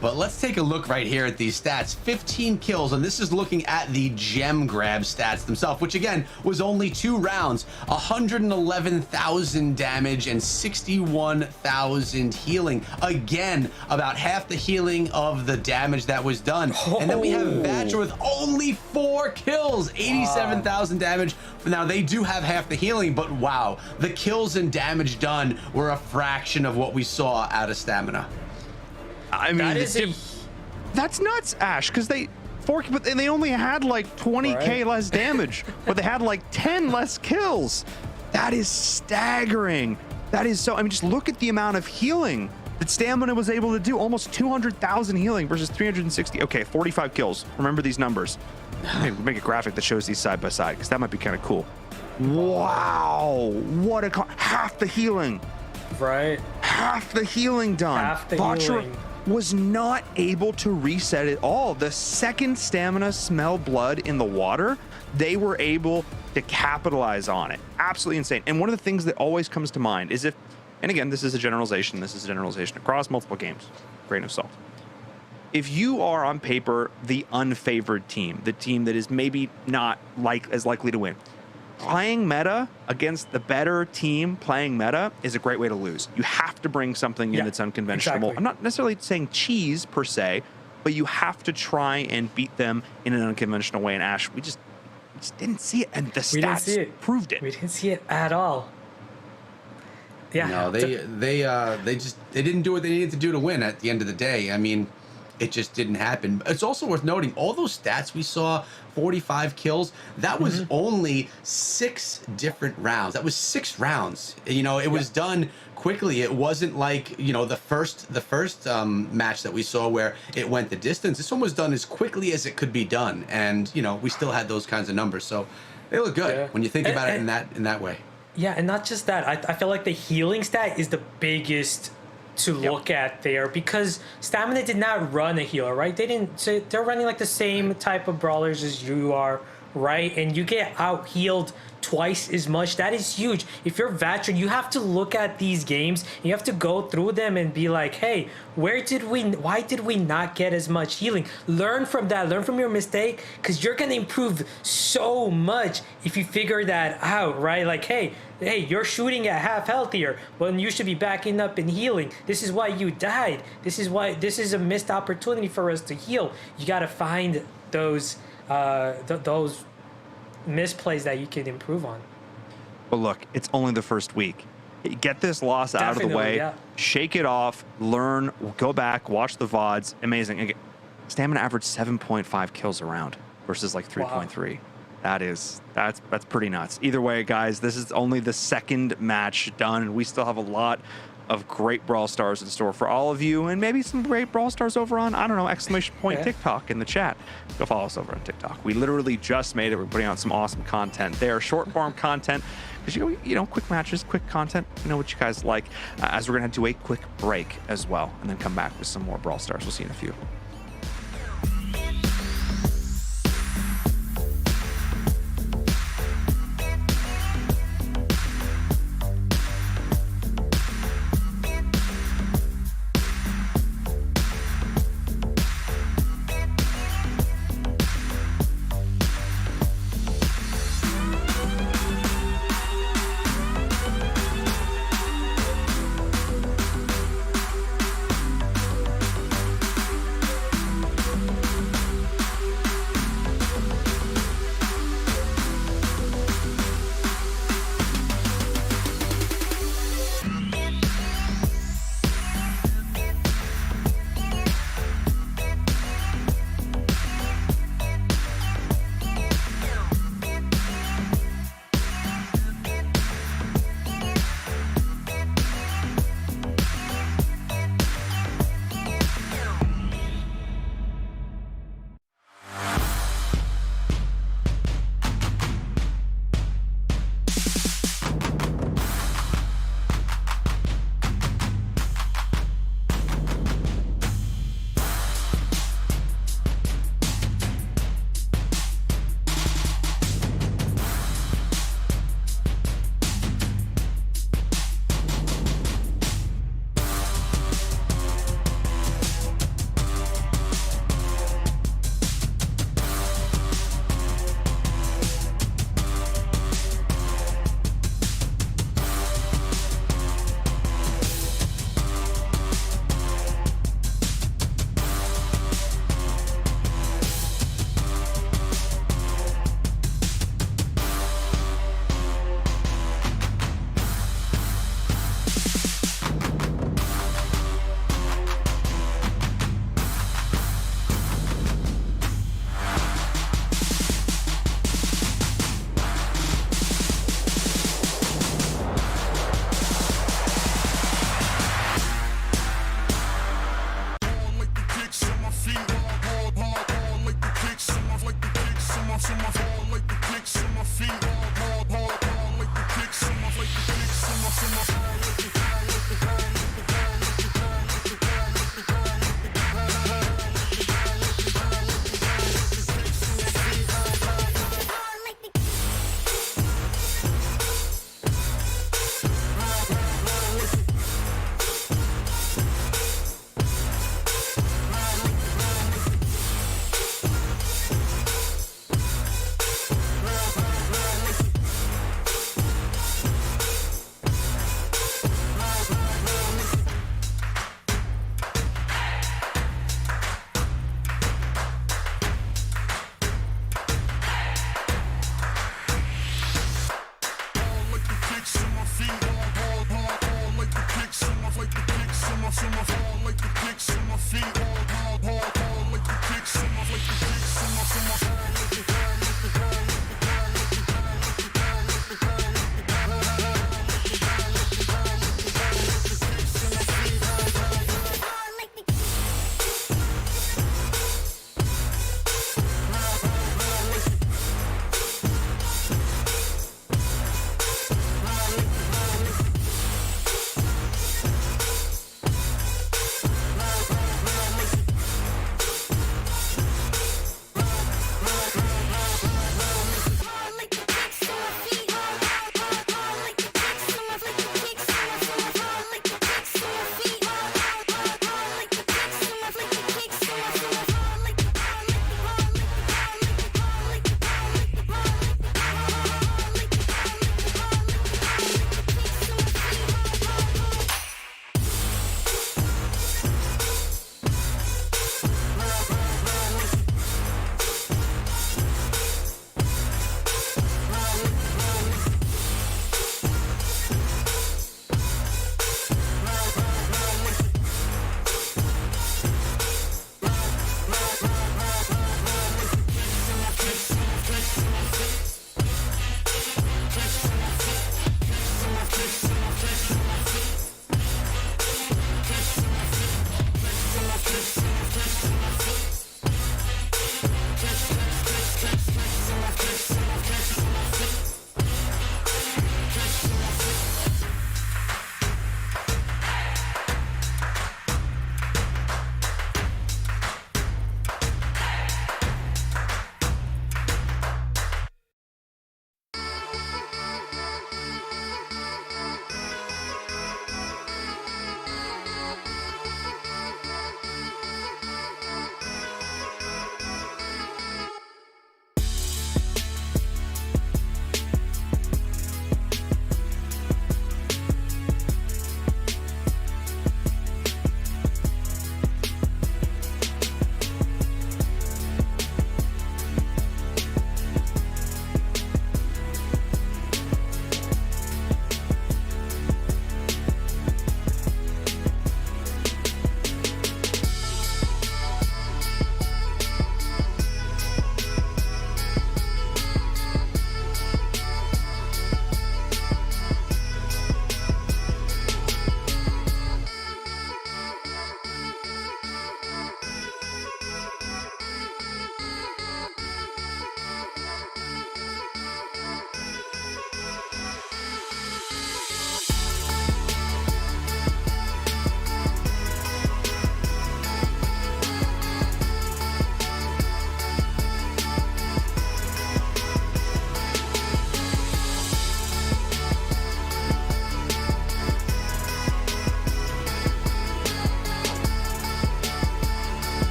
But let's take a look right here at these stats. 15 kills, and this is looking at the gem grab stats themselves, which again was only 2 rounds. 111,000 damage and 61,000 healing. Again, about half the healing of the damage that was done. And then we have Vatra with only 4 kills, 87,000 damage. Now they do have half the healing, but wow, the kills and damage done were a fraction of what we saw out of stamina.
I mean, that's nuts, Ash, because they only had like 20k less damage, but they had like 10 less kills. That is staggering. That is so. I mean, just look at the amount of healing that stamina was able to do. Almost 200,000 healing versus 360. Okay, 45 kills. Remember these numbers. Maybe we'll make a graphic that shows these side by side because that might be kind of cool. Wow, what half the healing.
Right.
Half the healing done.
Half the healing.
Was not able to reset it all. The second stamina smell blood in the water, they were able to capitalize on it. Absolutely insane. And one of the things that always comes to mind is and again, this is a generalization across multiple games, grain of salt. If you are on paper the unfavored team, the team that is maybe not as likely to win, playing meta against the better team playing meta is a great way to lose. You have to bring something in that's unconventional. Exactly. I'm not necessarily saying cheese per se, but you have to try and beat them in an unconventional way. And Ash, we just didn't see it, and the stats proved it.
We didn't see it at all. Yeah.
No, they didn't do what they needed to do to win at the end of the day. I mean, it just didn't happen. It's also worth noting all those stats we saw, 45 kills, that was only 6 different rounds. That was 6 rounds. It was done quickly. It wasn't like, the first match that we saw where it went the distance. This one was done as quickly as it could be done. And, we still had those kinds of numbers. So they look good when you think about it in that way. Yeah,
and not just that. I feel like the healing stat is the biggest to look at there, because Stamina did not run a healer, right? They're running like the same type of brawlers as you are, right? And you get out healed twice as much. That is huge. If you're Vatra, you have to look at these games, you have to go through them and be like, hey, why did we not get as much healing? Learn from that, learn from your mistake, because you're gonna improve so much if you figure that out, right? Like, hey, you're shooting at half health here when you should be backing up and healing. This is why you died. This is a missed opportunity for us to heal. You got to find those misplays that you can improve on.
But look, it's only the first week. Get this loss out of the way, shake it off, learn, go back, watch the VODs. Amazing. Again, Stamina averaged 7.5 kills a round versus like 3.3. Wow. That's pretty nuts. Either way, guys, this is only the second match done, and we still have a lot of great Brawl Stars in store for all of you, and maybe some great Brawl Stars over on, I don't know, ! TikTok in the chat. Go follow us over on TikTok. We literally just made it. We're putting out some awesome content there, short form content, because quick matches, quick content. You know what you guys like. As we're gonna do a quick break as well, and then come back with some more Brawl Stars. We'll see you in a few.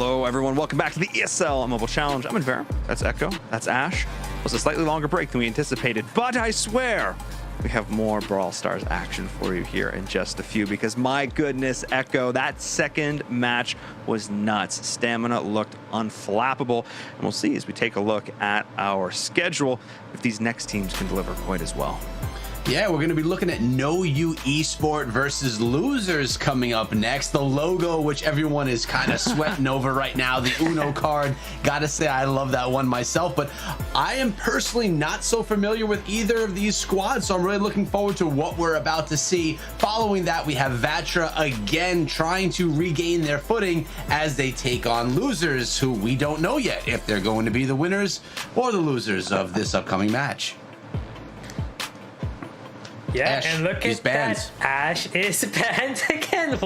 Hello, everyone. Welcome back to the ESL Mobile Challenge. I'm in Vera. That's Echo. That's Ash. It was a slightly longer break than we anticipated, but I swear we have more Brawl Stars action for you here in just a few, because my goodness, Echo, that second match was nuts. Stamina looked unflappable, and we'll see as we take a look at our schedule if these next teams can deliver quite as well.
Yeah, we're going to be looking at No You Esport versus Losers coming up next. The logo, which everyone is kind of sweating over right now, the Uno card. Gotta say, I love that one myself, but I am personally not so familiar with either of these squads, so I'm really looking forward to what we're about to see. Following that, we have Vatra again trying to regain their footing as they take on Losers, who we don't know yet if they're going to be the winners or the losers of this upcoming match.
Yeah,
Ash,
and look
he's
at
banned.
that. Ash is banned again.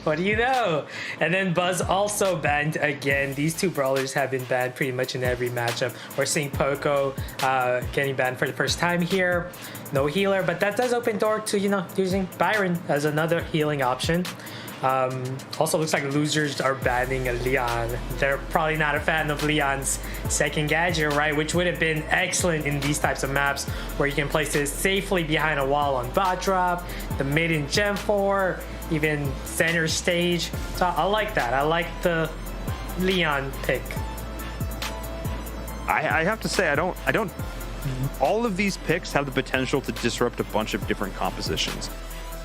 What do you know? And then Buzz also banned again. These two brawlers have been banned pretty much in every matchup. We're seeing Poco getting banned for the first time here. No healer, but that does open door to, using Byron as another healing option. Also looks like Losers are banning Leon. They're probably not a fan of Leon's second gadget, right? Which would have been excellent in these types of maps where you can place it safely behind a wall on Vatra, the mid in Gem 4, even center stage. So I like that. I like the Leon pick.
I have to say, I don't. All of these picks have the potential to disrupt a bunch of different compositions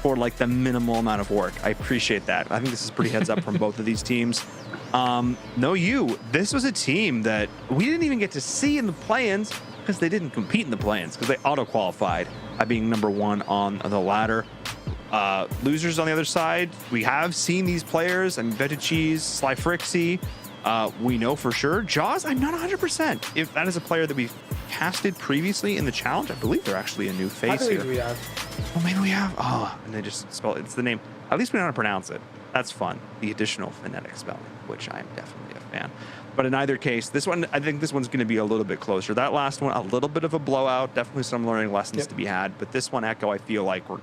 for like the minimal amount of work. I appreciate that. I think this is pretty heads up from both of these teams. No You, this was a team that we didn't even get to see in the play-ins because they didn't compete in the play-ins because they auto-qualified by being #1 on the ladder. Losers on the other side, we have seen these players. I mean, VettaCheese, Sly Frixie. We know for sure. Jaws, I'm not 100% if that is a player that we've casted previously in the challenge. I believe they're actually a new face here.
We have.
Oh, maybe we have. Oh, and they just spell it. It's the name. At least we know how to pronounce it. That's fun. The additional phonetic spelling, which I'm definitely a fan. But in either case, this one, I think this one's going to be a little bit closer. That last one, a little bit of a blowout. Definitely some learning lessons to be had. But this one, Echo, I feel like we're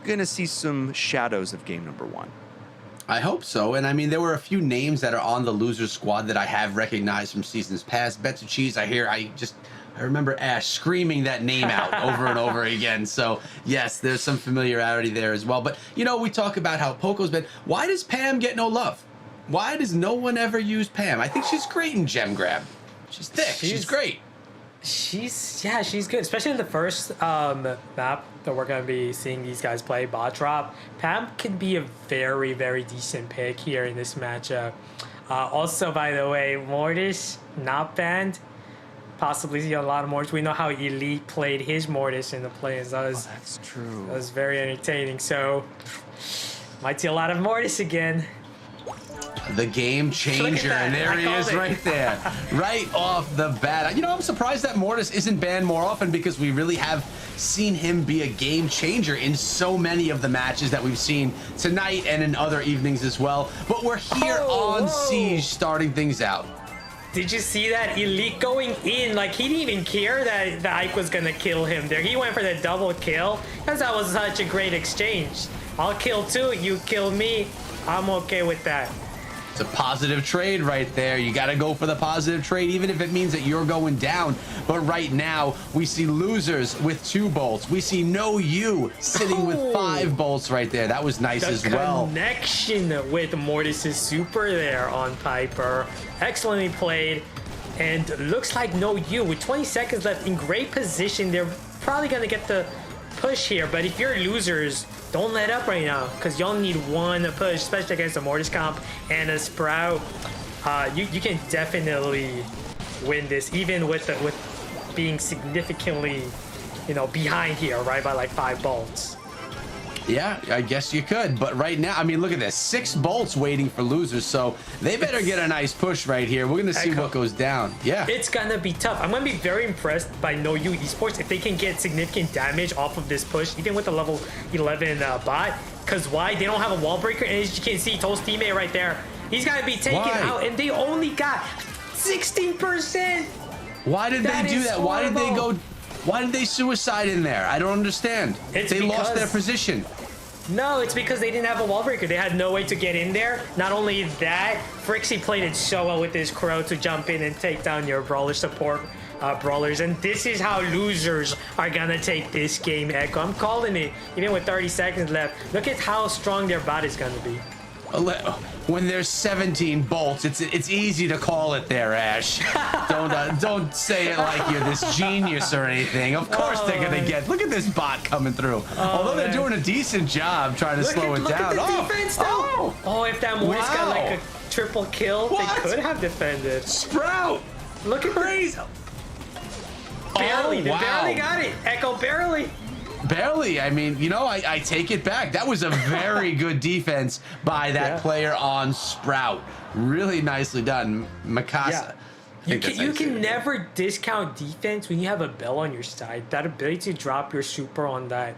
going to see some shadows of game #1.
I hope so. And I mean, there were a few names that are on the Losers squad that I have recognized from seasons past. VetraGaming, I remember Ash screaming that name out over and over again. So yes, there's some familiarity there as well. But we talk about how Poco's been. Why does Pam get no love? Why does no one ever use Pam? I think she's great in Gem Grab. She's thick. She's great.
She's good, especially in the first map that we're going to be seeing these guys play, Bot Drop. Pam could be a very, very decent pick here in this matchup. Also, by the way, Mortis not banned. Possibly see a lot of Mortis. We know how Elite played his Mortis in the play-ins.
That's true.
That was very entertaining. So, might see a lot of Mortis again.
The game changer, and there he is right there, right off the bat. I'm surprised that Mortis isn't banned more often because we really have seen him be a game changer in so many of the matches that we've seen tonight and in other evenings as well. But we're here on Siege starting things out.
Did you see that Elite going in? Like, he didn't even care that the Ike was gonna kill him there. He went for the double kill because that was such a great exchange. I'll kill too, you kill me. I'm okay with that.
It's a positive trade right there. You got to go for the positive trade, even if it means that you're going down. But right now, we see Losers with 2 bolts. We see No You sitting with 5 bolts right there. That was nice as well.
The connection with Mortis' super there on Piper. Excellently played. And looks like No You with 20 seconds left in great position. They're probably going to get the push here. But if you're Losers, don't let up right now, because you only need 1 push, especially against a Mortis comp and a Sprout. You can definitely win this, even with being significantly, behind here, right, by like 5 bolts.
Yeah, I guess you could. But right now, I mean, look at this. 6 bolts waiting for Losers, so they better get a nice push right here. We're going to see what goes down. Yeah.
It's going to be tough. I'm going to be very impressed by No You Esports if they can get significant damage off of this push, even with the level 11 bot. Because why? They don't have a wall breaker, and as you can see, Toast teammate right there, he's going to be taken out, and they only got 16%.
Why did they do that? Why did they go... Why did they suicide in there? I don't understand. They lost their position.
No, it's because they didn't have a wall breaker. They had no way to get in there. Not only that, Frixie played it so well with his crow to jump in and take down your brawler support brawlers. And this is how losers are gonna take this game, Echo. I'm calling it, even with 30 seconds left. Look at how strong their bot is gonna be.
When there's 17 bolts, it's easy to call it there, Ash. Don't say it like you're this genius or anything. Of course they're gonna get. Look at this bot coming through. Although they're doing a decent job trying to slow it down.
Look at the defense, though. Oh, if that Mortis got like a triple kill, they could have defended.
Sprout.
Look at
crazy.
Barely, they barely got it. Echo barely.
Barely. I mean, you know, I take it back. That was a very good defense by that player on Sprout. Really nicely done, Mikasa.
You can never discount defense when you have a Bell on your side. That ability to drop your super on that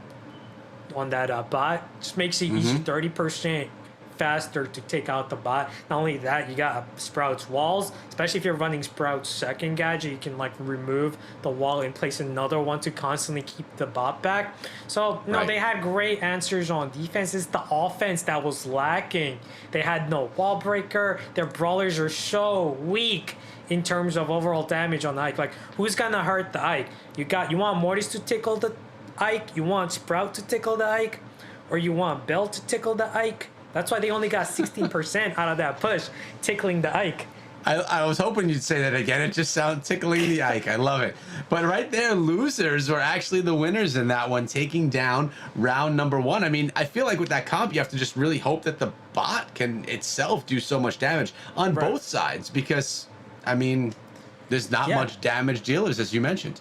bot just makes it easy, 30% faster to take out the bot. Not only that, you got Sprout's walls, especially if you're running Sprout's second gadget, you can like remove the wall and place another one to constantly keep the bot back. So no, they had great answers on defense. It's the offense that was lacking. They had no wall breaker. Their brawlers are so weak in terms of overall damage on the Ike. Like, who's gonna hurt the Ike? You want Mortis to tickle the Ike? You want Sprout to tickle the Ike? Or you want Bell to tickle the Ike? That's why they only got 16% out of that push, tickling the Ike.
I was hoping you'd say that again. It just sounds tickling the Ike. I love it. But right there, losers were actually the winners in that one, taking down round number 1. I mean, I feel like with that comp, you have to just really hope that the bot can itself do so much damage on both sides because, I mean, there's not much damage dealers, as you mentioned.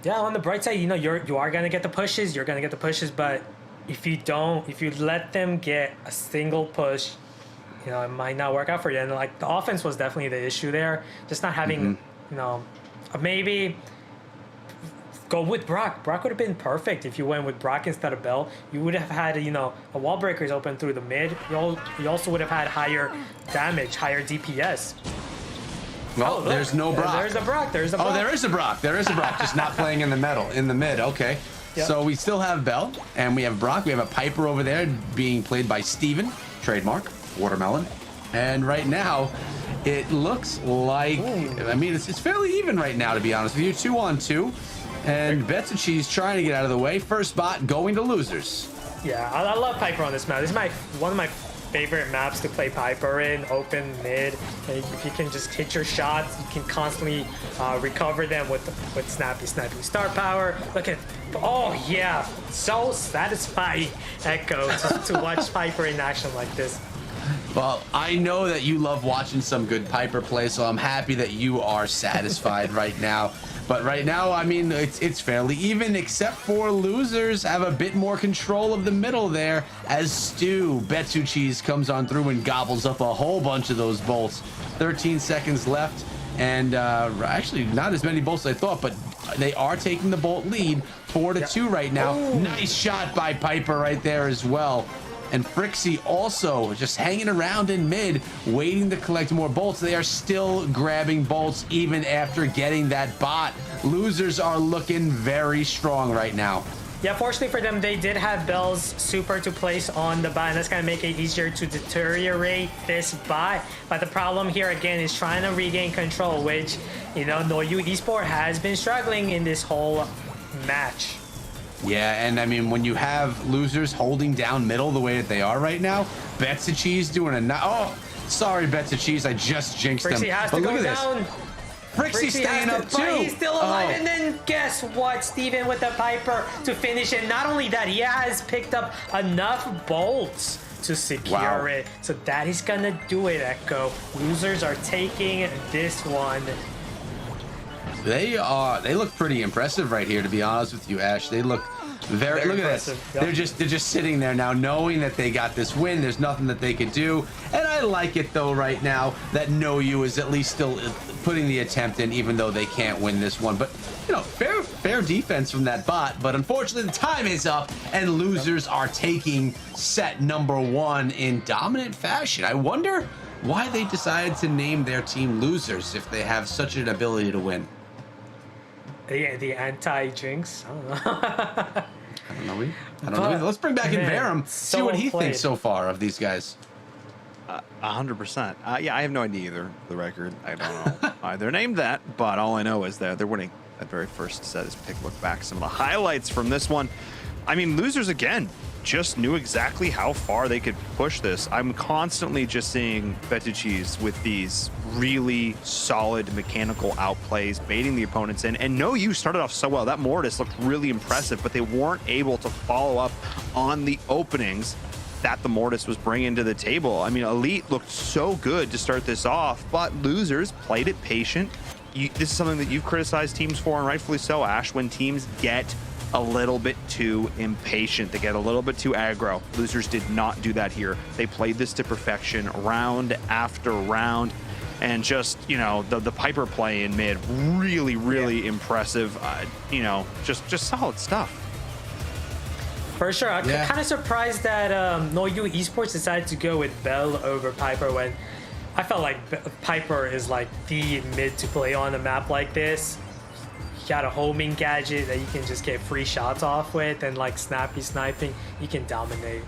Yeah, on the bright side, you know, you are going to get the pushes. You're going to get the pushes, but if you let them get a single push, you know, it might not work out for you. And like the offense was definitely the issue there. Just not having, you know, maybe go with Brock. Brock would have been perfect if you went with Brock instead of Bell. You would have had, you know, a wall breakers open through the mid. You also would have had higher damage, higher DPS.
Well, there's no Brock.
There's a Brock. There's a Brock.
Oh, there is a Brock. There is a Brock, just not playing in the mid. Okay. Yep. So we still have Bell, and we have Brock. We have a Piper over there being played by Steven, trademark, Watermelon. And right now, it looks like, I mean, it's fairly even right now, to be honest with you. 2-on-2. And VatraGaming trying to get out of the way. First bot going to losers.
Yeah, I love Piper on this map. This is one of my favorite maps to play Piper in, open mid. And if you can just hit your shots, you can constantly recover them with snappy star power. Look at, oh yeah, so satisfying, Echo, to watch Piper in action like this.
Well, I know that you love watching some good Piper play, so I'm happy that you are satisfied right now. But right now, I mean, it's fairly even, except for losers have a bit more control of the middle there as Stu VatraGaming comes on through and gobbles up a whole bunch of those bolts. 13 seconds left, and actually not as many bolts as I thought, but they are taking the bolt lead 4-2 right now. Nice shot by Piper right there as well. And Frixie also just hanging around in mid, waiting to collect more bolts. They are still grabbing bolts even after getting that bot. Losers are looking very strong right now.
Yeah, fortunately for them, they did have Bell's super to place on the bot, and that's going to make it easier to deteriorate this bot. But the problem here, again, is trying to regain control, which, you know, NoU Esports has been struggling in this whole match.
Yeah, and I mean, when you have losers holding down middle the way that they are right now, VatraGaming doing a... Oh, sorry, VatraGaming, I just jinxed
Frixie
them.
has
But
to
look
go
at
down.
this. Frixie staying up too.
He's still alive, and then guess what? Steven with the Piper to finish it. Not only that, he has picked up enough bolts to secure it. So that is gonna do it, Echo. Losers are taking this one.
They look pretty impressive right here, to be honest with you, Ash. They look very look
impressive.
at this.
Yep.
They're just sitting there now, knowing that they got this win. There's nothing that they could do, and I like it though right now that NoU is at least still putting the attempt in, even though they can't win this one. But you know, fair defense from that bot. But unfortunately, the time is up, and losers are taking set number 1 in dominant fashion. I wonder why they decided to name their team losers if they have such an ability to win.
The anti-jinx. I don't know.
I don't know. Let's bring back in Barum, see what he thinks so far of these guys.
100%. Yeah, I have no idea either. The record, I don't know. They're named that, but all I know is that they're winning that very first set. As pick look back some of the highlights from this one. I mean, losers again just knew exactly how far they could push this. I'm constantly just seeing Vetuchis with these really solid mechanical outplays, baiting the opponents in. And no, you started off so well. That Mortis looked really impressive, but they weren't able to follow up on the openings that the Mortis was bringing to the table. I mean, Elite looked so good to start this off, but losers played it patient. This is something that you've criticized teams for, and rightfully so, Ash, when teams get a little bit too impatient. They get a little bit too aggro. Losers did not do that here. They played this to perfection round after round. And just, you know, the Piper play in mid, really impressive. You know, just solid stuff.
For sure. I'm kind of surprised that NoU Esports decided to go with Bell over Piper when I felt like Piper is like the mid to play on a map like this. You got a homing gadget that you can just get free shots off with, and like snappy sniping, you can dominate.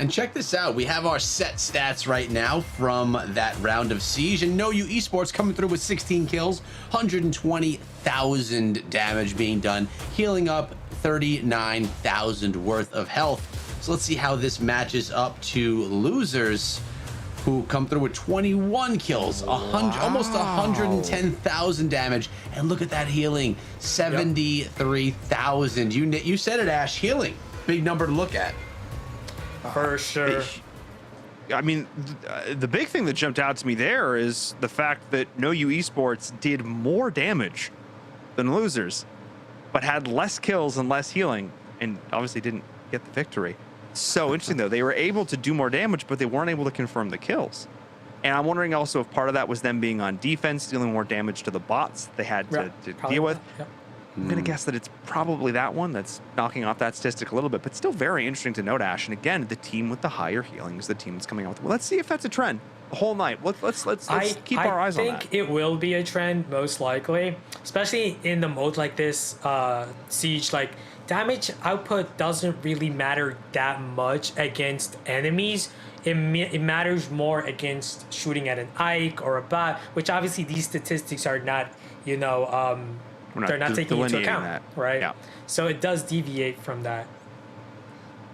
And check this out. We have our set stats right now from that round of Siege, and NoU Esports coming through with 16 kills, 120,000 damage being done, healing up 39,000 worth of health. So let's see how this matches up to losers, who come through with 21 kills, almost 110,000 damage, and look at that healing, 73,000. You said it, Ash. Healing, big number to look at.
For sure.
I mean, the big thing that jumped out to me there is the fact that NoU Esports did more damage than losers, but had less kills and less healing, and obviously didn't get the victory. So interesting, though. They were able to do more damage, but they weren't able to confirm the kills. And I'm wondering also if part of that was them being on defense, dealing more damage to the bots they had to deal with.
Yep.
I'm going to guess that it's probably that one that's knocking off that statistic a little bit, but still very interesting to note, Ash. And again, the team with the higher healing is the team that's coming out with. Well, let's see if that's a trend the whole night. Let's keep our eyes on that.
I think it will be a trend, most likely, especially in the mode like this, Siege. Like, damage output doesn't really matter that much against enemies. It matters more against shooting at an Ike or a bot, which obviously these statistics are not, you know, they're not taking into account, that. Right? Yeah. So it does deviate from that.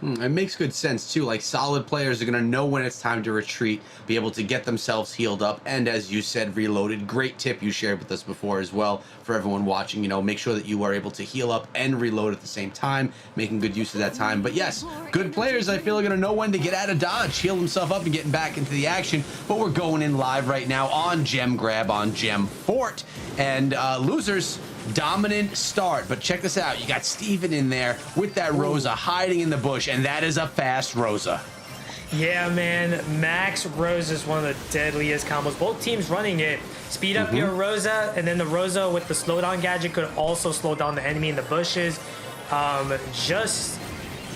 It makes good sense too. Like, solid players are going to know when it's time to retreat, be able to get themselves healed up, and as you said, reloaded. Great tip you shared with us before as well for everyone watching. You know, make sure that you are able to heal up and reload at the same time, making good use of that time. But yes, good players, I feel, are going to know when to get out of dodge, heal himself up, and getting back into the action. But we're going in live right now on Gem Grab on Gem Fort, and losers. Dominant start, but check this out. You got Steven in there with that Rosa hiding in the bush, and that is a fast Rosa.
Yeah, man. Max Rosa is one of the deadliest combos. Both teams running it. Speed up your Rosa, and then the Rosa with the slowdown gadget could also slow down the enemy in the bushes. Just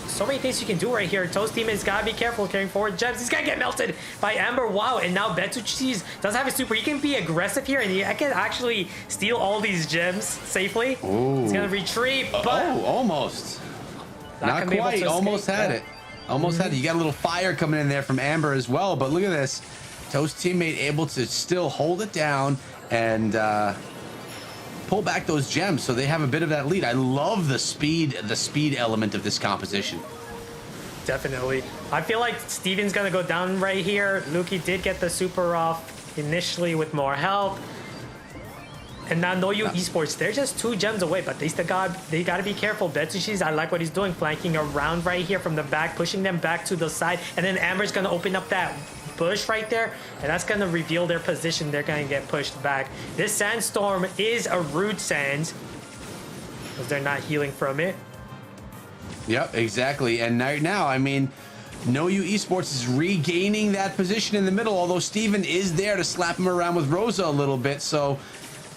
so many things you can do right here. Toast teammates gotta be careful carrying forward gems. He's gonna get melted by Amber. Wow, and now Vetuchis does have a super. He can be aggressive here, and he can actually steal all these gems safely.
Ooh.
He's gonna retreat, but
almost. Not quite. Almost had it. Almost had it. You got a little fire coming in there from Amber as well, but look at this. Toast teammate able to still hold it down and pull back those gems, so they have a bit of that lead. I love the speed element of this composition.
Definitely. I feel like Steven's gonna go down right here. Luki did get the super off initially with more health. And now NoU Esports, they're just 2 gems away, but they gotta be careful. Vetuchis, I like what he's doing, flanking around right here from the back, pushing them back to the side, and then Amber's gonna open up that bush right there, and that's gonna reveal their position. They're gonna get pushed back. This sandstorm is a root sand because they're not healing from it.
Yep, exactly. And right now, I mean, NoU Esports is regaining that position in the middle, although Steven is there to slap him around with Rosa a little bit. So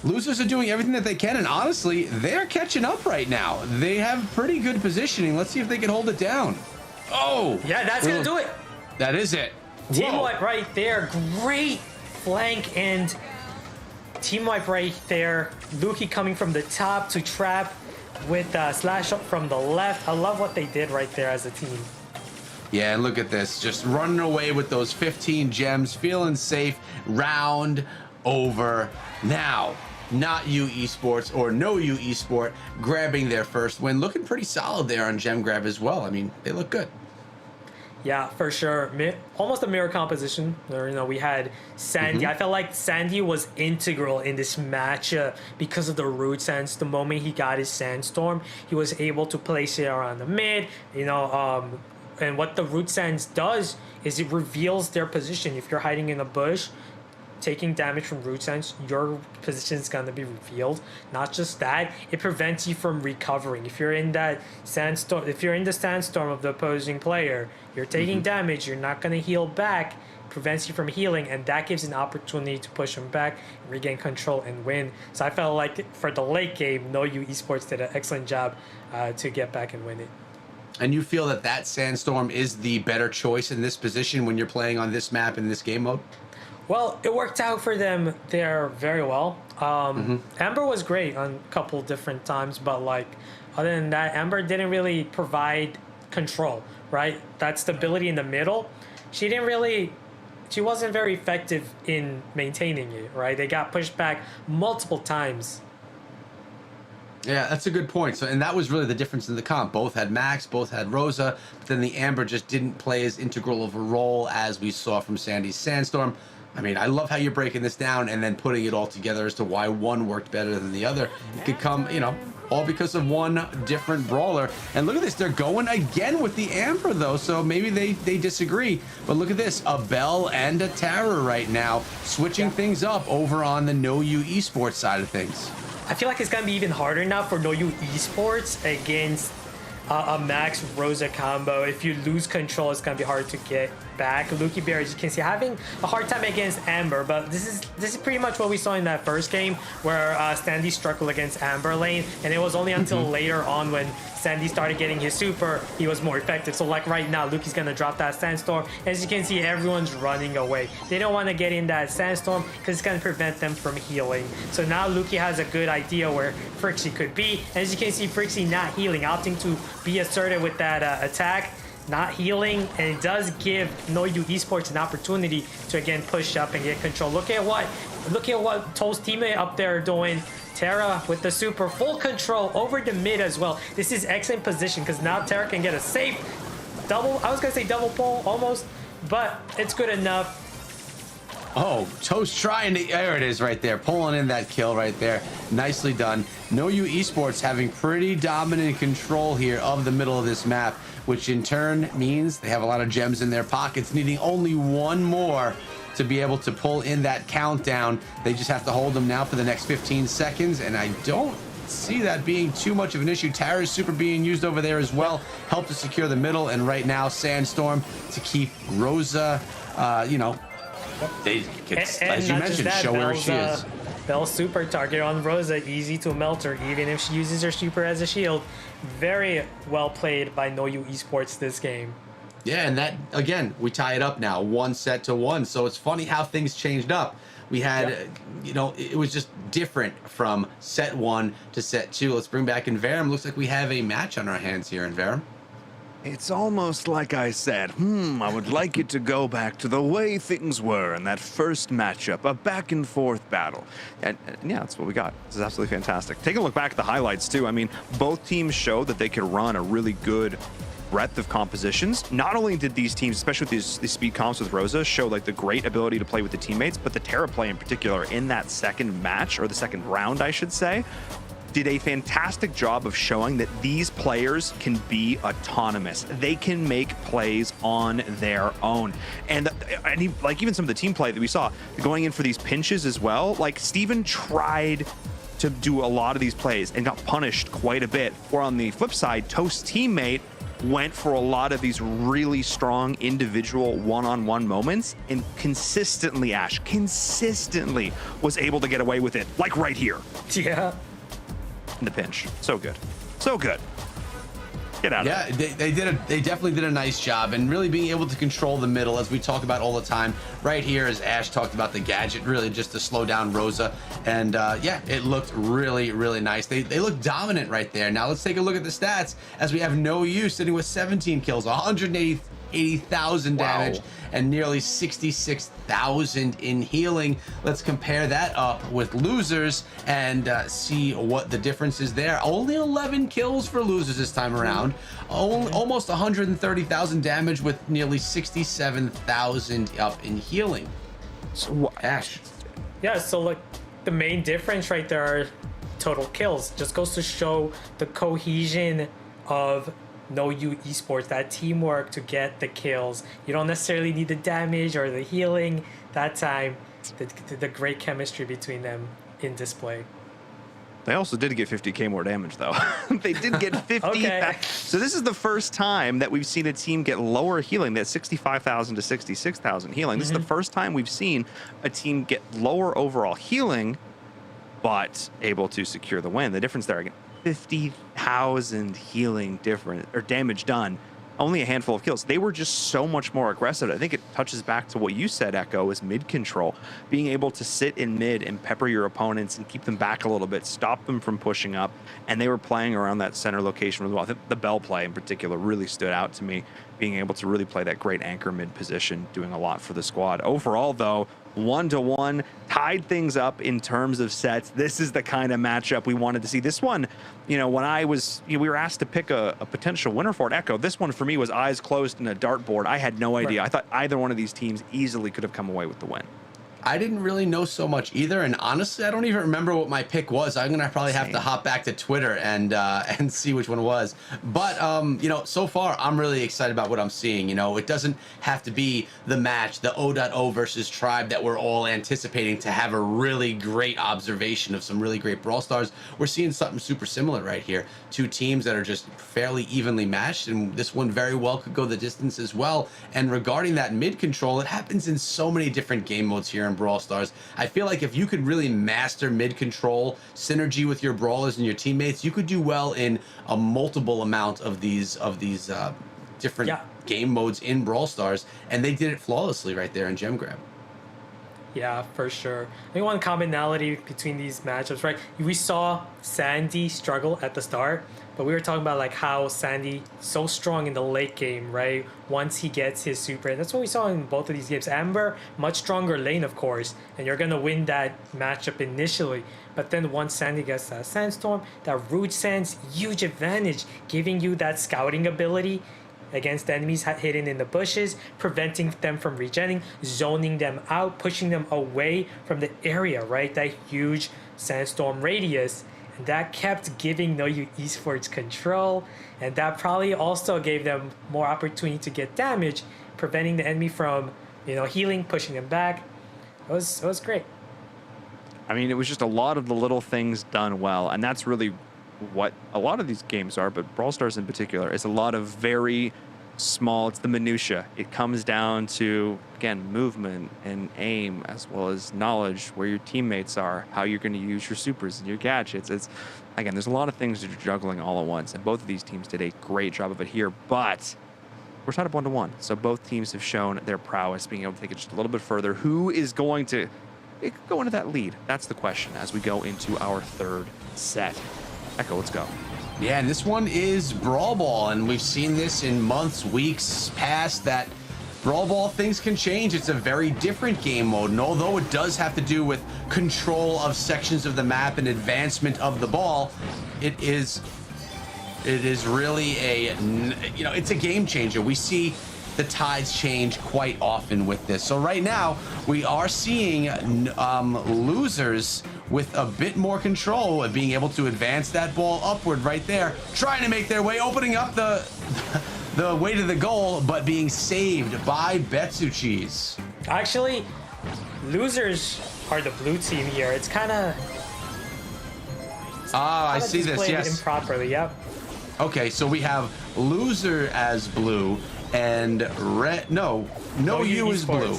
losers are doing everything that they can, and honestly, they're catching up right now. They have pretty good positioning. Let's see if they can hold it down. Oh!
Yeah, that's gonna do it.
That is it.
Team wipe right there. Great flank and team wipe right there. Luki coming from the top to trap with slash up from the left. I love what they did right there as a team.
Yeah, and look at this. Just running away with those 15 gems, feeling safe. Round over. Now, not you Esports or no you Esport grabbing their first win. Looking pretty solid there on gem grab as well. I mean, they look good.
Yeah, for sure. Almost a mirror composition. We had Sandy. I felt like Sandy was integral in this match because of the root sense. The moment he got his Sandstorm, he was able to place it around the mid. And what the root sense does is it reveals their position. If you're hiding in a bush, taking damage from root sense, your position is going to be revealed. Not just that, it prevents you from recovering. If you're in that sandstorm, if you're in the sandstorm of the opposing player, you're taking damage, you're not going to heal back, prevents you from healing, and that gives an opportunity to push them back, regain control, and win. So I felt like for the late game, No You Esports did an excellent job to get back and win it.
And you feel that Sandstorm is the better choice in this position when you're playing on this map in this game mode?
Well, it worked out for them there very well. Amber was great on a couple different times, but other than that, Amber didn't really provide control, right? That stability in the middle, she wasn't very effective in maintaining it, right? They got pushed back multiple times.
Yeah, that's a good point. So, and that was really the difference in the comp. Both had Max, both had Rosa, but then the Amber just didn't play as integral of a role as we saw from Sandy's Sandstorm. I mean, I love how you're breaking this down and then putting it all together as to why one worked better than the other. It could come, all because of one different brawler. And look at this, they're going again with the Amber though, so maybe they disagree. But look at this, a Bell and a Tara right now, switching things up over on the No You Esports side of things.
I feel like it's going to be even harder now for No You Esports against a Max Rosa combo. If you lose control, it's going to be hard to get back. Lucky Bear, as you can see, having a hard time against Amber, but this is pretty much what we saw in that first game where Sandy struggled against Amber lane, and it was only until later on when Sandy started getting his super, he was more effective. So like right now, Luki's going to drop that Sandstorm. As you can see, everyone's running away. They don't want to get in that Sandstorm because it's going to prevent them from healing. So now Luki has a good idea where Frixie could be. As you can see, Frixie not healing, opting to be assertive with that attack, not healing, and it does give No You Esports an opportunity to again push up and get control. Look at what Toll's teammate up there are doing. Tara with the super, full control over the mid as well. This is excellent position because now Tara can get a safe double. I was gonna say double pull almost, but it's good enough.
Oh, Toast trying to, there it is right there, pulling in that kill right there. Nicely done. No You Esports having pretty dominant control here of the middle of this map, which in turn means they have a lot of gems in their pockets, needing only one more to be able to pull in that countdown. They just have to hold them now for the next 15 seconds, and I don't see that being too much of an issue. Tara's super being used over there as well, help to secure the middle, and right now Sandstorm to keep Rosa, they can, as you mentioned, show where she is.
Bell's super target on Rosa, easy to melt her, even if she uses her super as a shield. Very well played by No You Esports this game.
Yeah, and that, again, we tie it up now, 1-1. So it's funny how things changed up. We had, it was just different from set 1 to set 2. Let's bring back in Verum. Looks like we have a match on our hands here in Verum.
It's almost like I said, I would like it to go back to the way things were in that first matchup, a back and forth battle. And yeah, that's what we got. This is absolutely fantastic. Take a look back at the highlights too. I mean, both teams showed that they could run a really good breadth of compositions. Not only did these teams, especially with these speed comps with Rosa, show like the great ability to play with the teammates, but the Terra play in particular in that second match, or the second round, I should say, did a fantastic job of showing that these players can be autonomous. They can make plays on their own. And even some of the team play that we saw, going in for these pinches as well, like Steven tried to do a lot of these plays and got punished quite a bit. Or on the flip side, Toast's teammate went for a lot of these really strong individual one-on-one moments and consistently was able to get away with it, like right here.
Yeah.
In the pinch. So good. So good. Get out
Yeah,
of it.
they definitely did a nice job, and really being able to control the middle, as we talk about all the time. Right here, as Ash talked about the gadget, really just to slow down Rosa, and yeah, it looked really, really nice. They look dominant right there. Now let's take a look at the stats, as we have No You sitting with 17 kills, 180,000 damage, and nearly 66,000 in healing. Let's compare that up with Losers and see what the difference is there. Only 11 kills for Losers this time around. Almost 130,000 damage with nearly 67,000 up in healing.
So,
Ash.
Yeah, so like the main difference right there are total kills. Just goes to show the cohesion of No You Esports, that teamwork to get the kills. You don't necessarily need the damage or the healing. That time, the great chemistry between them in display.
They also did get 50k more damage, though. They did get 50.
Okay.
So this is the first time that we've seen a team get lower healing. That's 65,000 to 66,000 healing. This is the first time we've seen a team get lower overall healing, but able to secure the win. The difference there, again, 50,000 healing difference or damage done. Only a handful of kills. They were just so much more aggressive. I think it touches back to what you said, Echo, is mid control. Being able to sit in mid and pepper your opponents and keep them back a little bit, stop them from pushing up. And they were playing around that center location as well. I think the Bell play in particular really stood out to me. Being able to really play that great anchor mid position, doing a lot for the squad. Overall, though, 1-1, tied things up in terms of sets. This is the kind of matchup we wanted to see. This one, you know, when we were asked to pick a potential winner for it, Echo, this one for me was eyes closed in a dartboard. I had no idea.
Right.
I thought either one of these teams easily could have come away with the win.
I didn't really know so much either, and honestly, I don't even remember what my pick was. I'm gonna probably have to hop back to Twitter and see which one it was. But you know, so far I'm really excited about what I'm seeing. You know, it doesn't have to be the match, the odoto versus Tribe that we're all anticipating to have a really great observation of some really great Brawl Stars. We're seeing something super similar right here. Two teams that are just fairly evenly matched, and this one very well could go the distance as well. And regarding that mid control, it happens in so many different game modes here in Brawl Stars. I feel like if you could really master mid control, synergy with your brawlers and your teammates, you could do well in a multiple amount of these different game modes in Brawl Stars, and they did it flawlessly right there in Gem Grab.
Yeah, for sure. I think one commonality between these matchups, right? We saw Sandy struggle at the start, but we were talking about like how Sandy so strong in the late game, right? Once he gets his super, and that's what we saw in both of these games. Amber, much stronger lane, of course, and you're gonna win that matchup initially. But then once Sandy gets that Sandstorm, that Root Sands, huge advantage, giving you that scouting ability against enemies hidden in the bushes, preventing them from regenning, zoning them out, pushing them away from the area, right? That huge Sandstorm radius. And that kept giving No You Esports control, and that probably also gave them more opportunity to get damage, preventing the enemy from, you know, healing, pushing them back. It was great.
I mean, it was just a lot of the little things done well, and that's really what a lot of these games are, but Brawl Stars in particular is a lot of very small, it's the minutia. It comes down to, again, movement and aim, as well as knowledge, where your teammates are, how you're going to use your supers and your gadgets. It's, again, there's a lot of things that you're juggling all at once, and both of these teams did a great job of it here, but we're tied up 1-1. So both teams have shown their prowess, being able to take it just a little bit further. Who is going to go into that lead? That's the question as we go into our third set. Echo, let's go.
Yeah, and this one is Brawl Ball, and we've seen this in months, weeks past, that Brawl Ball things can change. It's a very different game mode, and although it does have to do with control of sections of the map and advancement of the ball, it is really it's a game changer. We see the tides change quite often with this. So right now, we are seeing losers with a bit more control of being able to advance that ball upward right there, trying to make their way, opening up the way to the goal, but being saved by Betsu Cheese.
Actually, losers are the blue team here. It's kind of
I see this, yes.
Improperly, yep.
Okay, so we have loser as blue and red. No you is blue.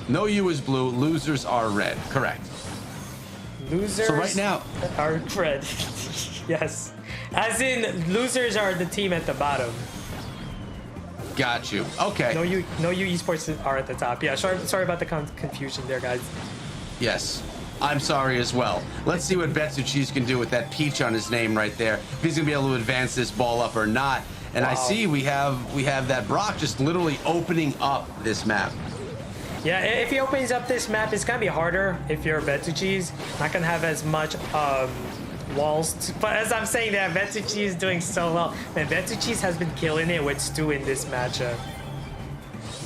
No you is blue. Losers are red. Correct.
Losers
so right now
are red. Yes. As in, losers are the team at the bottom.
Got you. Okay.
No, you Esports are at the top. Yeah, sorry about the confusion there, guys.
Yes. I'm sorry as well. Let's see what VatraGaming can do with that peach on his name right there. If he's gonna be able to advance this ball up or not. And
Wow.
I see we have that Brock just literally opening up this map.
Yeah, if he opens up this map, it's gonna be harder if you're VatraGaming. Not gonna have as much walls. But as I'm saying that, VatraGaming is doing so well. Man, VatraGaming has been killing it with Stu in this matchup.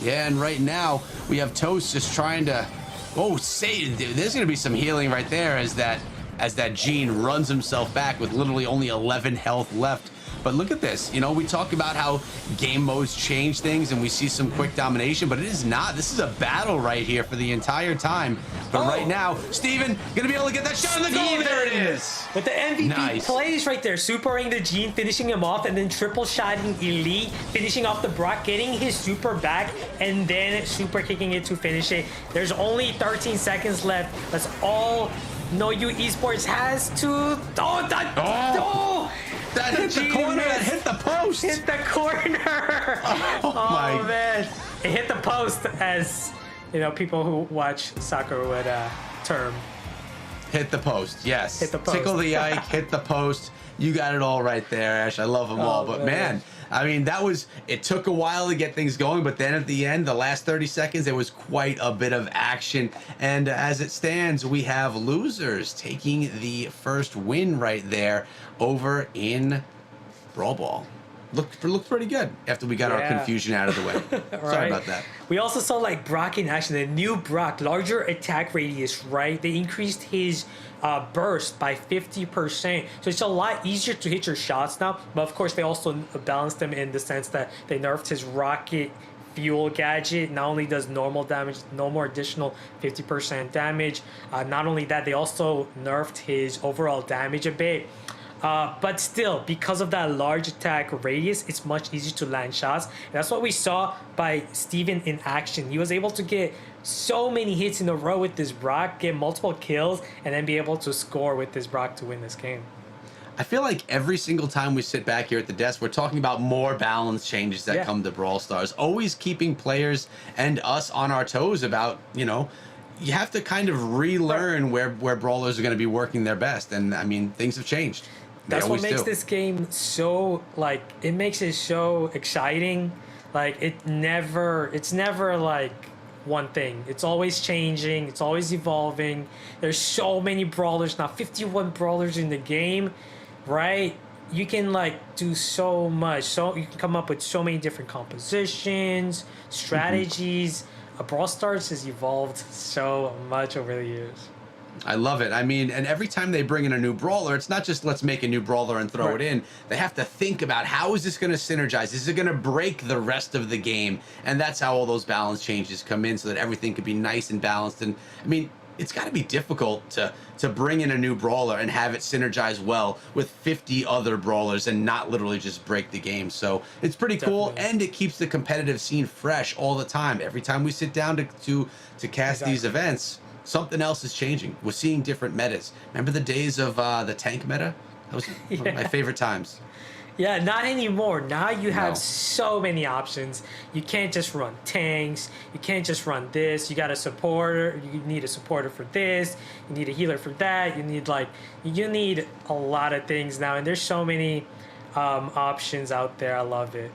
Yeah, and right now we have Toast just trying to. Oh, Satan, dude, there's gonna be some healing right there as that Gene runs himself back with literally only 11 health left. But look at this. You know, we talk about how game modes change things and we see some quick domination, but it is not. This is a battle right here for the entire time. But right now, Steven gonna be able to get that shot on the goal. There it is.
With the MVP
Nice.
plays right there, supering the Gene, finishing him off, and then triple shotting Elite, finishing off the Brock, getting his super back, and then super kicking it to finish it. There's only 13 seconds left. That's all No You Esports has to.
That hit the corner, that hit the post.
Hit the corner.
my.
Man. It hit the post, as you know, people who watch soccer would term.
Hit the post, yes.
Hit the post.
Tickle the Ike, hit the post. You got it all right there, Ash. I love them all. But man, I mean, it took a while to get things going, but then at the end, the last 30 seconds, there was quite a bit of action. And as it stands, we have losers taking the first win right there over in Brawl Ball. Looked pretty good after we got our confusion out of the way. Sorry about that.
We also saw like Brock in action, the new Brock, larger attack radius, right? They increased his burst by 50%. So it's a lot easier to hit your shots now. But of course, they also balanced them in the sense that they nerfed his rocket fuel gadget. Not only does normal damage, no more additional 50% damage. Not only that, they also nerfed his overall damage a bit. But still, because of that large attack radius, it's much easier to land shots. And that's what we saw by Steven in action. He was able to get so many hits in a row with this Brock, get multiple kills, and then be able to score with this Brock to win this game.
I feel like every single time we sit back here at the desk, we're talking about more balance changes that come to Brawl Stars. Always keeping players and us on our toes about, you know, you have to kind of relearn where brawlers are going to be working their best. And I mean, things have changed.
That's what makes this game so, like, it makes it so exciting. Like, it's never like one thing. It's always changing. It's always evolving. There's so many brawlers now, 51 brawlers in the game, right? You can like do so much. So you can come up with so many different compositions, strategies. Brawl Stars has evolved so much over the years.
I love it. I mean, and every time they bring in a new brawler, it's not just let's make a new brawler and throw it in. They have to think about how is this going to synergize? Is it going to break the rest of the game? And that's how all those balance changes come in so that everything could be nice and balanced. And I mean, it's got to be difficult to bring in a new brawler and have it synergize well with 50 other brawlers and not literally just break the game. So it's pretty cool, and it keeps the competitive scene fresh all the time. Every time we sit down to cast these events, something else is changing. We're seeing different metas. Remember the days of the tank meta? That was one of my favorite times.
Yeah, not anymore. Now you have so many options. You can't just run tanks. You can't just run this. You got a supporter. You need a supporter for this. You need a healer for that. You need a lot of things now. And there's so many options out there. I love it.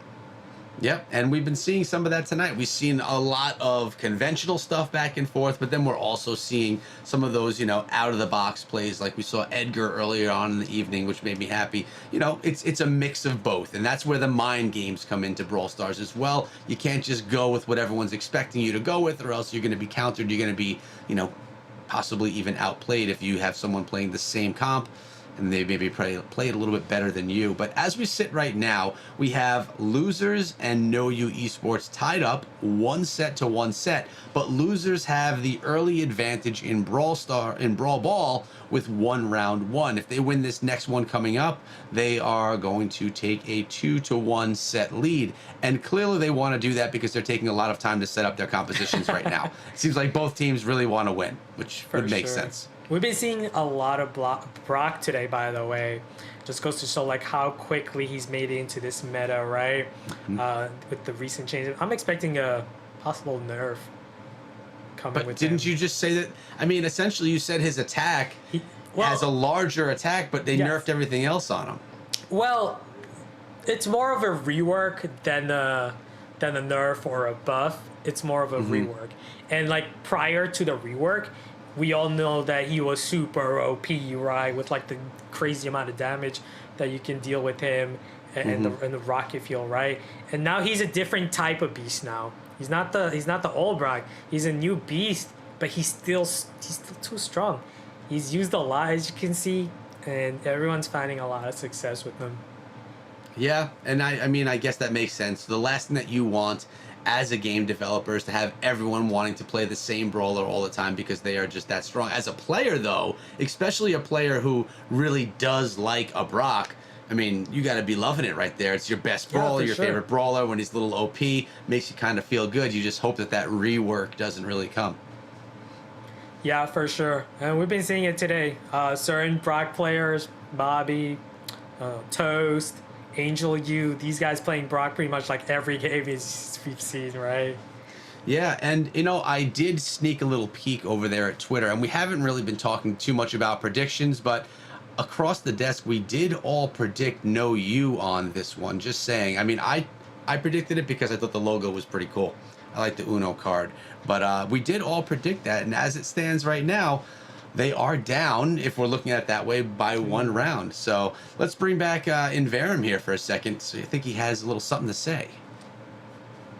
Yep, and we've been seeing some of that tonight. We've seen a lot of conventional stuff back and forth, but then we're also seeing some of those, you know, out-of-the-box plays like we saw Edgar earlier on in the evening, which made me happy. You know, it's a mix of both, and that's where the mind games come into Brawl Stars as well. You can't just go with what everyone's expecting you to go with, or else you're going to be countered. You're going to be, you know, possibly even outplayed if you have someone playing the same comp and they maybe play it a little bit better than you. But as we sit right now, we have losers and No You Esports tied up 1 set to 1 set, but losers have the early advantage in Brawl Ball with 1 round 1. If they win this next one coming up, they are going to take a 2-1 set lead. And clearly they want to do that because they're taking a lot of time to set up their compositions right now. It seems like both teams really want to win, which would make sense.
We've been seeing a lot of Brock today, by the way. Just goes to show like how quickly he's made it into this meta, right? With the recent changes, I'm expecting a possible nerf coming
But
with
didn't
him.
you just say that? I mean, essentially, you said his attack has a larger attack, but they nerfed everything else on him.
Well, it's more of a rework than a nerf or a buff. It's more of a rework. And like prior to the rework, we all know that he was super OP, right? With like the crazy amount of damage that you can deal with him and the rocket fuel, right? And now he's a different type of beast now. He's not the old Brock. He's a new beast, but he's still too strong. He's used a lot, as you can see, and everyone's finding a lot of success with him.
Yeah, and I mean, I guess that makes sense. The last thing that you want as a game developer is to have everyone wanting to play the same brawler all the time because they are just that strong. As a player, though, especially a player who really does like a Brock, I mean, you got to be loving it right there. It's your best brawler, your favorite brawler. When he's a little OP, makes you kind of feel good. You just hope that that rework doesn't really come.
Yeah, for sure. And we've been seeing it today. Certain Brock players, Bobby, Toast, Angel U, these guys playing Brock pretty much like every game we've seen, right?
Yeah, and you know, I did sneak a little peek over there at Twitter, and we haven't really been talking too much about predictions, but across the desk, we did all predict no U on this one. Just saying. I mean, I predicted it because I thought the logo was pretty cool. I like the Uno card, but we did all predict that, and as it stands right now, they are down, if we're looking at it that way, by 1 round. So let's bring back Inverum here for a second. So I think he has a little something to say.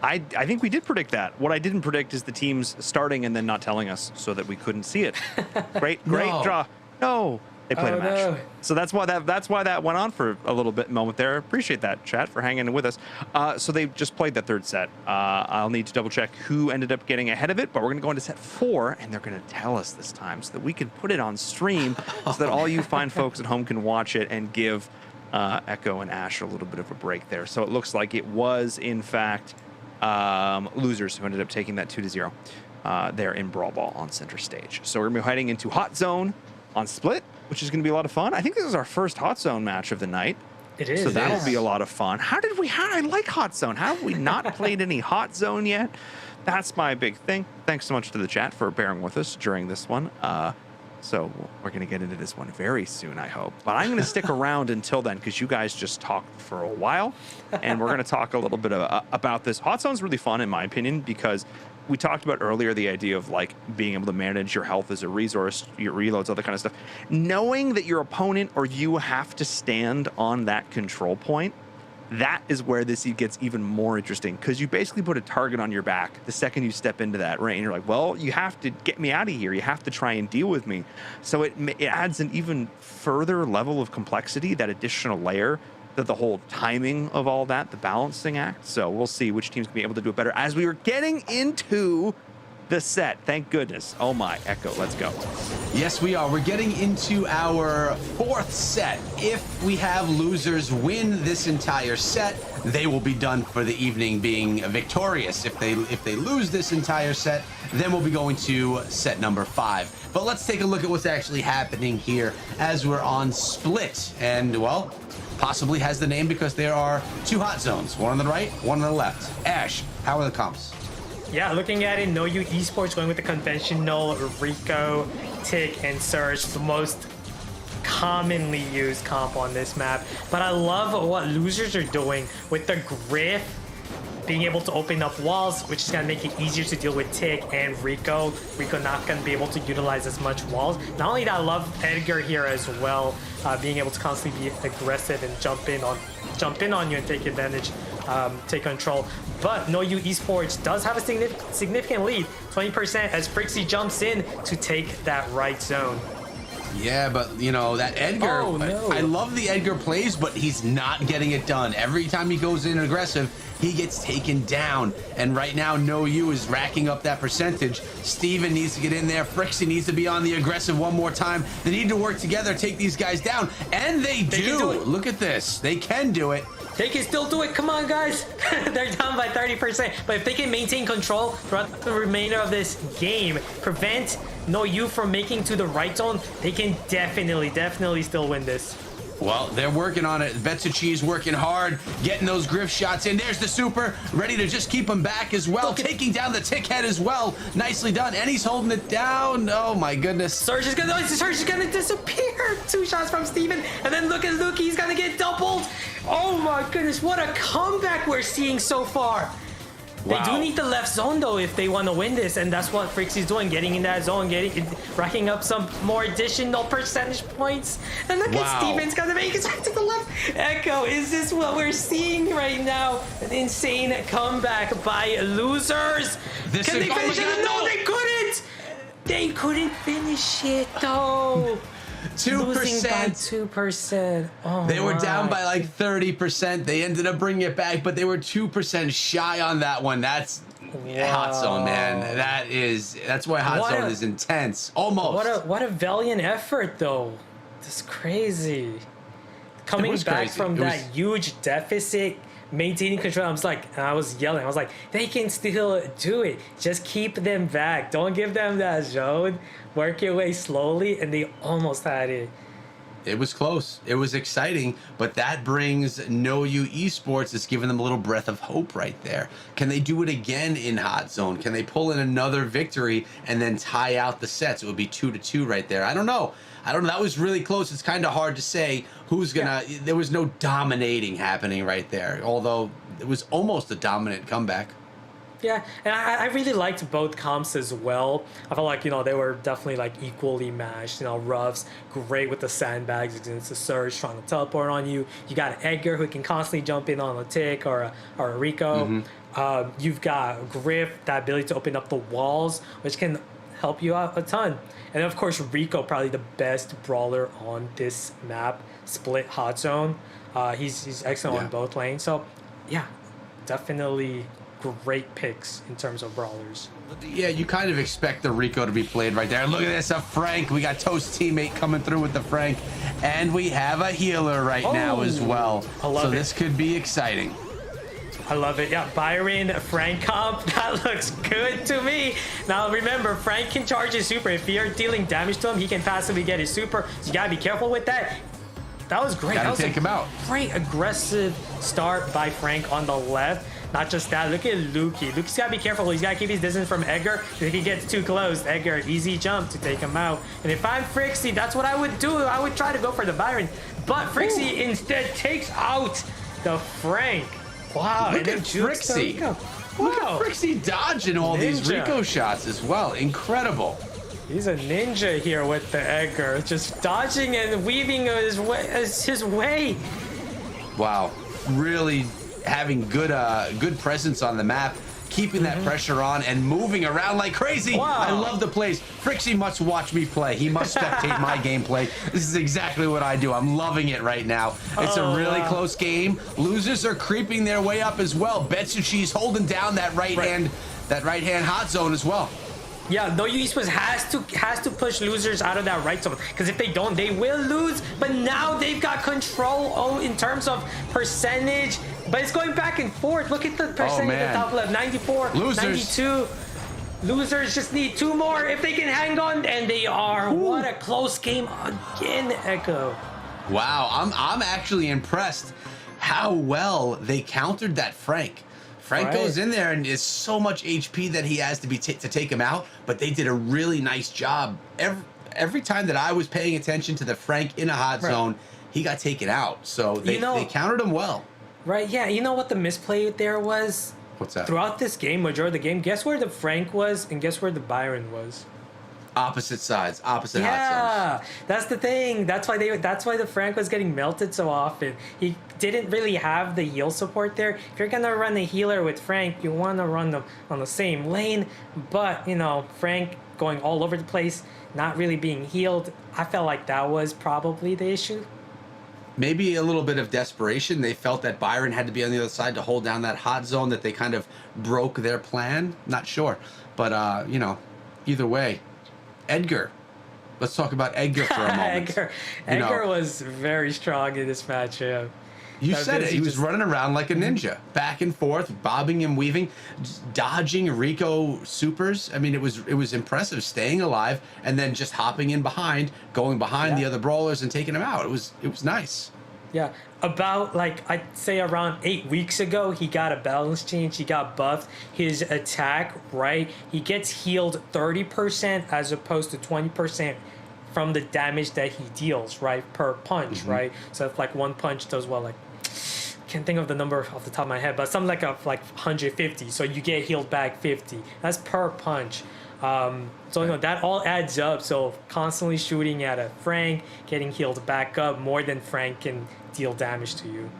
I think we did predict that. What I didn't predict is the teams starting and then not telling us so that we couldn't see it. Great draw. No, they played a match.
No.
So that's why that went on for a little bit moment there. Appreciate that, chat, for hanging with us. So they just played that third set. I'll need to double check who ended up getting ahead of it, but we're gonna go into set 4, and they're gonna tell us this time so that we can put it on stream so that all you fine folks at home can watch it and give Echo and Ash a little bit of a break there. So it looks like it was in fact losers who ended up taking that 2-0 there in Brawl Ball on center stage. So we're gonna be heading into Hot Zone on Split, which is going to be a lot of fun. I think this is our first Hot Zone match of the night.
It is.
So that'll be a lot of fun. I like Hot Zone. How have we not played any Hot Zone yet? That's my big thing. Thanks so much to the chat for bearing with us during this one. So we're going to get into this one very soon, I hope. But I'm going to stick around until then because you guys just talked for a while. And we're going to talk a little bit about this. Hot Zone's really fun, in my opinion, because we talked about earlier the idea of like being able to manage your health as a resource, your reloads, all that kind of stuff. Knowing that your opponent or you have to stand on that control point, that is where this gets even more interesting because you basically put a target on your back the second you step into that range. You're like, well, you have to get me out of here. You have to try and deal with me. So it adds an even further level of complexity, that additional layer, that the whole timing of all that, the balancing act. So we'll see which teams can be able to do it better as we are getting into the set. Thank goodness. Oh my, Echo, let's go.
Yes, we are. We're getting into our 4th set. If we have losers win this entire set, they will be done for the evening being victorious. If they lose this entire set, then we'll be going to set number 5. But let's take a look at what's actually happening here as we're on Split. And, well, possibly has the name because there are 2 hot zones, one on the right, one on the left. Ash, how are the comps?
Yeah, looking at it, No You Esports going with the conventional Rico, Tick, and Surge, the most commonly used comp on this map. But I love what losers are doing with the Griff, being able to open up walls, which is going to make it easier to deal with Tick and Rico. Rico not going to be able to utilize as much walls. Not only that, I love Edgar here as well, being able to constantly be aggressive and jump in on you and take advantage, take control. But No You Esports does have a significant lead, 20%, as Frixie jumps in to take that right zone.
Yeah, but you know, that Edgar,
Oh, no.
I love the Edgar plays, but he's not getting it done. Every time he goes in aggressive, he gets taken down. And right now, No You is racking up that percentage. Steven needs to get in there. Frixie needs to be on the aggressive one more time. They need to work together, take these guys down. And they do. Look at this. They can do it.
They can still do it. Come on, guys. They're down by 30%. But if they can maintain control throughout the remainder of this game, prevent no you from making to the right zone, they can definitely still win this.
Well, they're working on it. VatraGaming's working hard, getting those griff shots in. There's the super, ready to just keep him back as well. Taking down the tick head as well. Nicely done. And he's holding it down. Oh my goodness.
Surge is gonna disappear. 2 shots from Steven. And then look at Luki, he's gonna get doubled. Oh my goodness, what a comeback we're seeing so far.
Wow.
They do need the left zone though if they want to win this, and that's what Frixie's doing, getting in that zone, racking up some more additional percentage points. And look at Steven's gonna make it back to the left. Echo, is this what we're seeing right now? An insane comeback by losers. Can they finish it? No, they couldn't. They couldn't finish it though.
2%.
Losing by 2%. Oh,
they were down by like 30%. They ended up bringing it back, but they were 2% shy on that one. That's Hot Zone, man. That's why Hot Zone is intense. Almost.
What a valiant effort, though. That's crazy. Coming back from that huge deficit, maintaining control. I was yelling. I was like, they can still do it. Just keep them back. Don't give them that zone. Work your way slowly, and they almost had it.
It was close. It was exciting, but that brings No You Esports. It's giving them a little breath of hope right there. Can they do it again in Hot Zone? Can they pull in another victory and then tie out the sets? It would be 2-2 right there. I don't know. That was really close. It's kind of hard to say who's gonna. Yeah. There was no dominating happening right there, although it was almost a dominant comeback.
Yeah, and I really liked both comps as well. I felt like, they were definitely like equally matched. Ruffs, great with the sandbags against the Surge, trying to teleport on you. You got Edgar, who can constantly jump in on a Tick or a Rico. You've got Griff, that ability to open up the walls, which can help you out a ton. And of course, Rico, probably the best brawler on this map, split Hot Zone. He's excellent on both lanes. So, yeah, definitely great picks in terms of brawlers.
Yeah, you kind of expect the Rico to be played right there. Look at this, a Frank. We got Toast teammate coming through with the Frank, and we have a healer right now as well.
I love it.
This could be exciting.
I love it. Yeah, Byron, Frank comp, that looks good to me. Now remember, Frank can charge his super. If you're dealing damage to him, he can passively get his super. So you gotta be careful with that. That was great.
Gotta
that was
take him out.
Great aggressive start by Frank on the left. Not just that, look at Luki. Luki's gotta be careful. He's gotta keep his distance from Edgar. If he gets too close, Edgar, easy jump to take him out. And if I'm Frixie, that's what I would do. I would try to go for the Byron. But Frixie instead takes out the Frank. Wow.
Look at Frixie. Look at Frixie dodging all these Rico shots as well. Incredible.
He's a ninja here with the Edgar. Just dodging and weaving his way.
Wow. Really having good presence on the map, keeping that pressure on and moving around like crazy.
Wow.
I love the plays. Frixie must watch me play. He must spectate my gameplay. This is exactly what I do. I'm loving it right now. It's a really close game. Losers are creeping their way up as well. VatraGaming's holding down that right hand Hot Zone as well.
Yeah, No You Esports has to push losers out of that right zone, because if they don't, they will lose. But now they've got control in terms of percentage. But it's going back and forth. Look at the percentage at the top left. 94,
losers.
92. Losers just need 2 more if they can hang on, and they are. Ooh. What a close game again, Echo.
Wow, I'm actually impressed how well they countered that Frank. Frank goes in there and is so much HP that he has to take him out, but they did a really nice job. Every time that I was paying attention to the Frank in a hot zone, he got taken out. So they countered him well.
Right, yeah. You know what the misplay there was?
What's that?
Throughout this game, majority of the game, guess where the Frank was and guess where the Byron was?
Opposite sides, opposite hot zones.
That's the thing. That's why the Frank was getting melted so often. He didn't really have the heal support there. If you're gonna run the healer with Frank, you want to run them on the same lane. But Frank going all over the place, not really being healed. I felt like that was probably the issue.
Maybe a little bit of desperation. They felt that Byron had to be on the other side to hold down that hot zone, that they kind of broke their plan. Not sure, but either way. Edgar. Let's talk about Edgar for a moment.
Edgar was very strong in this matchup.
You
That
said it.
Vinci
He was
just-
running around like a ninja, back and forth, bobbing and weaving, dodging Rico supers. I mean, it was impressive, staying alive and then just hopping in behind, going behind the other brawlers and taking them out. It was nice.
Yeah, about like I'd say around 8 weeks ago, he got a balance change. He got buffed. His attack, right? He gets healed 30% as opposed to 20% from the damage that he deals, right, per punch, right? So if like one punch does well, like can't think of the number off the top of my head, but something like 150. So you get healed back 50. That's per punch. So that all adds up. So constantly shooting at a Frank, getting healed back up more than Frank can deal damage to you.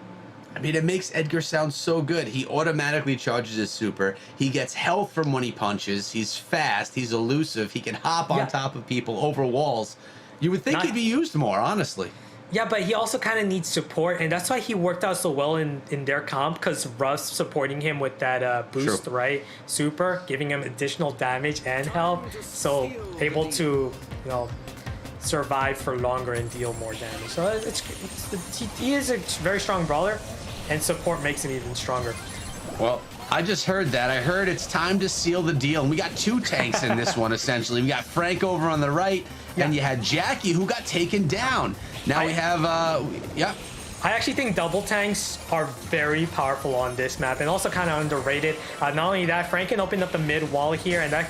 I mean, it makes Edgar sound so good. He automatically charges his super. He gets health from when he punches. He's fast. He's elusive. He can hop on top of people, over walls. You would think he'd be used more, honestly.
Yeah, but he also kind of needs support, and that's why he worked out so well in their comp, because Ruff's supporting him with that boost, right? Super, giving him additional damage and health, so able to, survive for longer and deal more damage. So he is a very strong brawler, and support makes him even stronger.
Well, I just heard that. I heard it's time to seal the deal. And we got two tanks in this one, essentially. We got Frank over on the right, and you had Jackie, who got taken down. Now we have,
I actually think double tanks are very powerful on this map and also kind of underrated. Not only that, Frank can open up the mid wall here, and that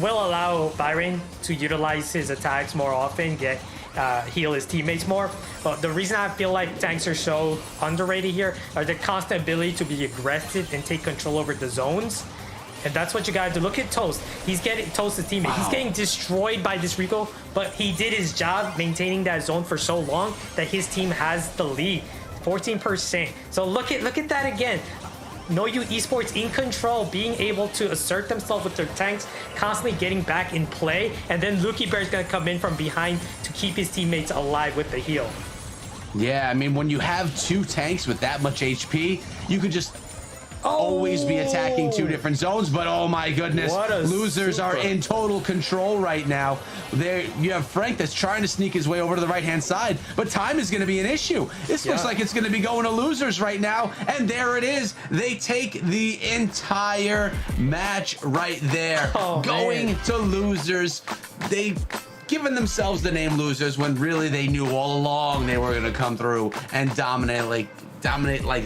will allow Byron to utilize his attacks more often, heal his teammates more. But the reason I feel like tanks are so underrated here are the constant ability to be aggressive and take control over the zones. And that's what you gotta do. Look at Toast. He's getting Toast's teammate. He's getting destroyed by this Rico, but he did his job maintaining that zone for so long that his team has the lead, 14%. So look at that again. No You Esports in control, being able to assert themselves with their tanks, constantly getting back in play, and then Lukey Bear's gonna come in from behind to keep his teammates alive with the heal.
Yeah, I mean, when you have two tanks with that much HP, you could just always be attacking two different zones, but oh my goodness, losers are in total control right now. There you have Frank that's trying to sneak his way over to the right hand side, but time is going to be an issue. This looks like it's going to be going to losers right now, and there it is. They take the entire match right there, going to losers. They've given themselves the name losers when really they knew all along they were going to come through and dominate like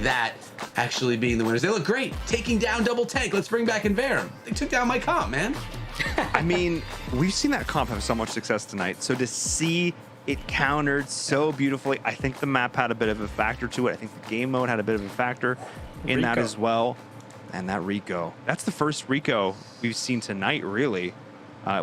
that, actually being the winners. They look great, taking down double tank. Let's bring back Inverum. They took down my comp, man.
I mean, we've seen that comp have so much success tonight. So to see it countered so beautifully, I think the map had a bit of a factor to it. I think the game mode had a bit of a factor in that as well. And that Rico, that's the first Rico we've seen tonight, really,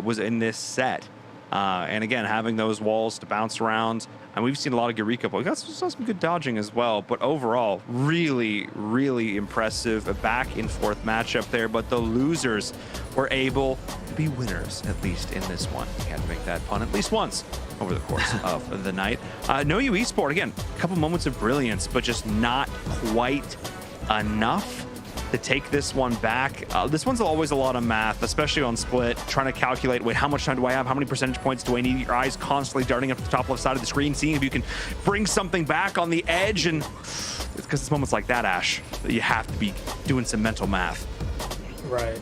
was in this set. And again, having those walls to bounce around. And we've seen a lot of good Rico. We saw some good dodging as well. But overall, really, really impressive. A back and forth matchup there. But the losers were able to be winners, at least in this one. We had to make that pun at least once over the course of the night. No You Esport, again, a couple moments of brilliance, but just not quite enough to take this one back. This one's always a lot of math, especially on split, trying to calculate, wait, how much time do I have? How many percentage points do I need? Your eyes constantly darting up the top left side of the screen, seeing if you can bring something back on the edge. And it's because it's moments like that, Ash, that you have to be doing some mental math.
Right.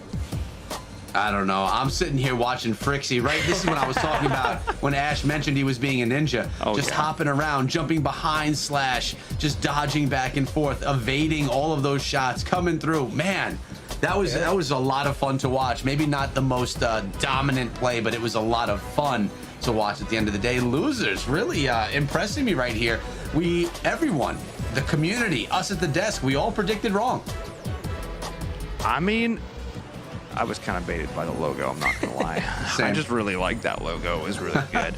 I don't know. I'm sitting here watching Frixie, right? This is what I was talking about when Ash mentioned he was being a ninja. Just hopping around, jumping behind Slash, just dodging back and forth, evading all of those shots, coming through. Man, that was a lot of fun to watch. Maybe not the most dominant play, but it was a lot of fun to watch at the end of the day. Losers really impressing me right here. Everyone, the community, us at the desk, we all predicted wrong.
I mean, I was kind of baited by the logo, I'm not gonna lie. I just really like that logo. It was really good.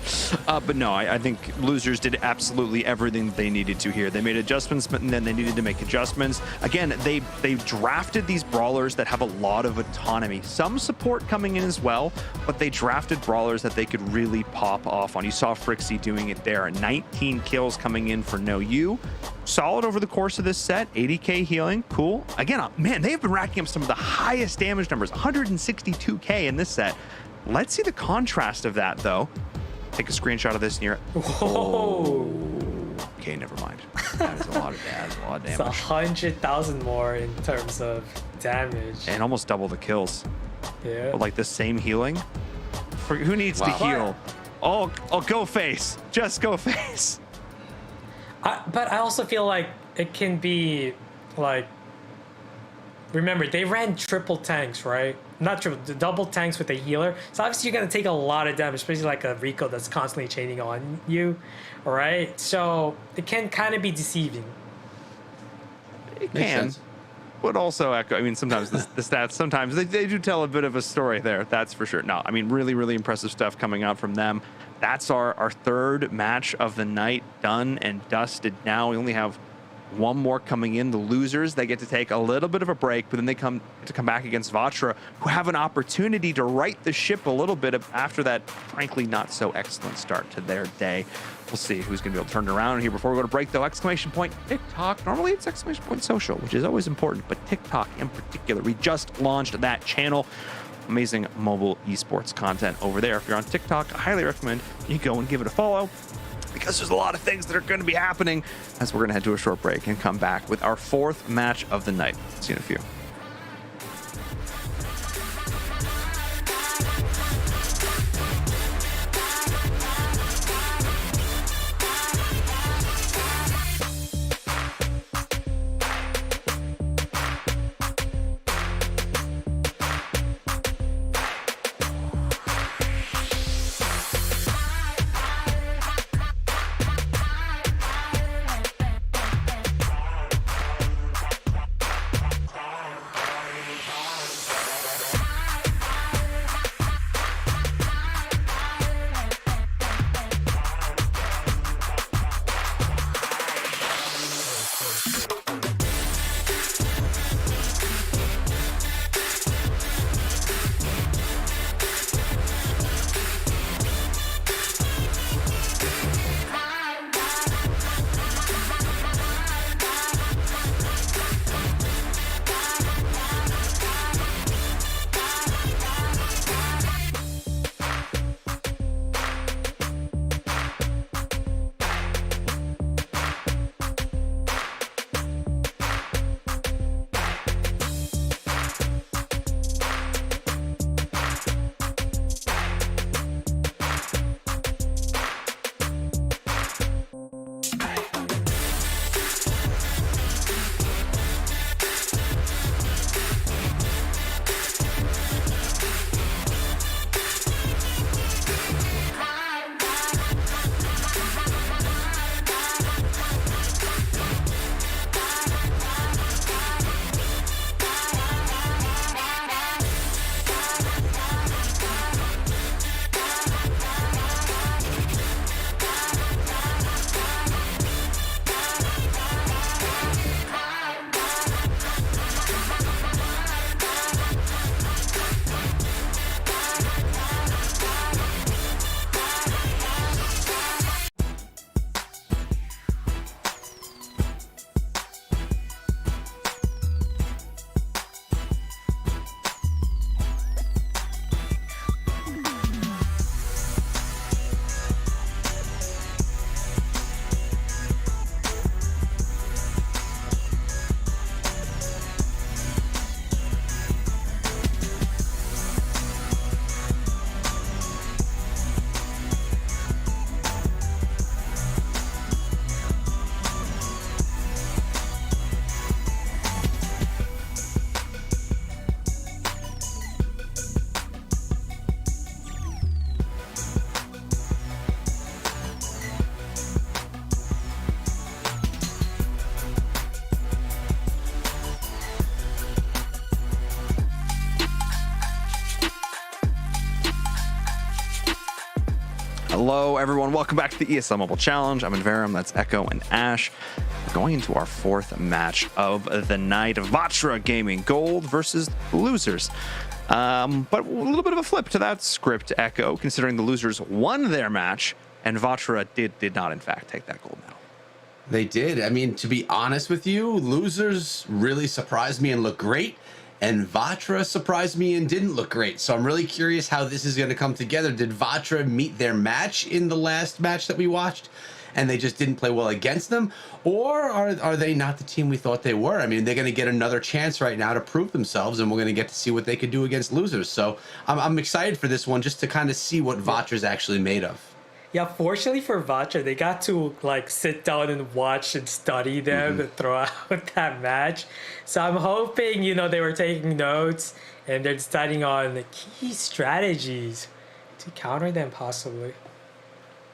But no, I think losers did absolutely everything they needed to here. They made adjustments, but then they needed to make adjustments. Again, they drafted these brawlers that have a lot of autonomy. Some support coming in as well, but they drafted brawlers that they could really pop off on. You saw Frixie doing it there. 19 kills coming in for No You. Solid over the course of this set, 80k healing, cool. Again, man, they have been racking up some of the highest damage numbers, 162k in this set. Let's see the contrast of that, though. Take a screenshot of this near.
Whoa.
Okay, never mind. That is a lot of
It's
damage.
100,000 more in terms of damage.
And almost double the kills.
Yeah.
But like the same healing. Who needs to
Wow.
heal? Oh, go face. Just go face.
But I also feel like it can be like, remember they ran triple tanks, right? Not triple, the double tanks with a healer. So obviously you're gonna take a lot of damage, especially like a Rico that's constantly chaining on you, all right? So it can kind of be deceiving.
It
Makes
can.
sense.
But also echo. I mean, sometimes the stats, sometimes they do tell a bit of a story there. That's for sure. No, I mean, really, really impressive stuff coming out from them. That's our third match of the night done and dusted. Now we only have one more coming in. The losers, they get to take a little bit of a break, but then they come back against Vatra, who have an opportunity to right the ship a little bit after that, frankly, not so excellent start to their day. We'll see who's going to be able to turn it around here. Before we go to break, though, exclamation point TikTok. Normally it's exclamation point social, which is always important, but TikTok in particular. We just launched that channel. Amazing mobile esports content over there. If you're on TikTok, I highly recommend you go and give it a follow, because there's a lot of things that are going to be happening as we're going to head to a short break and come back with our fourth match of the night. See you in a few. Hello, everyone. Welcome back to the ESL Mobile Challenge. I'm Inverum. That's Echo and Ash. We're going into our fourth match of the night. VatraGaming Gold versus the losers. But a little bit of a flip to that script, Echo, considering the losers won their match and Vatra did not, in fact, take that gold medal.
They did. I mean, to be honest with you, losers really surprised me and looked great. And Vatra surprised me and didn't look great. So I'm really curious how this is going to come together. Did Vatra meet their match in the last match that we watched? and they just didn't play well against them? Or are they not the team we thought they were? I mean, they're going to get another chance right now to prove themselves, and we're going to get to see what they could do against losers. So I'm excited for this one just to kind of see what Vatra's actually made of.
Yeah, fortunately for Vatra, they got to like sit down and watch and study them throughout that match. So I'm hoping, they were taking notes and they're deciding on the key strategies to counter them possibly.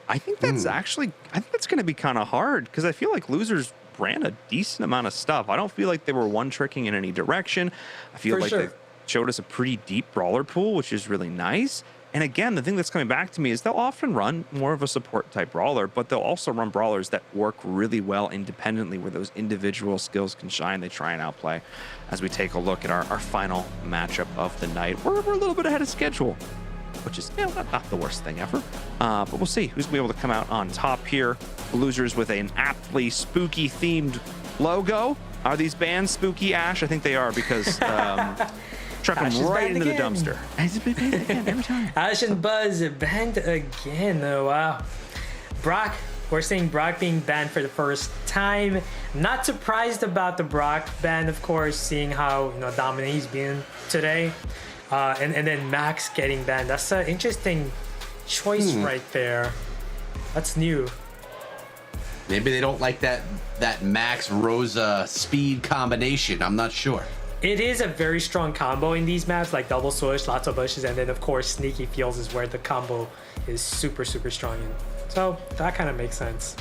I think that's going to be kind of hard because I feel like losers ran a decent amount of stuff. I don't feel like they were one-tricking in any direction. I feel like they showed us a pretty deep brawler pool, which is really nice. And again, the thing that's coming back to me is they'll often run more of a support type brawler, but they'll also run brawlers that work really well independently where those individual skills can shine. They try and outplay. As we take a look at our final matchup of the night, we're a little bit ahead of schedule, which is not the worst thing ever. But we'll see who's going to be able to come out on top here. Losers with an aptly spooky themed logo. Are these bands spooky, Ash? I think they are because... Truck him right into the dumpster. Every time.
Ash and Buzz banned again. Oh, wow. Brock, we're seeing Brock being banned for the first time. Not surprised about the Brock ban, of course, seeing how Dominique's been today. And then Max getting banned. That's an interesting choice right there. That's new.
Maybe they don't like that Max Rosa speed combination. I'm not sure.
It is a very strong combo in these maps, like double swoosh, lots of bushes, and then of course sneaky fields is where the combo is super strong in. So that kind of makes sense.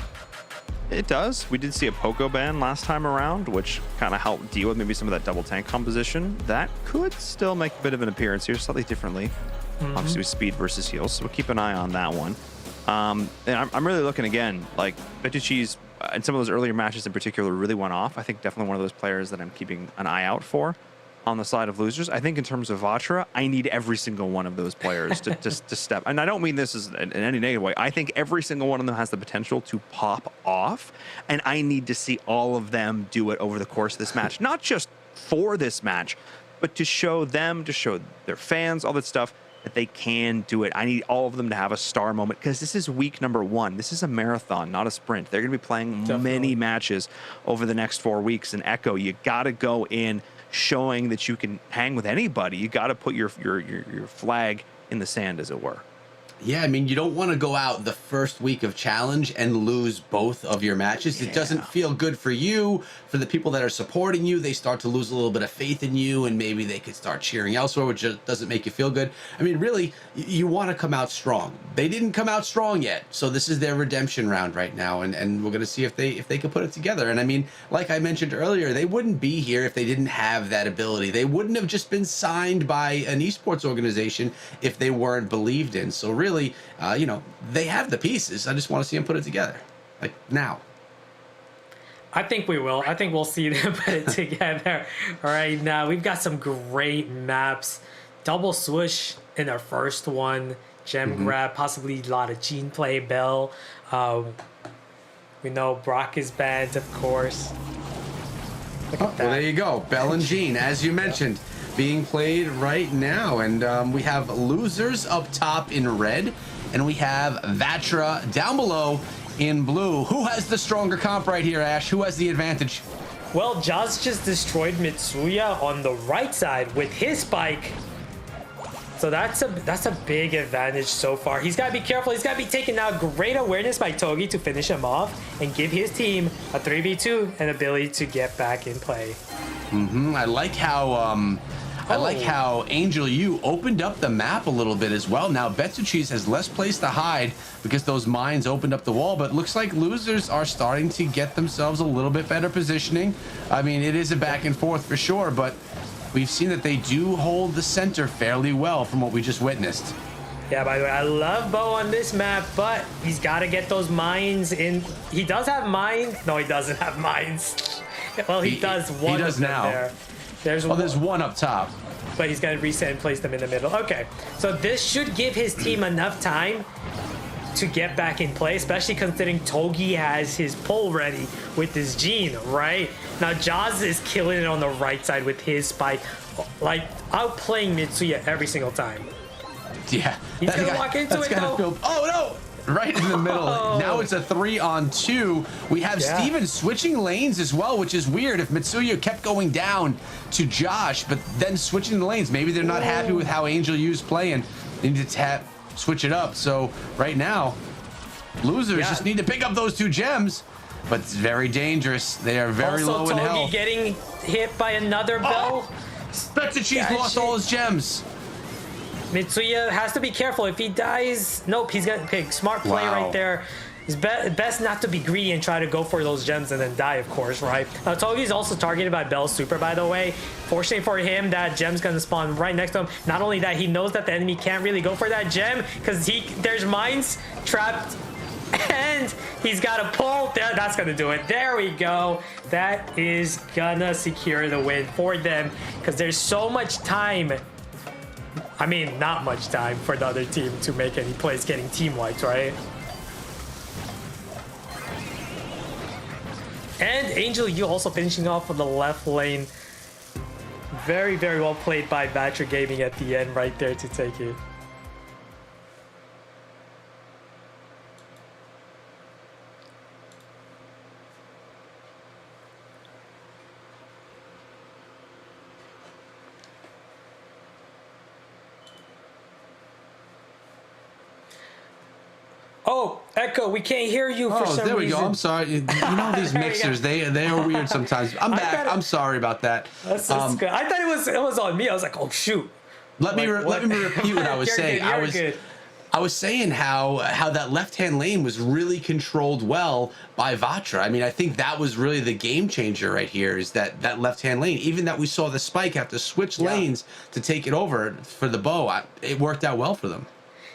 It does. We did see a Poco ban last time around, which kind of helped deal with maybe some of that double tank composition. That could still make a bit of an appearance here, slightly differently. Obviously with speed versus heals, so we'll keep an eye on that one. And I'm really looking again, like Vituchi's and some of those earlier matches in particular really went off. I think definitely one of those players that I'm keeping an eye out for on the side of losers. I think in terms of Vatra, I need every single one of those players to step. And I don't mean this in any negative way. I think every single one of them has the potential to pop off. And I need to see all of them do it over the course of this match. Not just for this match, but to show them, to show their fans, all that stuff, that they can do it. I need all of them to have a star moment because this is week number 1. This is a marathon, not a sprint. They're going to be playing many matches over the next 4 weeks. And Echo, you got to go in showing that you can hang with anybody. You got to put your flag in the sand, as it were.
Yeah, I mean, you don't want to go out the first week of challenge and lose both of your matches. It doesn't feel good for you, for the people that are supporting you. They start to lose a little bit of faith in you, and maybe they could start cheering elsewhere, which just doesn't make you feel good. I mean, really, you want to come out strong. They didn't come out strong yet, so this is their redemption round right now, and we're going to see if they can put it together. And I mean, like I mentioned earlier, they wouldn't be here if they didn't have that ability. They wouldn't have just been signed by an esports organization if they weren't believed in. So really, they have the pieces. I just want to see them put it together, like now.
I think we will. I think we'll see them put it together right now. We've got some great maps. Double swoosh in our first one. Gem grab, possibly a lot of Gene play, Bell. We know Brock is banned, of course.
Well, there you go. Bell and Gene, as you mentioned, being played right now. And we have losers up top in red, and we have Vatra down below in blue. Who has the stronger comp right here, Ash? Who has the advantage?
Well, Jaws just destroyed Mitsuya on the right side with his spike. So that's a big advantage so far. He's got to be careful. He's got to be taking out great awareness by Togi to finish him off and give his team a 3v2 and ability to get back in play.
I like how Angel U opened up the map a little bit as well. Now Betsuchis has less place to hide because those mines opened up the wall, but looks like losers are starting to get themselves a little bit better positioning. I mean, it is a back and forth for sure, but we've seen that they do hold the center fairly well from what we just witnessed.
Yeah, by the way, I love Bo on this map, but he's got to get those mines in. He does have mines. No, he doesn't have mines. Well, he does one. He does now. There. There's
one up top.
But he's got to reset and place them in the middle. Okay, so this should give his team enough time to get back in play, especially considering Togi has his pull ready with his Gene, right? Now, Jaws is killing it on the right side with his spike, like outplaying Mitsuya every single time.
Yeah.
He's going to walk into it, though.
Oh, no! right in the middle.
Oh.
Now it's a 3-on-2. We have Steven switching lanes as well, which is weird. If Mitsuya kept going down to Josh, but then switching the lanes, maybe they're not happy with how Angel U's playing. They need to switch it up. So right now, losers just need to pick up those 2 gems, but it's very dangerous. They are very low in health.
Also, getting hit by another bell.
Betsuchi's lost all his gems.
Mitsuya has to be careful. If he dies, nope, he's got pick. Smart play right there. It's best not to be greedy and try to go for those gems and then die, of course, right? Now, Togi's also targeted by Bell's super, by the way. Fortunately for him, that gem's gonna spawn right next to him. Not only that, he knows that the enemy can't really go for that gem because there's mines trapped, and he's got a pull. That's gonna do it. There we go. That is gonna secure the win for them because there's so much time. I mean, not much time for the other team to make any plays getting team wipes, right? And Angel U also finishing off on the left lane. Very, very well played by VatraGaming at the end right there to take it. Oh, Echo, we can't hear you for some reason. Oh,
there we go. I'm sorry. You know these mixers, they are weird sometimes. I'm back. I'm sorry about that.
That's good. I thought it was on me. I was like, oh shoot.
Let me repeat what I was saying. I was saying how that left-hand lane was really controlled well by Vatra. I mean, I think that was really the game changer right here, is that left-hand lane. Even that we saw the Spike have to switch lanes to take it over for the bow. It worked out well for them.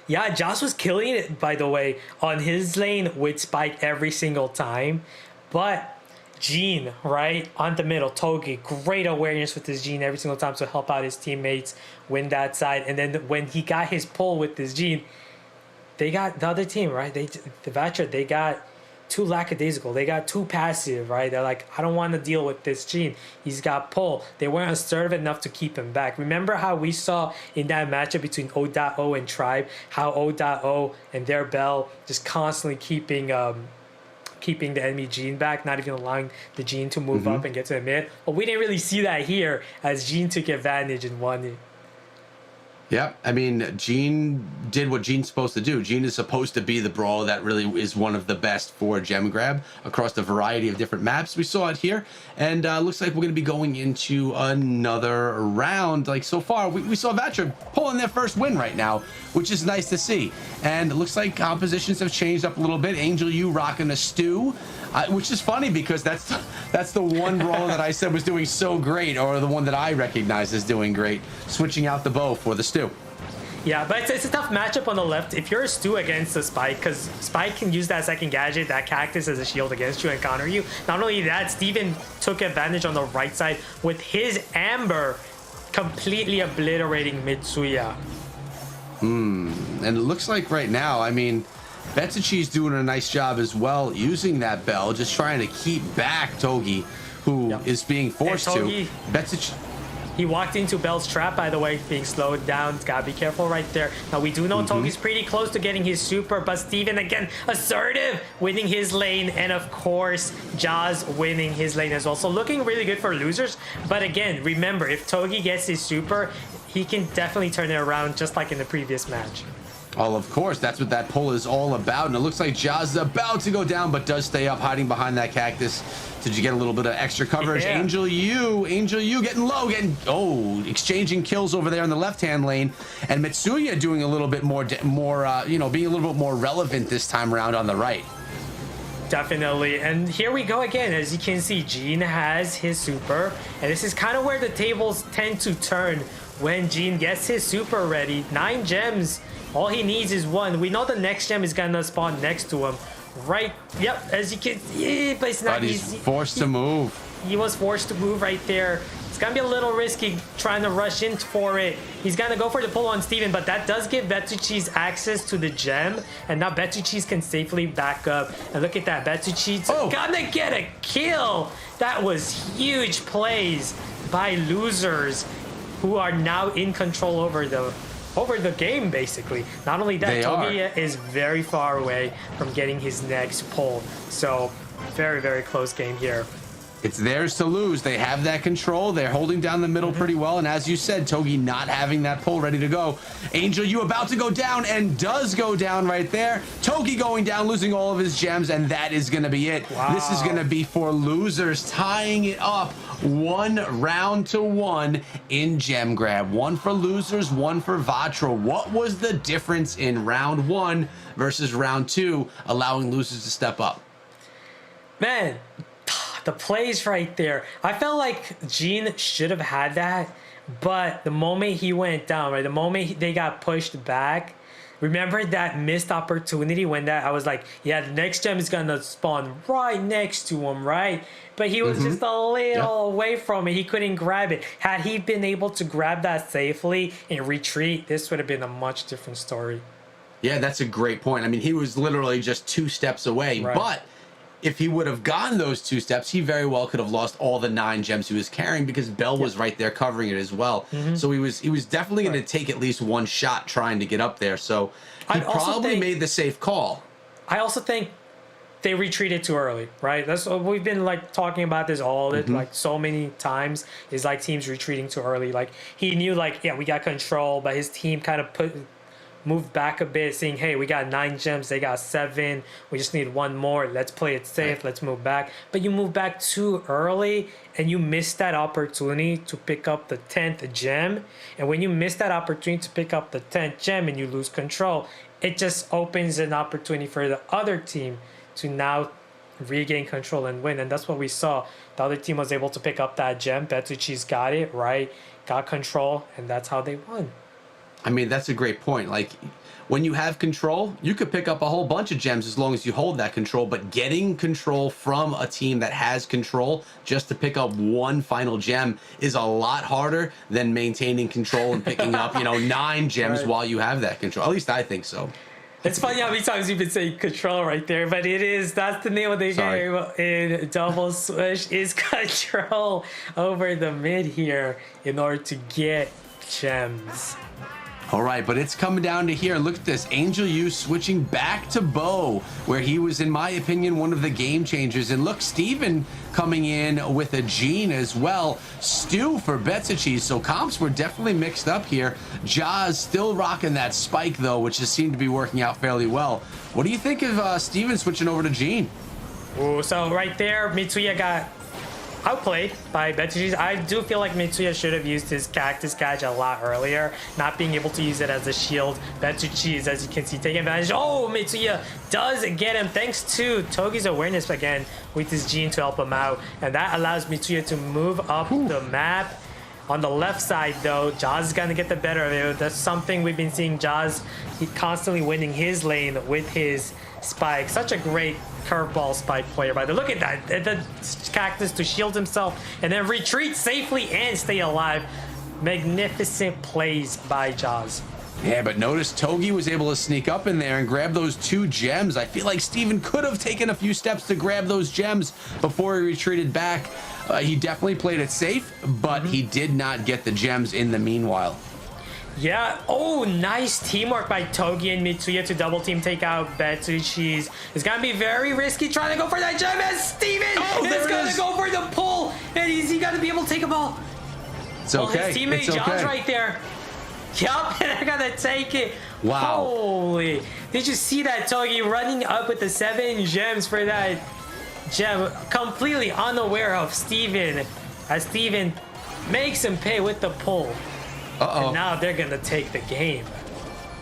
Yeah, Josh was killing it, by the way, on his lane with Spike every single time. But Gene, right, on the middle, Togi, great awareness with his Gene every single time to help out his teammates win that side. And then when he got his pull with his Gene, they got the other team, right? The Vatra, they got too lackadaisical. They got too passive, right? They're like, I don't want to deal with this Gene. He's got pull. They weren't assertive enough to keep him back. Remember how we saw in that matchup between odoto and Tribe, how odoto and their Bell just constantly keeping the enemy Gene back, not even allowing the Gene to move up and get to the mid. Well, we didn't really see that here as Gene took advantage and won it.
Yep. I mean, Gene did what Gene's supposed to do. Gene is supposed to be the brawler that really is one of the best for gem grab across a variety of different maps. We saw it here, and looks like we're going to be going into another round. Like, so far, we saw Vatra pulling their first win right now, which is nice to see. And it looks like compositions have changed up a little bit. Angel U rocking a stew, which is funny because that's the one brawler that I said was doing so great, or the one that I recognize as doing great, switching out the bow for the stew.
Yeah, but it's a tough matchup on the left. If you're a Stu against the Spike, because Spike can use that second gadget, that cactus, as a shield against you and counter you. Not only that, Steven took advantage on the right side with his Amber completely obliterating Mitsuya.
And it looks like right now, I mean, Betsuchi's doing a nice job as well using that bell, just trying to keep back Togi, who is being forced to. Betsuchi.
He walked into Bell's trap, by the way, being slowed down. Gotta be careful right there. Now, we do know Togi's pretty close to getting his super, but Steven, again, assertive, winning his lane, and of course, Jaws winning his lane as well. So looking really good for losers, but again, remember, if Togi gets his super, he can definitely turn it around, just like in the previous match.
Well, of course, that's what that pull is all about. And it looks like Jaws is about to go down, but does stay up, hiding behind that cactus. Did you get a little bit of extra coverage?
Yeah.
Angel U getting low, exchanging kills over there in the left-hand lane. And Mitsuya doing a little bit more, being a little bit more relevant this time around on the right.
Definitely. And here we go again. As you can see, Gene has his super. And this is kind of where the tables tend to turn when Gene gets his super ready. 9 gems. All he needs is 1. We know the next gem is gonna spawn next to him. Right. Yep. As you can see, but it's not
he's
easy.
Forced to move.
He was forced to move right there. It's gonna be a little risky trying to rush in for it. He's gonna go for the pull on Steven, but that does give Betsuchi's access to the gem, and now Betsuchi's can safely back up. And look at that, Betsuchi's gonna get a kill. That was huge plays by losers, who are now in control over over the game, basically. Not only that,
They
Togi is very far away from getting his next pull. So very, very close game here.
It's theirs to lose. They have that control. They're holding down the middle pretty well. And as you said, Togi not having that pull ready to go. Angel, you about to go down, and does go down right there. Togi going down, losing all of his gems, and that is going to be it.
Wow.
This is going to be for losers, tying it up 1-1 in gem grab. One for losers, one for Vatra. What was the difference in round 1 versus round 2, allowing losers to step up?
Man, the plays right there. I felt like Gene should have had that, but the moment he went down, right, the moment they got pushed back, remember that missed opportunity when that I was like, yeah, the next gem is gonna spawn right next to him, right? But he was just a little away from it. He couldn't grab it. Had he been able to grab that safely and retreat, this would have been a much different story.
Yeah, that's a great point. I mean, he was literally just 2 steps away,
Right.
but if he would have gone those 2 steps, he very well could have lost all the 9 gems he was carrying, because Bell was right there covering it as well. So he was definitely going to take at least one shot trying to get up there. So he
I'd also
probably
think-
made the safe call.
I also think they retreated too early, right? That's we've been like talking about this like so many times. Is like teams retreating too early. Like he knew, like, yeah, we got control, but his team kind of moved back a bit, saying, hey, we got 9 gems, they got 7, we just need 1 more, let's play it safe, let's move back. But you move back too early, and you miss that opportunity to pick up the 10th gem. And when you miss that opportunity to pick up the 10th gem and you lose control, it just opens an opportunity for the other team to now regain control and win. And that's what we saw. The other team was able to pick up that gem. Betsuchi's got it, right? Got control, and that's how they won.
I mean, that's a great point. Like, when you have control, you could pick up a whole bunch of gems as long as you hold that control. But getting control from a team that has control just to pick up one final gem is a lot harder than maintaining control and picking up, 9 gems
Right.
while you have that control. At least I think so.
It's funny how many times you've been saying control right there, but that's the name of the
Sorry.
game in Double Swish is control over the mid here in order to get gems.
All right, but it's coming down to here. Look at this. Angel U switching back to Bo, where he was, in my opinion, one of the game changers. And look, Steven coming in with a Gene as well. Stu for Betsuchi. So comps were definitely mixed up here. Jaws still rocking that spike, though, which has seemed to be working out fairly well. What do you think of Steven switching over to Gene?
Ooh, so right there, Mitsuya got outplayed by Betsuchi. I do feel like Mitsuya should have used his cactus catch a lot earlier, not being able to use it as a shield. Betsuchi is, as you can see, taking advantage. Oh, Mitsuya does get him thanks to Togi's awareness again with his Gene to help him out, and that allows Mitsuya to move up the map. On the left side, though, Jaws is going to get the better of it. That's something we've been seeing Jaws constantly winning his lane with his spike. Such a great curveball spike player, by the way. Look at that. The cactus to shield himself and then retreat safely and stay alive. Magnificent plays by Jaws.
Yeah, but notice Togi was able to sneak up in there and grab those 2 gems. I feel like Steven could have taken a few steps to grab those gems before he retreated back. He definitely played it safe, but he did not get the gems in the meanwhile.
Yeah. Oh, nice teamwork by Togi and Mitsuya to double team take out Betsuchi's. It's gonna be very risky trying to go for that gem, and Steven is gonna go for the pull, and is he gonna be able to take a ball?
It's okay.
His teammate
It's
John's
okay.
right there. Yup, and they're gonna take it.
Wow.
Holy. Did you see that, Togi running up with the 7 gems for that gem, completely unaware of Steven, as Steven makes him pay with the pull.
Uh-oh.
And now they're gonna take the game.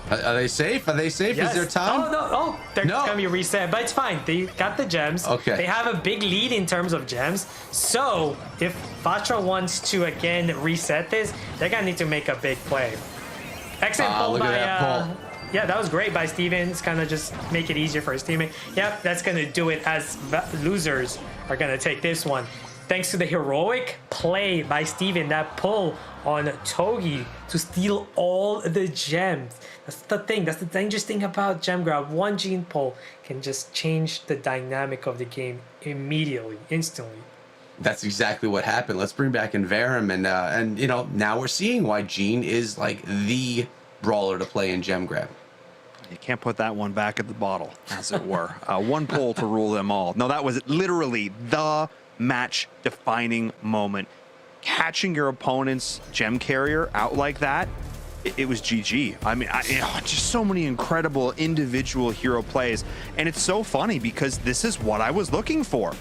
Are they safe? Are they safe?
Yes.
Is there time?
Oh, no. Oh, they're
No.
gonna be reset, but it's fine. They got the gems.
Okay.
They have a big lead in terms of gems. So if Vatra wants to again reset this, they're gonna need to make a big play. Excellent pull
look at
by
that pull.
yeah, that was great by Stevens. Kind of just make it easier for his teammate. Yep, that's gonna do it, as losers are gonna take this one. Thanks to the heroic play by Steven, that pull on Togi to steal all the gems. That's the thing. That's the dangerous thing about gem grab. One Gene pull can just change the dynamic of the game immediately, instantly.
That's exactly what happened. Let's bring back Inverum, and now we're seeing why Gene is like the brawler to play in gem grab.
You can't put that one back in the bottle, as it were. One pull to rule them all. No, that was literally the match-defining moment. Catching your opponent's gem carrier out like that, it was GG. I mean, just so many incredible individual hero plays. And it's so funny because this is what I was looking for,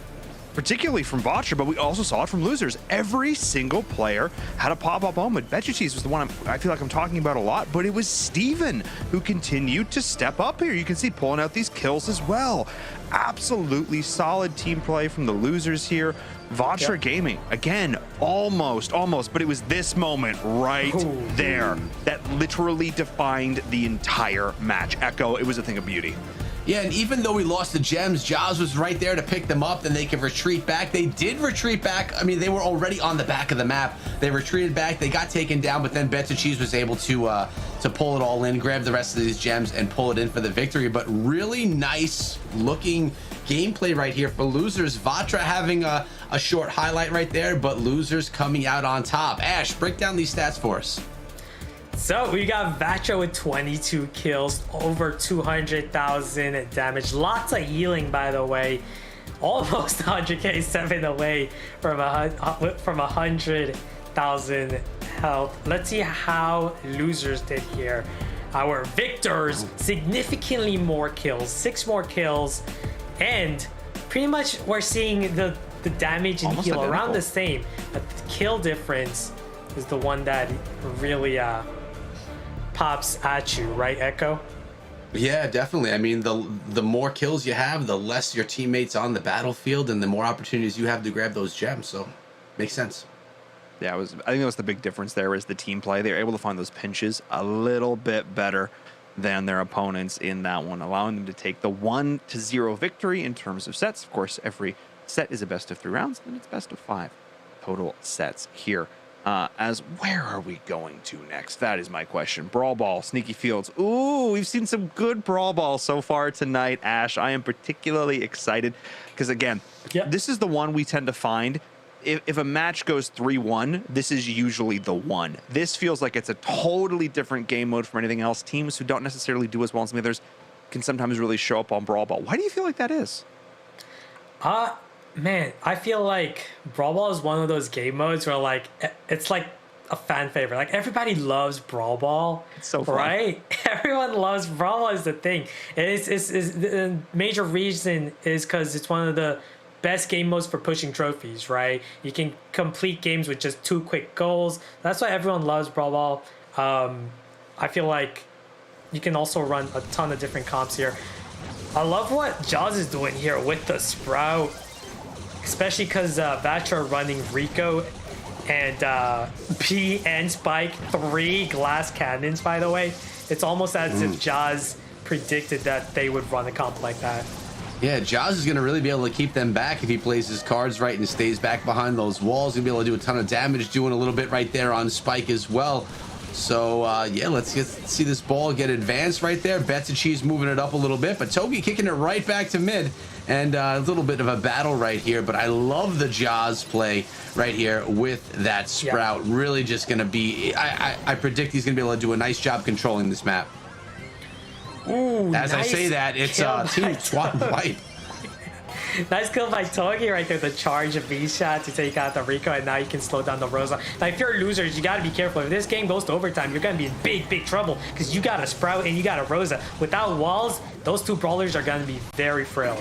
particularly from Vatra, but we also saw it from losers. Every single player had a pop-up moment. VeggieCheese was the one I feel like I'm talking about a lot, but it was Steven who continued to step up here. You can see pulling out these kills as well. Absolutely solid team play from the losers here. VatraGaming, again, almost, but it was this moment right there that literally defined the entire match. Echo, it was a thing of beauty.
Yeah, and even though we lost the gems, Jaws was right there to pick them up, then they could retreat back. They did retreat back. I mean, they were already on the back of the map. They retreated back, they got taken down, but then VeggieCheese was able to pull it all in, grab the rest of these gems, and pull it in for the victory. But really nice looking gameplay right here for losers. Vatra having a short highlight right there, but losers coming out on top. Ash, break down these stats for us.
So we got Vatra with 22 kills, over 200,000 damage, lots of healing, by the way, almost 100k, 7 away from 100,000 health. Let's see how losers did here. Our victors, significantly more kills, 6 more kills, and pretty much we're seeing the damage and
almost
heal
identical.
around the same, but the kill difference is the one that really pops at you, right, Echo?
Yeah, definitely. I mean, the more kills you have, the less your teammates on the battlefield, and the more opportunities you have to grab those gems. So, makes sense.
Yeah, I think that was the big difference there is the team play. They were able to find those pinches a little bit better than their opponents in that one, allowing them to take the 1-0 victory in terms of sets. Of course, every set is a best of 3 rounds, and it's best of 5 total sets here. As where are we going to next? That is my question. Brawl Ball, Sneaky Fields. Ooh, we've seen some good Brawl Ball so far tonight, Ash. I am particularly excited because, again, this is the one we tend to find. If a match goes 3-1, this is usually the one. This feels like it's a totally different game mode from anything else. Teams who don't necessarily do as well as some others can sometimes really show up on Brawl Ball. Why do you feel like that is?
Man, I feel like Brawl Ball is one of those game modes where like it's like a fan favorite. Like everybody loves Brawl Ball.
It's so fun.
Right? Everyone loves Brawl Ball is the thing. It's the major reason is because it's one of the best game modes for pushing trophies, right? You can complete games with just 2 quick goals. That's why everyone loves Brawl Ball. I feel like you can also run a ton of different comps here. I love what Jaws is doing here with the Sprout, especially because Vatra running Rico and P and Spike, 3 glass cannons, by the way. It's almost as if Jaws predicted that they would run a comp like that.
Yeah, Jaws is going to really be able to keep them back if he plays his cards right and stays back behind those walls. He'll be able to do a ton of damage, doing a little bit right there on Spike as well. So, yeah, let's see this ball get advanced right there. VeggieCheese moving it up a little bit, but Togi kicking it right back to mid. And a little bit of a battle right here, but I love the Jaws play right here with that Sprout. Yeah. Really just going to be, I predict he's going to be able to do a nice job controlling this map.
Ooh,
As
nice
I say that, it's Team SWAT White.
Nice kill by Togi right there, the charge of V-shot to take out the Rico, and now you can slow down the Rosa. Now, if you're losers, you got to be careful. If this game goes to overtime, you're going to be in big trouble because you got a Sprout and you got a Rosa. Without walls, those 2 brawlers are going to be very frail.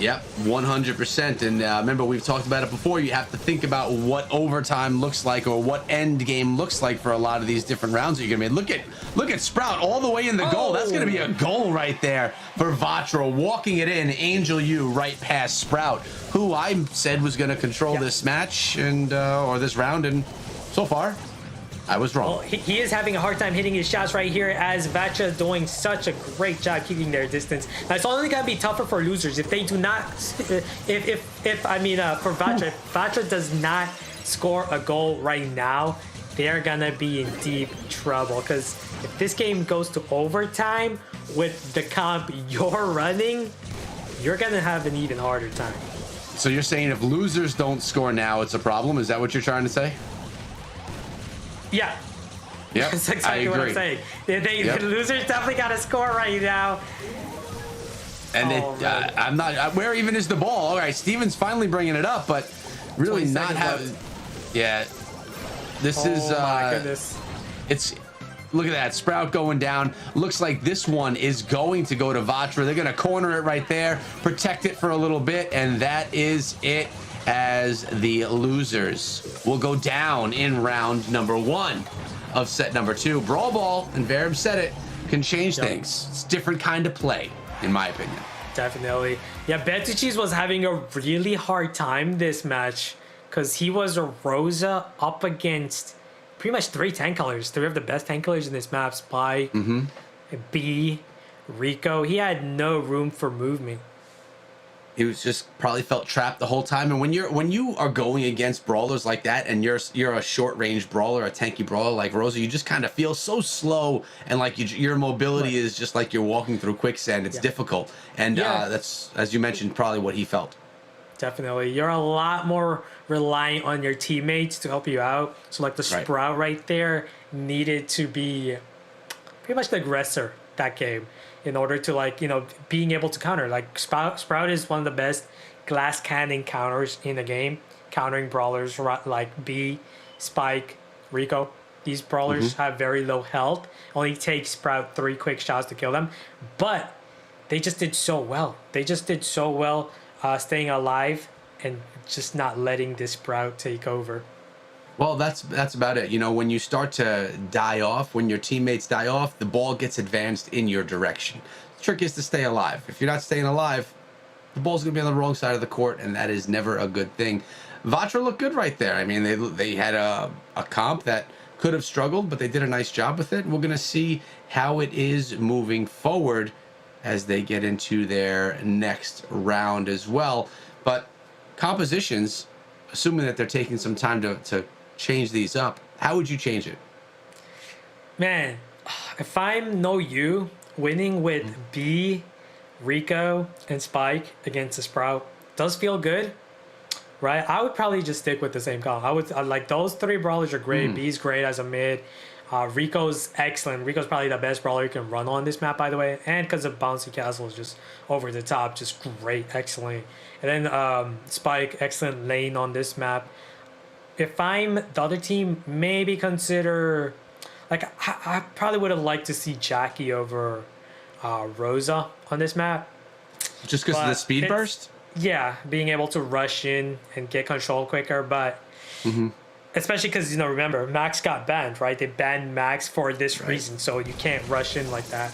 Yep, 100%. And remember, we've talked about it before. You have to think about what overtime looks like or what end game looks like for a lot of these different rounds that you're going to make. Look at Sprout all the way in the goal. That's going to be a goal right there for Vatra. Walking it in, Angel U right past Sprout, who I said was going to control this match and or this round, and so far, I was wrong.
Well, he is having a hard time hitting his shots right here as Vatra doing such a great job keeping their distance. Now, it's only going to be tougher for losers if they do not, for Vatra, if Vatra does not score a goal right now, they're going to be in deep trouble because if this game goes to overtime with the comp you're running, you're going to have an even harder time.
So you're saying if losers don't score now, it's a problem? Is that what you're trying to say?
Yeah.
Yep,
That's exactly what I'm saying. The losers definitely got to score right now.
And I'm not. Where even is the ball? All right, Steven's finally bringing it up, but really not having. Yeah, this is.
My goodness.
It's. Look at that, Sprout going down. Looks like this one is going to go to Vatra. They're going to corner it right there, protect it for a little bit, and that is it. As the losers will go down in round number 1 of set number 2. Brawl Ball, and Varib said it, can change things. It's a different kind of play, in my opinion.
Definitely. Yeah, VatraGaming was having a really hard time this match because he was a Rosa up against pretty much 3 tank colors. 3 of the best tank colors in this map. Spike, B, Rico. He had no room for movement.
He was just probably felt trapped the whole time. And when you are going against brawlers like that, and you're a short range brawler, a tanky brawler like Rosa, you just kind of feel so slow, and like your mobility is just like you're walking through quicksand. It's difficult, and that's, as you mentioned, probably what he felt.
Definitely, you're a lot more reliant on your teammates to help you out. So like the Sprout right there needed to be pretty much the aggressor that game, in order to, like, you know, being able to counter. Like Sprout is one of the best glass cannon counters in the game, countering brawlers like B, Spike, Rico. These brawlers have very low health. Only takes Sprout 3 quick shots to kill them, but they just did so well. They just did so well staying alive and just not letting this Sprout take over.
Well, that's about it. You know, when you start to die off, when your teammates die off, the ball gets advanced in your direction. The trick is to stay alive. If you're not staying alive, the ball's going to be on the wrong side of the court, and that is never a good thing. Vatra looked good right there. I mean, they had a comp that could have struggled, but they did a nice job with it. We're going to see how it is moving forward as they get into their next round as well. But compositions, assuming that they're taking some time to change these up, how would you change it?
Man, if I'm no you, winning with B, Rico, and Spike against the Sprout does feel good, right? I would probably just stick with the same comp. I like those 3 brawlers are great. B's great as a mid. Rico's excellent. Rico's probably the best brawler you can run on this map, by the way, and because of bouncy castle is just over the top, just great, excellent. And then Spike, excellent lane on this map. If I'm the other team, maybe consider, like, I probably would have liked to see Jackie over Rosa on this map.
Just because of the speed burst?
Yeah, being able to rush in and get control quicker, but especially because, you know, remember, Max got banned, right? They banned Max for this reason, so you can't rush in like that.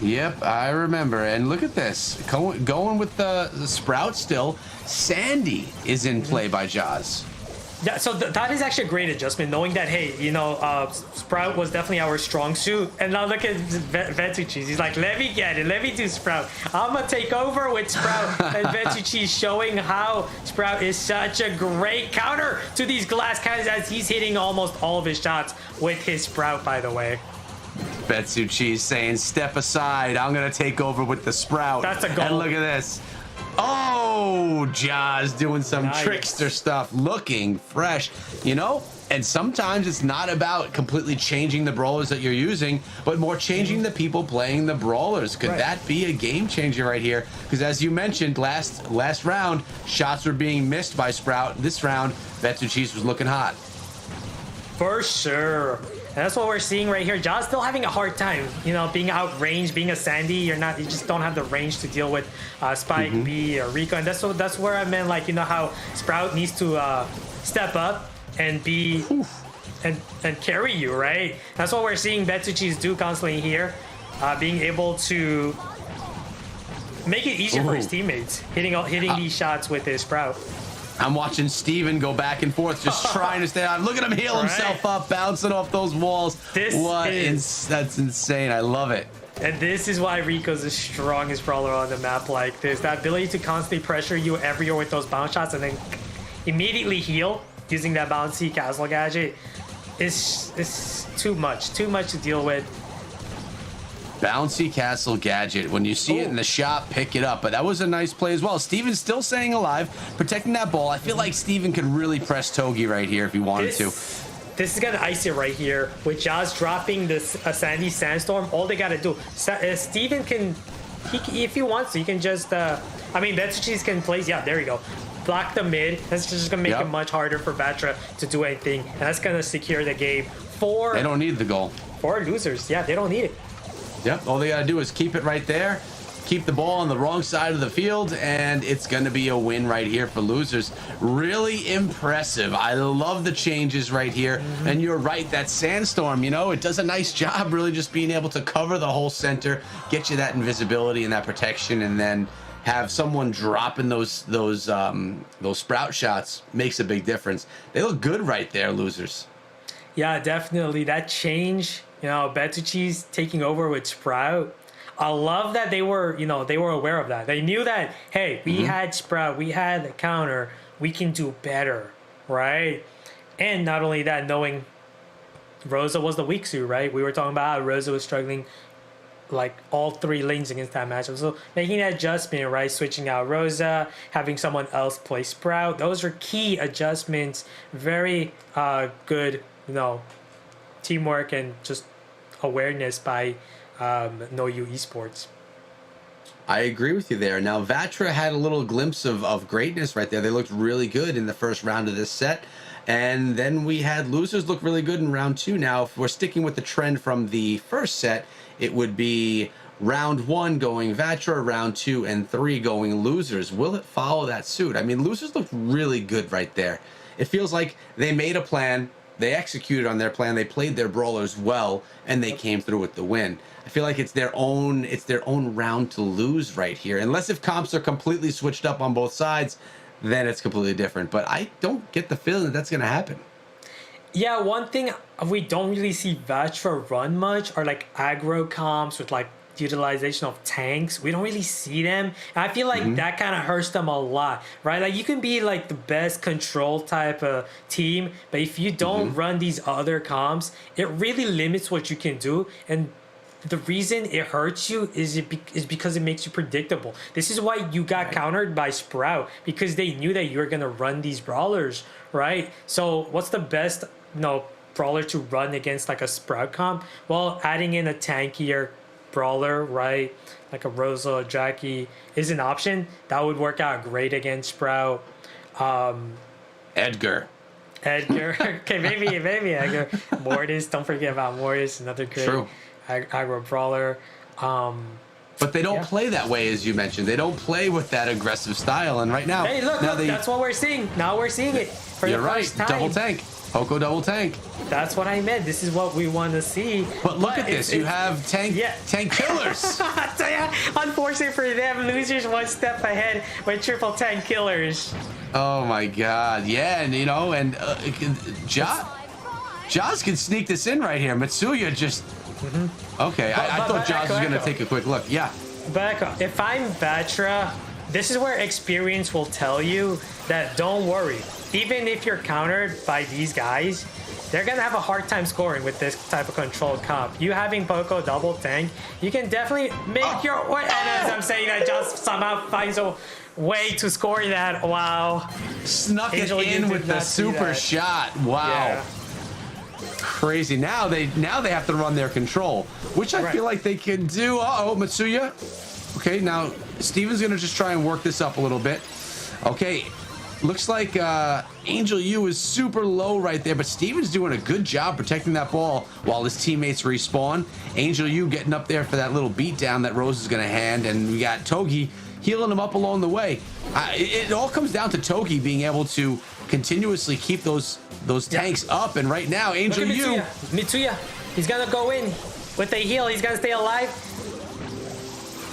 Yep, I remember. And look at this. Going with the Sprout still. Sandy is in play by Jaws.
Yeah, so that is actually a great adjustment, knowing that, hey, you know, Sprout was definitely our strong suit. And now look at VatraGaming. He's like, let me get it. Let me do Sprout. I'm going to take over with Sprout. And VatraGaming showing how Sprout is such a great counter to these glass cannons, as he's hitting almost all of his shots with his Sprout, by the way.
VatraGaming saying, step aside. I'm going to take over with the Sprout.
That's a goal.
And look at this. Oh, Jaws doing some trickster stuff, looking fresh, you know? And sometimes it's not about completely changing the brawlers that you're using, but more changing the people playing the brawlers. Could that be a game changer right here? Because as you mentioned, last round, shots were being missed by Sprout. This round, VatraGaming was looking hot.
For sure. And that's what we're seeing right here. Jaws still having a hard time, you know, being outranged, being a Sandy. You just don't have the range to deal with Spike, B, or Rico. And that's where I meant, like, you know, how Sprout needs to step up and be and carry you, right? That's what we're seeing VatraGaming do constantly here, being able to make it easier for his teammates, hitting these shots with his Sprout.
I'm watching Steven go back and forth, just trying to stay on. Look at him heal himself up, bouncing off those walls. That's insane. I love it.
And this is why Rico's the strongest brawler on the map like this. That ability to constantly pressure you everywhere with those bounce shots and then immediately heal using that bouncy castle gadget is too much to deal with.
Bouncy castle gadget. When you see it in the shop, pick it up. But that was a nice play as well. Steven's still staying alive, protecting that ball. I feel like Steven could really press Togi right here if he wanted to.
this is gonna ice it right here with Jaws dropping this Sandy Sandstorm. All they gotta do, Steven can, if he wants to, he can just, I mean, VatraGaming can place, yeah, there you go. Block the mid. That's just gonna make it much harder for Vatra to do anything, and that's gonna secure the game for.
They don't need the goal.
For losers, yeah, they don't need it.
Yep, all they gotta do is keep it right there, keep the ball on the wrong side of the field, and it's gonna be a win right here for losers. Really impressive. I love the changes right here. And you're right, that Sandstorm, you know, it does a nice job really just being able to cover the whole center, get you that invisibility and that protection, and then have someone dropping those sprout shots makes a big difference. They look good right there, losers.
Yeah, definitely. That change, you know, VatraGaming taking over with Sprout. I love that they were, you know, they were aware of that. They knew that, hey, we had Sprout, we had the counter, we can do better, right? And not only that, knowing Rosa was the weak suit, right? We were talking about how Rosa was struggling like all 3 lanes against that matchup. So making that adjustment, right? Switching out Rosa, having someone else play Sprout. Those are key adjustments. Very good, you know, teamwork and just awareness by No You Esports.
I agree with you there. Now, Vatra had a little glimpse of greatness right there. They looked really good in the first round of this set. And then we had losers look really good in round 2. Now, if we're sticking with the trend from the first set, it would be round 1 going Vatra, round 2 and 3 going losers. Will it follow that suit? I mean, losers looked really good right there. It feels like they made a plan, they executed on their plan, they played their brawlers well, and they came through with the win. I feel like it's their own round to lose right here. Unless if comps are completely switched up on both sides, then it's completely different. But I don't get the feeling that that's going to happen.
Yeah, one thing we don't really see Vatra run much are like aggro comps with like utilization of tanks. We don't really see them. And I feel like that kind of hurts them a lot, right? Like you can be like the best control type of team, but if you don't run these other comps, it really limits what you can do. And the reason it hurts you is because it makes you predictable. This is why you got countered by Sprout, because they knew that you were gonna run these brawlers, right? So what's the best, you know, brawler to run against like a Sprout comp? Well, adding in a tankier brawler, right, like a Rosa or Jackie is an option that would work out great against Sprout.
Edgar.
Okay, maybe Edgar. Mortis, don't forget about Mortis, another great aggro brawler.
But they don't play that way, as you mentioned. They don't play with that aggressive style. And right now,
hey, look, that's what we're seeing. Now we're seeing it for the first time.
Double tank. Poco double tank.
That's what I meant. This is what we want to see.
But look at this. You have tank killers.
Unfortunately for them, losers one step ahead with triple tank killers.
Oh my God. Yeah, and you know, and Jaws can sneak this in right here. Mitsuya just. Okay, I thought Jaws was going to take a quick look. Yeah.
But if I'm Vatra, this is where experience will tell you that don't worry. Even if you're countered by these guys, they're going to have a hard time scoring with this type of controlled comp. You having Poco double tank, you can definitely make your way. And as I'm saying, that just somehow finds a way to score that. Wow.
Snuck it in with the super shot. Wow. Yeah. Crazy. Now they have to run their control, which I feel like they can do. Uh-oh, Mitsuya. Okay, now Steven's going to just try and work this up a little bit. Okay. Looks like Angel U is super low right there, but Steven's doing a good job protecting that ball while his teammates respawn. Angel U getting up there for that little beatdown that Rose is going to hand, and we got Togi healing him up along the way. It all comes down to Togi being able to continuously keep those tanks up, and right now Angel U.
Mitsuya, he's going to go in with the heal. He's going to stay alive.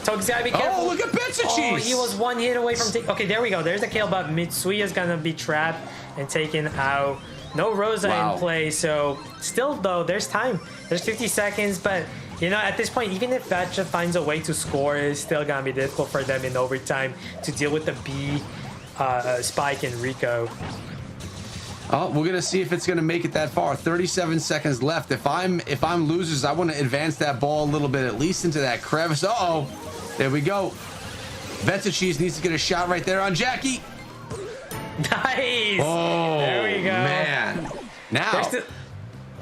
Togi's gotta be careful.
Oh, look at VatraGaming!
Oh, he was one hit away from okay, there we go. There's the kill, but Mitsuya's gonna be trapped and taken out. No Rosa in play, so still though, there's time. There's 50 seconds, but you know, at this point, even if Vatra finds a way to score, it's still gonna be difficult for them in overtime to deal with the B, Spike, and Rico.
Oh, we're gonna see if it's gonna make it that far. 37 seconds left. If I'm losers, I want to advance that ball a little bit, at least into that crevice. Uh-oh. There we go. VatraGaming needs to get a shot right there on Jackie.
Nice.
Oh,
there we go.
Man. Now,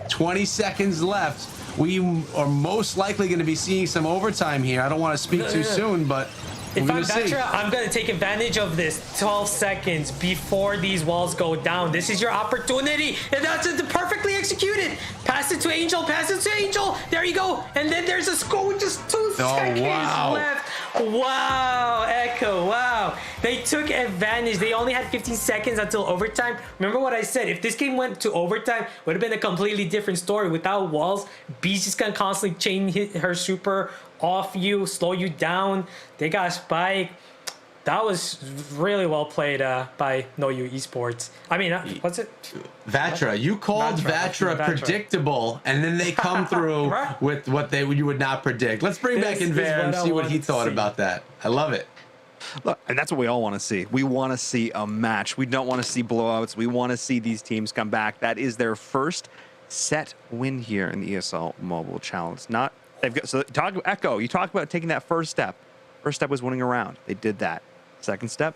20 seconds left. We are most likely going to be seeing some overtime here. I don't want to speak too soon, but we're
If
going
I'm
to see.
Vatra, I'm going to take advantage of this 12 seconds before these walls go down. This is your opportunity. And that's it, perfectly executed. Pass it to Angel. Pass it to Angel. There you go. And then there's a score with just 2 seconds left. Wow, Echo. Wow. They took advantage. They only had 15 seconds until overtime. Remember what I said? If this game went to overtime, it would have been a completely different story. Without walls, B's just going to constantly chain her super off you, slow you down. They got a spike. That was really well played by No You Esports. I mean, what's it?
Vatra, you called Vatra predictable, and then they come through
Right.
with what you would not predict. Let's bring back
This is
Inver and
what I
see what he
wanted to
thought
see.
about that. I love it.
Look, and that's what we all want to see. We want to see a match. We don't want to see blowouts. We want to see these teams come back. That is their first set win here in the ESL Mobile Challenge. Not they've got so talk Echo. You talk about taking that first step. First step was winning a round. They did that. Second step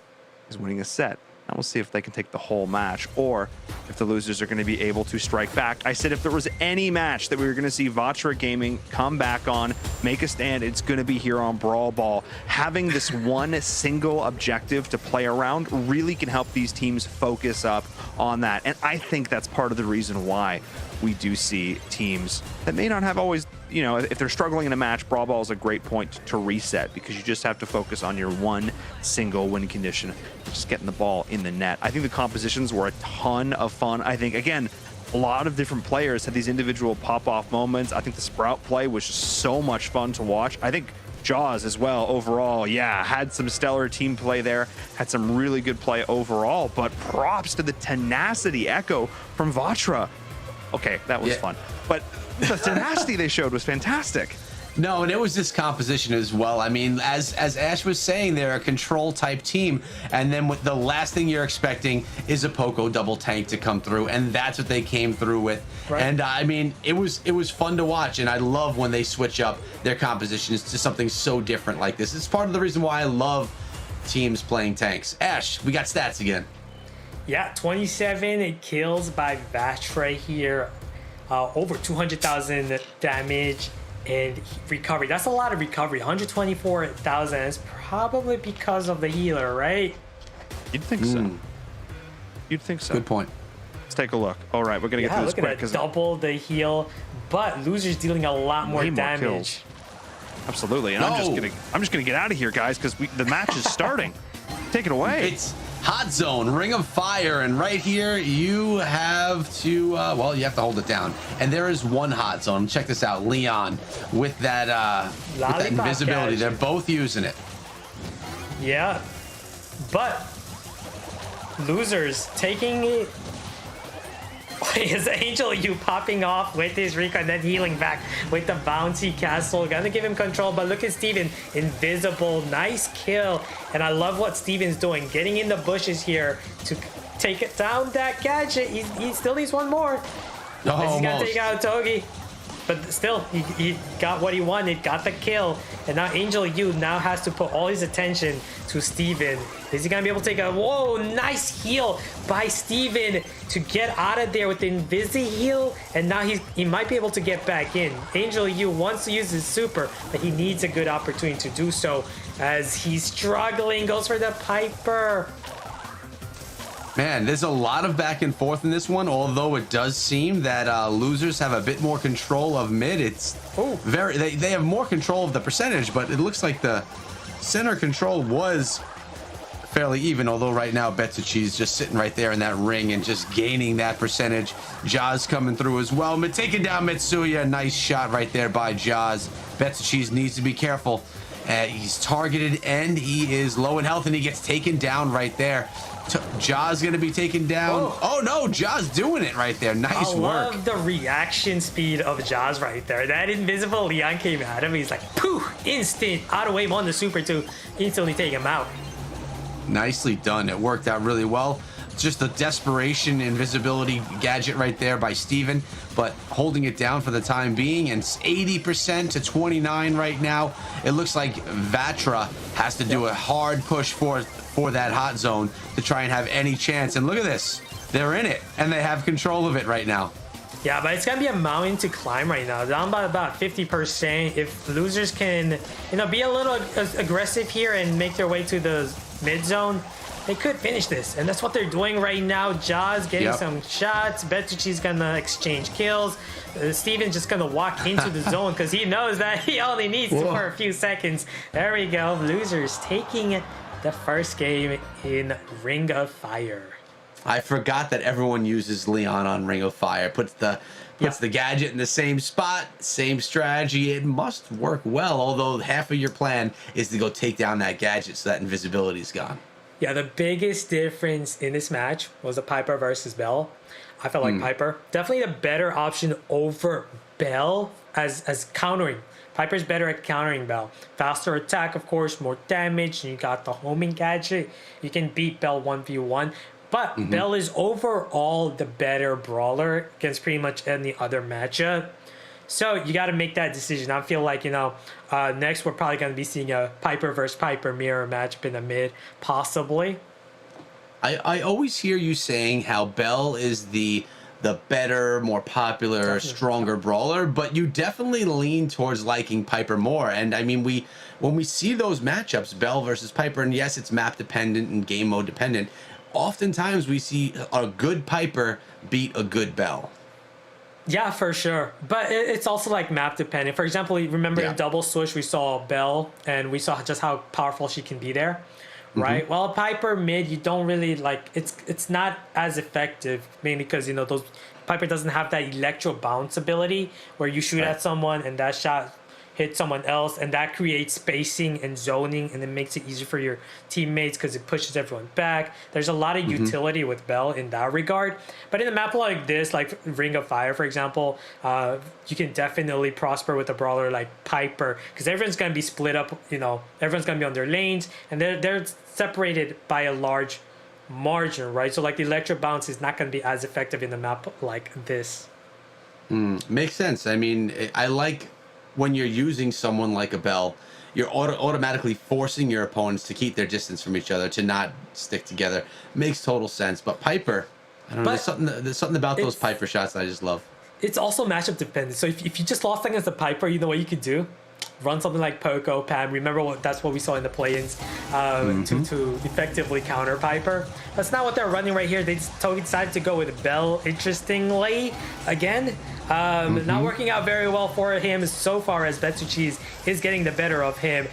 is winning a set. Now we'll see if they can take the whole match or if the losers are going to be able to strike back. I said if there was any match that we were going to see VatraGaming come back on, make a stand, it's going to be here on Brawl Ball. Having this one single objective to play around really can help these teams focus up on that. And I think that's part of the reason why we do see teams that may not have always, you know, if they're struggling in a match, Brawl Ball is a great point to reset because you just have to focus on your one single win condition, just getting the ball in the net. I think the compositions were a ton of fun. I think, again, a lot of different players had these individual pop-off moments. I think the Sprout play was just so much fun to watch. I think Jaws as well overall, yeah, had some stellar team play there, had some really good play overall, but props to the tenacity Echo from Vatra. Okay, that was fun. But the tenacity they showed was fantastic.
No, and it was this composition as well. I mean, as Ash was saying, they're a control type team, and then with the last thing you're expecting is a Poco double tank to come through, and that's what they came through with.
Right.
And I mean, it was fun to watch, and I love when they switch up their compositions to something so different like this. It's part of the reason why I love teams playing tanks. Ash, we got stats again.
Yeah, 27 kills by Vatra here. Over 200,000 damage and recovery. That's a lot of recovery. 124,000 is probably because of the healer, right?
You'd think so. You'd think so.
Good point.
Let's take a look. All right, we're gonna get
Yeah,
through this
look
quick
at that.
because
Double the heal, but losers dealing a lot more
Way more
damage.
kills. Absolutely. And I'm just gonna get out of here, guys, because the match is starting. Take it away.
It's Hot Zone, Ring of Fire, and right here you have to, well, you have to hold it down. And there is one Hot Zone. Check this out, Leon, with that invisibility.
Catch.
They're both using it.
Yeah, but losers taking it. Is Angel you popping off with his Rico and then healing back with the bouncy castle? Gonna give him control, but look at Steven. Invisible, nice kill. And I love what Steven's doing, getting in the bushes here to take it down that gadget. He still needs one more. He's gonna take out Togi. But still, he got what he wanted, got the kill. And now Angel Yu now has to put all his attention to Steven. Is he gonna be able to take a, whoa, nice heal by Steven to get out of there with the Invisi heal. And now he might be able to get back in. Angel Yu wants to use his super, but he needs a good opportunity to do so as he's struggling, goes for the Piper.
Man, there's a lot of back and forth in this one, although it does seem that losers have a bit more control of mid. It's they have more control of the percentage, but it looks like the center control was fairly even, although right now Betsuchi's just sitting right there in that ring and just gaining that percentage. Jaws coming through as well. Taking down Mitsuya. Nice shot right there by Jaws. Betsuchi's needs to be careful. He's targeted and he is low in health and he gets taken down right there. Jaws gonna be taken down.
Whoa.
Oh no, Jaws doing it right there. Nice work.
I love the reaction speed of Jaws right there. That invisible Leon came at him. He's like, poof, instant auto wave on the super to instantly take him out.
Nicely done. It worked out really well. Just a desperation invisibility gadget right there by Steven, but holding it down for the time being. And it's 80% to 29 right now. It looks like Vatra has to do a hard push for that hot zone to try and have any chance. And look at this. They're in it and they have control of it right now.
Yeah, but it's gonna be a mountain to climb right now. Down by about 50%. If losers can, be a little aggressive here and make their way to the mid zone, they could finish this. And that's what they're doing right now. Jaws getting some shots. Betucci's gonna exchange kills. Steven's just gonna walk into the zone because he knows that he only needs to for a few seconds. There we go. Losers taking the first game in Ring of Fire.
I forgot that everyone uses Leon on Ring of Fire. Puts the gadget in the same spot, same strategy. It must work well, although half of your plan is to go take down that gadget so that invisibility is gone.
Yeah, the biggest difference in this match was the Piper versus Bell. I felt like Piper definitely the better option over Bell as countering. Piper's better at countering Bell. Faster attack, of course, more damage, and you got the homing gadget. You can beat Bell 1v1. But Bell is overall the better brawler against pretty much any other matchup. So you got to make that decision. I feel like, next we're probably going to be seeing a Piper versus Piper mirror matchup in the mid, possibly.
I always hear you saying how Bell is the better, more popular, stronger brawler, but you definitely lean towards liking Piper more. And I mean, when we see those matchups, Bell versus Piper, and yes, it's map dependent and game mode dependent, oftentimes we see a good Piper beat a good Bell.
Yeah, for sure. But it's also like map dependent. For example, remember in Double Switch, we saw Bell and we saw just how powerful she can be there, right? Well, Piper mid, you don't really like, it's not as effective, mainly because, those Piper doesn't have that electro bounce ability where you shoot at someone and that shot hit someone else, and that creates spacing and zoning, and it makes it easier for your teammates because it pushes everyone back. There's a lot of utility with Bell in that regard. But in a map like this, like Ring of Fire, for example, you can definitely prosper with a brawler like Piper because everyone's going to be split up, everyone's going to be on their lanes, and they're separated by a large margin, right? So like the electro bounce is not going to be as effective in a map like this.
Makes sense. I mean, I like when you're using someone like a Bell, you're automatically forcing your opponents to keep their distance from each other, to not stick together. Makes total sense. But Piper, I don't know, there's something about those Piper shots that I just love.
It's also matchup dependent. So if you just lost against the Piper, you know what you could do? Run something like Poco, Pam. Remember that's what we saw in the play-ins to effectively counter Piper. That's not what they're running right here. They just totally decided to go with Bell, interestingly, again. Not working out very well for him so far as Betucci is getting the better of him.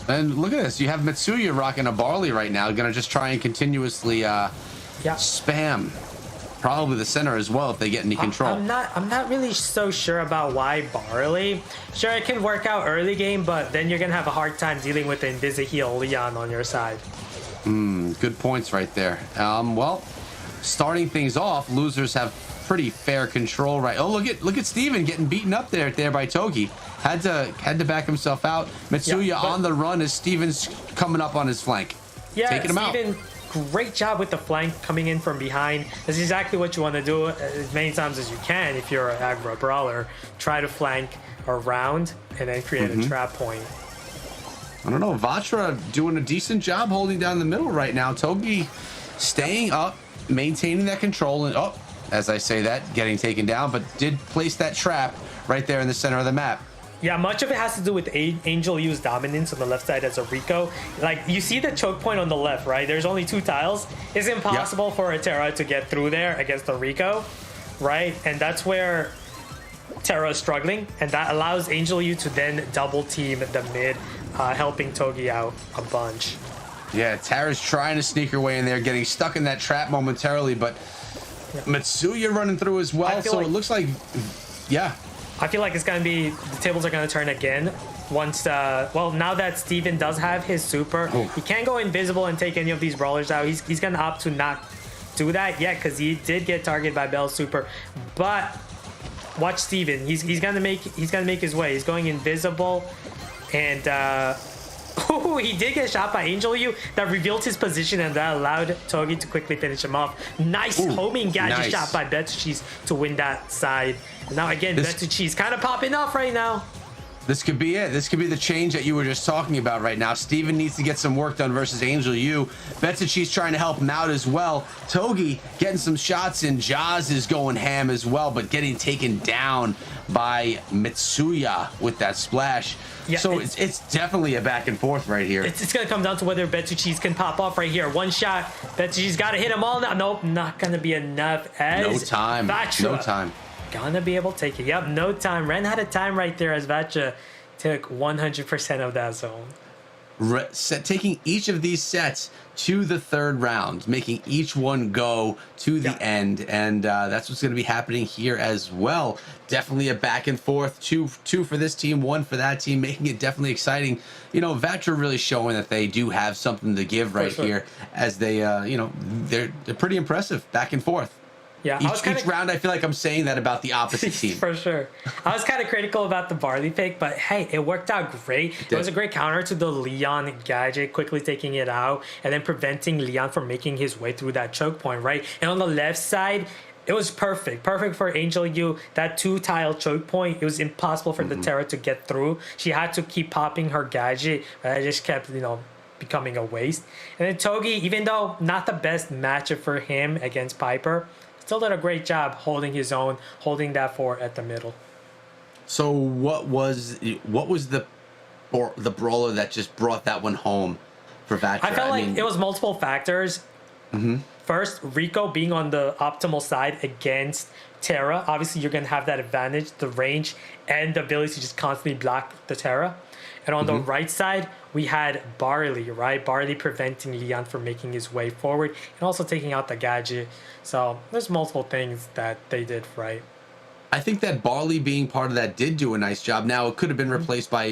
And look at this. You have Mitsuya rocking a Barley right now. Going to just try and continuously spam. Probably the center as well if they get any control.
I'm not really so sure about why Barley. Sure, it can work out early game, but then you're going to have a hard time dealing with the Invisi-Heal Leon on your side.
Good points right there. Well, starting things off, losers have pretty fair control, right? Oh, look at Steven getting beaten up there by Togi. Had to back himself out. Mitsuya on the run as Steven's coming up on his flank.
Yeah,
taking him out.
Great job with the flank coming in from behind. That's exactly what you want to do as many times as you can if you're an aggro brawler. Try to flank around and then create a trap point.
I don't know. Vatra doing a decent job holding down the middle right now. Togi staying up, maintaining that control, and as I say that, getting taken down, but did place that trap right there in the center of the map.
Yeah, much of it has to do with Angel U's dominance on the left side as a Rico. Like, you see the choke point on the left, right? There's only 2 tiles. It's impossible for a Terra to get through there against a Rico, right? And that's where Terra is struggling, and that allows Angel U to then double team the mid, helping Togi out a bunch.
Yeah, Terra's trying to sneak her way in there, getting stuck in that trap momentarily, but Mitsuya running through as well, so it looks like,
I feel like it's going to be, the tables are going to turn again once, now that Steven does have his super, he can't go invisible and take any of these brawlers out. He's going to opt to not do that yet because he did get targeted by Bell's super. But watch Steven. He's going to make his way. He's going invisible, and he did get shot by Angel U. That revealed his position, and that allowed Togi to quickly finish him off. Nice homing gadget shot by Betucci to win that side. And now again, Betucci's kind of popping off right now.
This could be it. This could be the change that you were just talking about right now. Steven needs to get some work done versus Angel U. Betsuchi's trying to help him out as well. Togi getting some shots in. Jaws is going ham as well, but getting taken down by Mitsuya with that splash.
Yeah,
so it's definitely a back and forth right here.
It's going to come down to whether Betsuchis can pop off right here. One shot. Betsuchis got to hit them all now. Nope, not going to be enough. As
No time.
Vatra
No time.
gonna be able to take it. Yep, no time. Ran out of time right there as Vatra took 100% of that zone.
Taking each of these sets to the third round, making each one go to the end, and that's what's going to be happening here as well. Definitely a back and forth, two for this team, one for that team, making it definitely exciting. You know, Vatra really showing that they do have something to give right here, as they, you know, they're pretty impressive back and forth.
Yeah,
each round, I feel like I'm saying that about the opposite team.
For sure. I was kind of critical about the Barley pick, but hey, it worked out great. It was a great counter to the Leon gadget, quickly taking it out and then preventing Leon from making his way through that choke point, right? And on the left side, it was perfect. Perfect for Angel U. That 2-tile choke point, it was impossible for the Terra to get through. She had to keep popping her gadget, but I just kept, you know, becoming a waste. And then Togi, even though not the best matchup for him against Piper, still did a great job holding his own, holding that fort at the middle.
So what was the brawler that just brought that one home for Vatra?
I felt like it was multiple factors. First, Rico being on the optimal side against Terra. Obviously, you're going to have that advantage, the range, and the ability to just constantly block the Terra. And on the right side, we had Barley, right? Barley preventing Leon from making his way forward and also taking out the gadget. So there's multiple things that they did right.
I think that Barley being part of that did do a nice job. Now, it could have been replaced by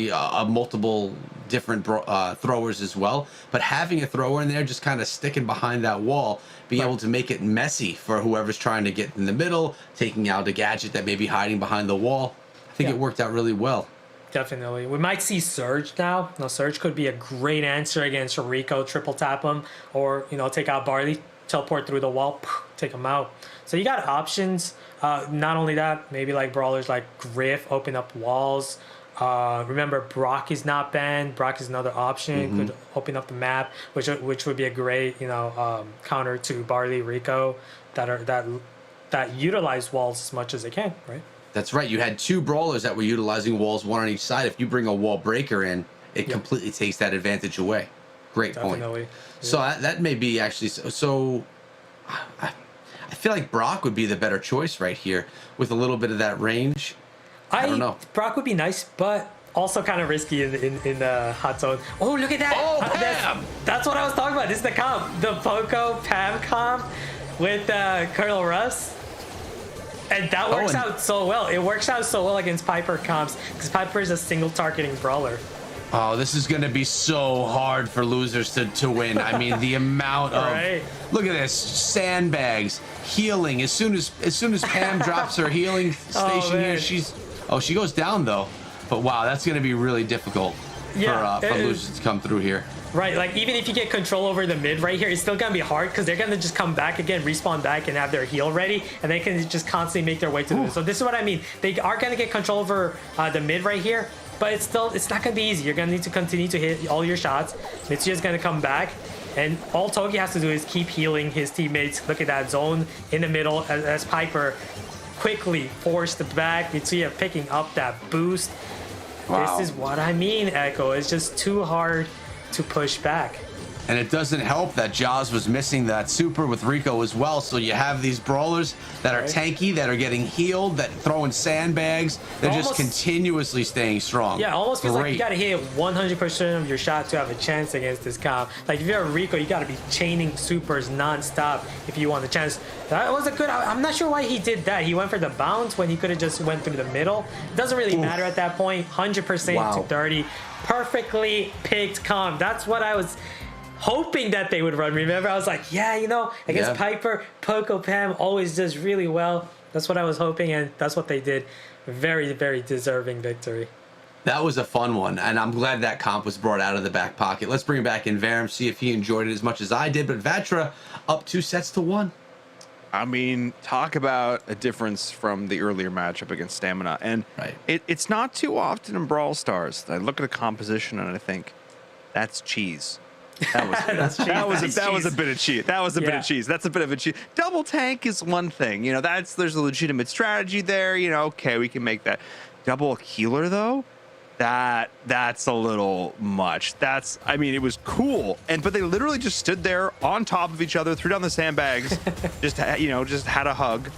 multiple different throwers as well. But having a thrower in there, just kind of sticking behind that wall, being able to make it messy for whoever's trying to get in the middle, taking out a gadget that may be hiding behind the wall. I think it worked out really well.
Definitely. We might see Surge now. Now, Surge could be a great answer against Rico, triple tap him, or, you know, take out Barley, teleport through the wall, take him out. So you got options. Not only that, maybe like brawlers like Griff open up walls. Remember, Brock is not banned. Brock is another option. Could open up the map, which would be a great, you know, counter to Barley, Rico that utilize walls as much as they can, right?
That's right. You had two brawlers that were utilizing walls, one on each side. If you bring a wall breaker in, it completely takes that advantage away. Great point.
Definitely.
So that may be actually so. I feel like Brock would be the better choice right here with a little bit of that range. I don't know.
Brock would be nice, but also kind of risky in the hot zone. Oh, look at that!
Oh, Pam!
That's what I was talking about. This is the comp, the Poco Pam comp with Colonel Russ. And that works out so well. It works out so well against Piper comps because Piper is a single targeting brawler.
Oh, this is going to be so hard for losers to win. I mean, the amount of look at this, sandbags, healing. As soon as Pam drops her healing station here, she goes down though. But wow, that's going to be really difficult for losers to come through here.
Right, like even if you get control over the mid right here, it's still gonna be hard because they're gonna just come back again, respawn back, and have their heal ready, and they can just constantly make their way to the mid. So this is what I mean. They are gonna get control over the mid right here, but it's not gonna be easy. You're gonna need to continue to hit all your shots. Mitsuya's gonna come back, and all Togi has to do is keep healing his teammates. Look at that zone in the middle as Piper quickly forced the back. Mitsuya picking up that boost. Wow. This is what I mean, Echo. It's just too hard to push back.
And it doesn't help that Jaws was missing that super with Rico as well. So you have these brawlers that are tanky, that are getting healed, that throwing sandbags. They're just continuously staying strong.
Yeah, almost feels like you got to hit 100% of your shot to have a chance against this comp. Like if you're a Rico, you got to be chaining supers non-stop if you want a chance. That was a good. I'm not sure why he did that. He went for the bounce when he could have just went through the middle. It doesn't really matter at that point. 100% to 30. Perfectly picked comp. That's what I was hoping that they would run. Remember, I was like, yeah, you know, against Piper, Poco Pam always does really well. That's what I was hoping, and that's what they did. Very, very deserving victory.
That was a fun one, and I'm glad that comp was brought out of the back pocket. Let's bring back in Varum, see if he enjoyed it as much as I did. But Vatra up 2-1.
I mean, talk about a difference from the earlier matchup against Stamina. And
Right.
it's not too often in Brawl Stars. I look at a composition and I think, that's cheese. That was that was a bit of cheese. That was a bit of cheese. That's a bit of a cheese. Double tank is one thing. You know, there's a legitimate strategy there. You know, okay, we can make that. Double healer though, that's a little much. I mean, it was cool, but they literally just stood there on top of each other, threw down the sandbags, just had a hug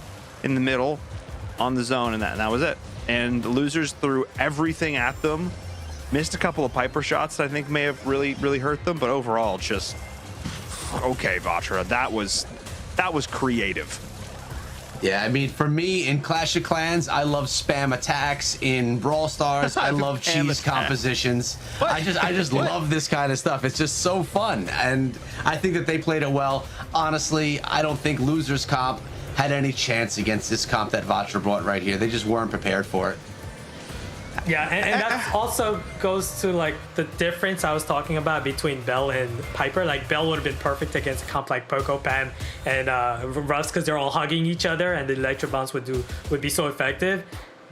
in the middle on the zone, and that was it. And the losers threw everything at them. Missed a couple of Piper shots that I think may have really hurt them, but overall, just okay, Vatra. That was creative.
Yeah, I mean, for me, in Clash of Clans, I love spam attacks. In Brawl Stars, I love cheese compositions. I just love this kind of stuff. It's just so fun, and I think that they played it well. Honestly, I don't think Losers comp had any chance against this comp that Vatra brought right here. They just weren't prepared for it.
Yeah, and that also goes to like the difference I was talking about between Bell and Piper. Like Bell would have been perfect against a comp like Poco, Pam, and Russ because they're all hugging each other, and the Electro Bounce would be so effective.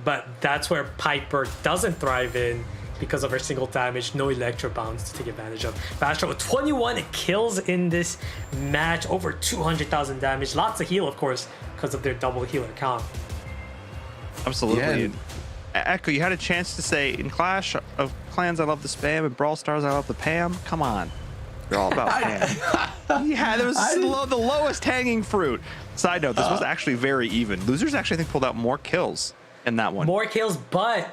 But that's where Piper doesn't thrive in because of her single damage, no Electro Bounce to take advantage of. Vatra with 21 kills in this match, over 200,000 damage, lots of heal, of course, because of their double healer comp.
Absolutely.
Yeah.
Echo, you had a chance to say in Clash of Clans, I love the spam, and Brawl Stars, I love the Pam. Come on. You're all about Pam. Yeah, there was the lowest hanging fruit. Side note, this was actually very even. Losers actually, I think, pulled out more kills in that one.
More kills, but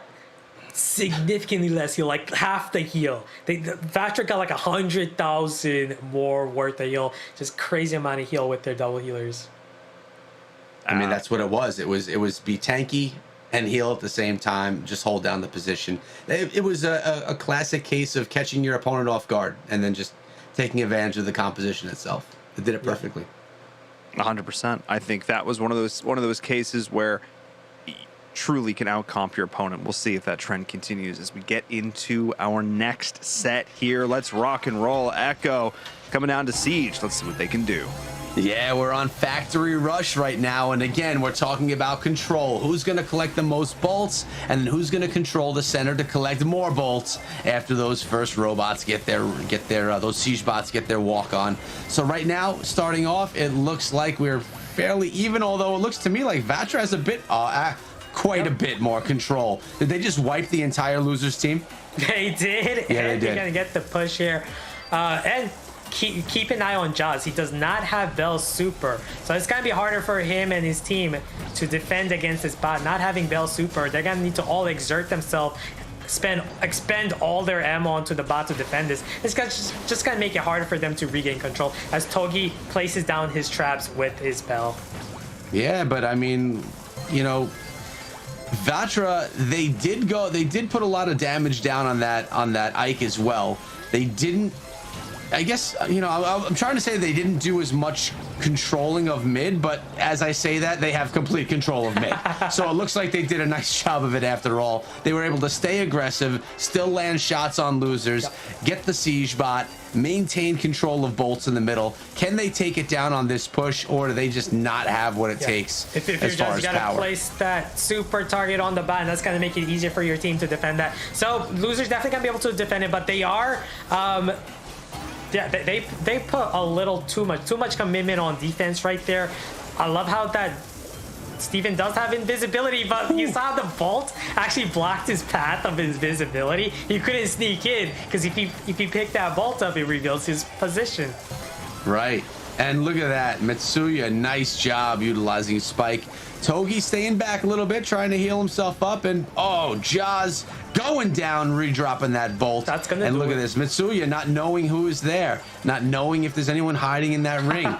significantly less heal, like half the heal. Vatra got like 100,000 more worth of heal. Just crazy amount of heal with their double healers.
I mean, that's what it was. It was be tanky and heal at the same time, just hold down the position. It was a classic case of catching your opponent off guard and then just taking advantage of the composition itself. It did it perfectly.
100%. I think that was one of those cases where you truly can outcomp your opponent. We'll see if that trend continues as we get into our next set here. Let's rock and roll. Echo coming down to Siege. Let's see what they can do.
Yeah, we're on Factory Rush right now, and again, we're talking about control. Who's going to collect the most bolts, and who's going to control the center to collect more bolts after those first robots get their those siege bots get their walk on. So right now, starting off, it looks like we're fairly even, although it looks to me like Vatra has a bit, quite a bit more control. Did they just wipe the entire Losers team?
They did.
Yeah, they did.
They're gonna get the push here, and. Keep an eye on Jaws. He does not have Bell's super, so it's gonna be harder for him and his team to defend against this bot. Not having Bell's super, they're gonna need to all exert themselves, expend all their ammo onto the bot to defend this. It's just gonna make it harder for them to regain control as Togi places down his traps with his Bell.
Yeah, but I mean, you know, Vatra, they did put a lot of damage down on that Ike as well. They didn't, I guess, you know, I'm trying to say they didn't do as much controlling of mid, but as I say that, they have complete control of mid. So it looks like they did a nice job of it after all. They were able to stay aggressive, still land shots on Losers, get the siege bot, maintain control of bolts in the middle. Can they take it down on this push, or do they just not have what it takes
if
as far as
you gotta
power?
place that super target on the bot, and that's gonna make it easier for your team to defend that. So Losers definitely gonna be able to defend it, but they are yeah, they put a little too much commitment on defense right there. I love how that Steven does have invisibility, but you saw the bolt actually blocked his path of his visibility. He couldn't sneak in because if he picked that bolt up, it reveals his position.
Right. And look at that, Mitsuya, nice job utilizing Spike. Togi staying back a little bit, trying to heal himself up, and oh, Jaws going down, redropping that bolt.
That's gonna
and
do
look
it.
at this, Mitsuya not knowing who is there, not knowing if there's anyone hiding in that ring.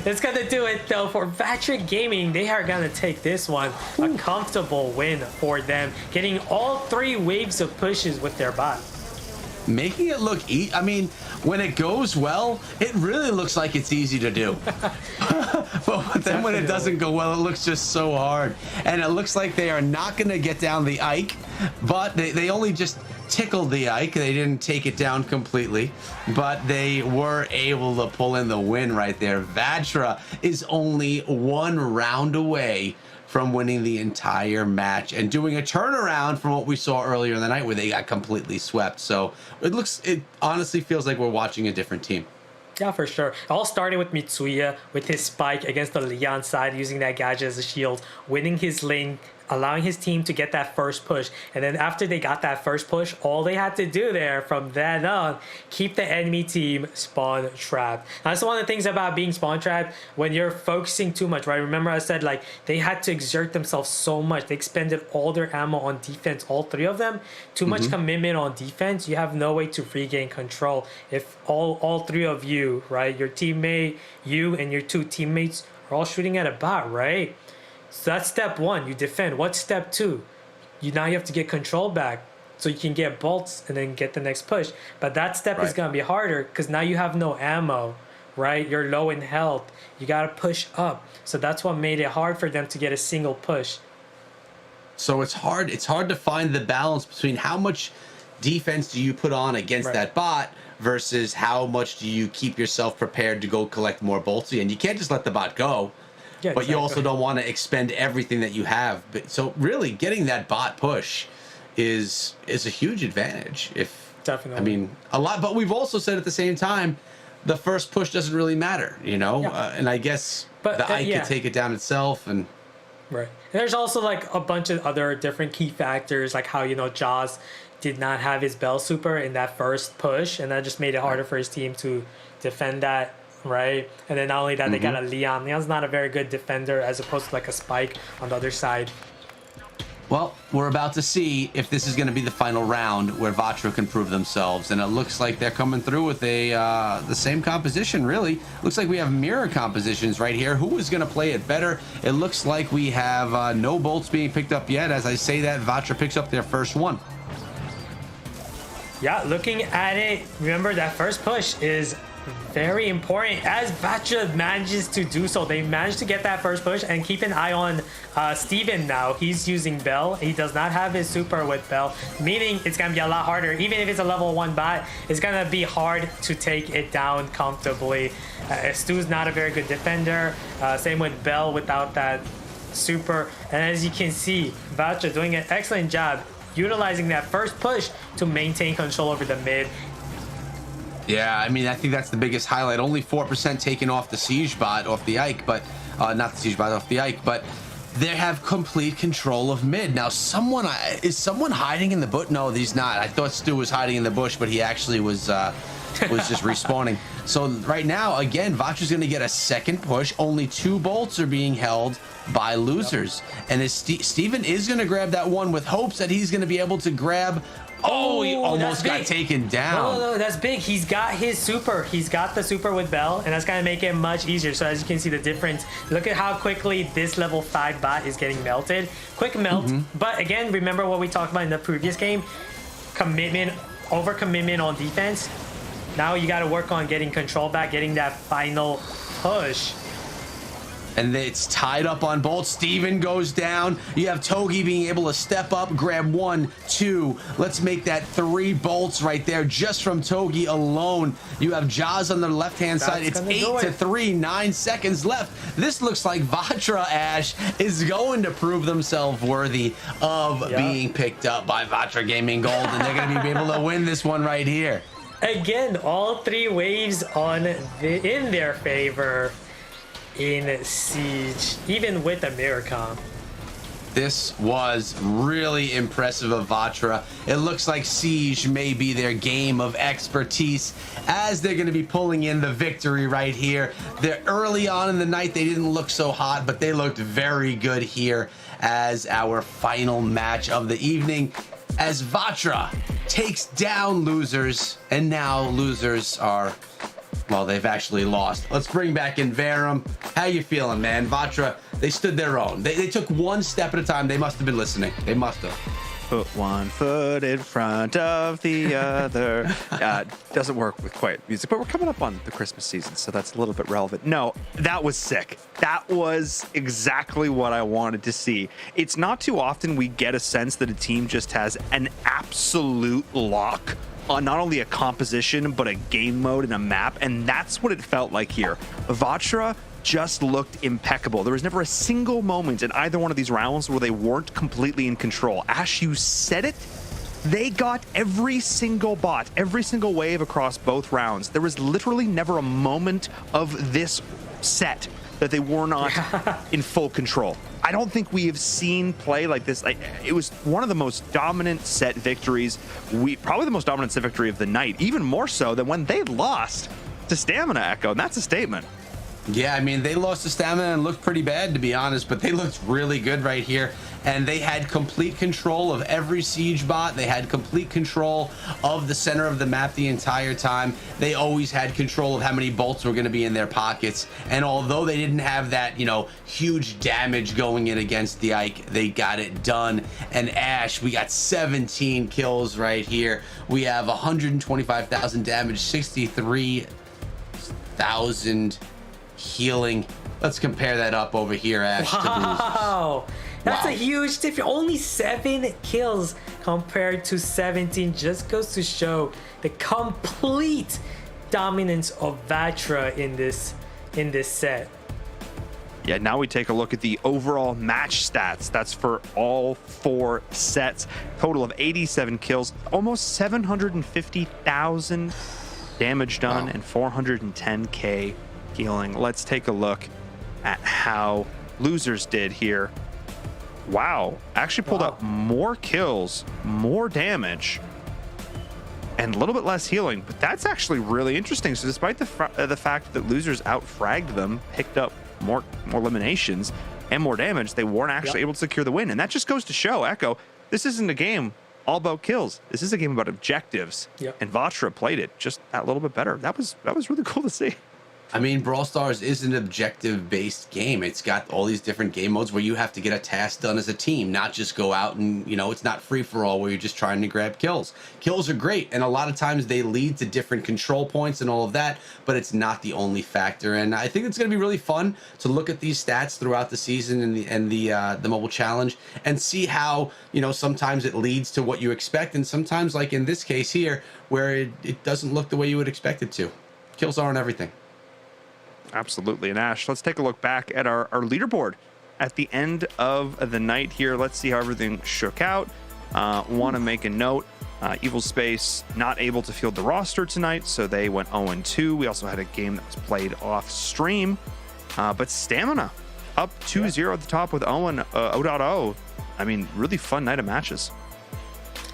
It's gonna do it though for VatraGaming. They are gonna take this one, a comfortable win for them, getting all 3 waves of pushes with their bot.
Making it look I mean, when it goes well, it really looks like it's easy to do. But then when it doesn't go well, it looks just so hard. And it looks like they are not going to get down the Ike, but they only just tickled the Ike. They didn't take it down completely, but they were able to pull in the win right there. Vatra is only one round away from winning the entire match and doing a turnaround from what we saw earlier in the night where they got completely swept. So it honestly feels like we're watching a different team.
Yeah, for sure. It all started with Mitsuya with his spike against the Leon side, using that gadget as a shield, winning his lane, allowing his team to get that first push. And then after they got that first push, all they had to do there from then on, keep the enemy team spawn trapped. That's one of the things about being spawn trapped when you're focusing too much, right? Remember I said like they had to exert themselves so much. They expended all their ammo on defense, all three of them. Too much commitment on defense. You have no way to regain control. If all three of you, right, your teammate, you and your two teammates are all shooting at a bot, right? So that's step one, you defend. What's step two? Now you have to get control back so you can get bolts and then get the next push. But that step is going to be harder because now you have no ammo, right? You're low in health. You got to push up. So that's what made it hard for them to get a single push.
So it's hard to find the balance between how much defense do you put on against that bot versus how much do you keep yourself prepared to go collect more bolts. And you can't just let the bot go. Yeah, but you also don't want to expend everything that you have. But so really getting that bot push is a huge advantage.
Definitely.
I mean, a lot, but we've also said at the same time, the first push doesn't really matter, you know? And I guess the Ike could take it down itself. And
right. And there's also like a bunch of other different key factors, like how, Jaws did not have his Bell super in that first push, and that just made it harder for his team to defend that. Right, and then not only that, they got a Leon. Leon's not a very good defender as opposed to like a Spike on the other side.
Well, we're about to see if this is going to be the final round where Vatra can prove themselves, and it looks like they're coming through with the same composition. Really, looks like we have mirror compositions right here. Who is going to play it better? It looks like we have no bolts being picked up yet. As I say that, Vatra picks up their first one.
Yeah, looking at it, remember that first push is very important as Vatra manages to do so. They managed to get that first push, and keep an eye on Steven now. He's using Bell. He does not have his super with Bell, meaning it's going to be a lot harder. Even if it's a level 1 bot, it's going to be hard to take it down comfortably. Stu's not a very good defender. Same with Bell without that super. And as you can see, Vatra doing an excellent job utilizing that first push to maintain control over the mid.
Yeah, I mean, I think that's the biggest highlight. Only 4% taken off the Siege bot, off the Ike, but not the Siege bot, off the Ike, but they have complete control of mid. Now, is someone hiding in the bush? No, he's not. I thought Stu was hiding in the bush, but he actually was just respawning. So right now, again, Vatra's going to get a second push. Only 2 bolts are being held by losers. And Steven is going to grab that one with hopes that he's going to be able to grab. Oh, he almost got taken down.
No, that's big. He's got his super. He's got the super with Bell, and that's going to make it much easier. So as you can see the difference, look at how quickly this level 5 bot is getting melted. Quick melt. But again, remember what we talked about in the previous game? Commitment, over-commitment on defense. Now you got to work on getting control back, getting that final push.
And it's tied up on bolts. Steven goes down. You have Togi being able to step up, grab 1, 2. Let's make that 3 bolts right there just from Togi alone. You have Jaws on the left-hand side. It's 8-3, 9 seconds left. This looks like Vatra, Ash, is going to prove themselves worthy of being picked up by VatraGaming Gold, and they're going to be able to win this one right here.
Again, all 3 waves in their favor in Siege, even with a mirror comp.
This was really impressive of Vatra. It looks like Siege may be their game of expertise as they're going to be pulling in the victory right here. They're early on in the night. They didn't look so hot, but they looked very good here as our final match of the evening, as Vatra takes down losers, and now losers are, well, they've actually lost. Let's bring back in Verum. How you feeling, man? Vatra, they stood their own. They took one step at a time. They must have been listening. They must have.
Put one foot in front of the other. Doesn't work with quiet music, but we're coming up on the Christmas season, so that's a little bit relevant. No, that was sick. That was exactly what I wanted to see. It's not too often we get a sense that a team just has an absolute lock on not only a composition, but a game mode and a map, and that's what it felt like here. Vatra just looked impeccable. There was never a single moment in either one of these rounds where they weren't completely in control. Ash, you said it. They got every single bot, every single wave across both rounds. There was literally never a moment of this set that they were not in full control. I don't think we have seen play like this. It was one of the most dominant set victories. Probably the most dominant set victory of the night, even more so than when they lost to Stamina Echo, and that's a statement.
Yeah, I mean, they lost to Stamina and looked pretty bad, to be honest, but they looked really good right here. And they had complete control of every siege bot. They had complete control of the center of the map the entire time. They always had control of how many bolts were going to be in their pockets. And although they didn't have that, huge damage going in against the Ike, they got it done. And Ash, we got 17 kills right here. We have 125,000 damage, 63,000 healing. Let's compare that up over here, Ash.
Wow. That's a huge difference. Only 7 kills compared to 17. Just goes to show the complete dominance of Vatra in this set.
Yeah, now we take a look at the overall match stats. That's for all 4 sets. Total of 87 kills, almost 750,000 damage done, and 410k healing. Let's take a look at how losers did here. Wow, actually pulled up more kills, more damage, and a little bit less healing, but that's actually really interesting. So despite the fact that losers out-fragged them, picked up more eliminations and more damage, they weren't actually able to secure the win. And that just goes to show, Echo, this isn't a game all about kills. This is a game about objectives. And Vatra played it just that little bit better. That was really cool to see.
I mean, Brawl Stars is an objective-based game. It's got all these different game modes where you have to get a task done as a team, not just go out and, it's not free-for-all where you're just trying to grab kills. Kills are great, and a lot of times they lead to different control points and all of that, but it's not the only factor. And I think it's going to be really fun to look at these stats throughout the season and the mobile challenge and see how, sometimes it leads to what you expect, and sometimes, like in this case here, where it doesn't look the way you would expect it to. Kills aren't everything.
Absolutely. And Ash, let's take a look back at our leaderboard at the end of the night here. Let's see how everything shook out. Want to make a note. Evil Space not able to field the roster tonight, so they went 0-2. We also had a game that was played off stream. But Stamina up 2-0 at the top with odoto. I mean, really fun night of matches.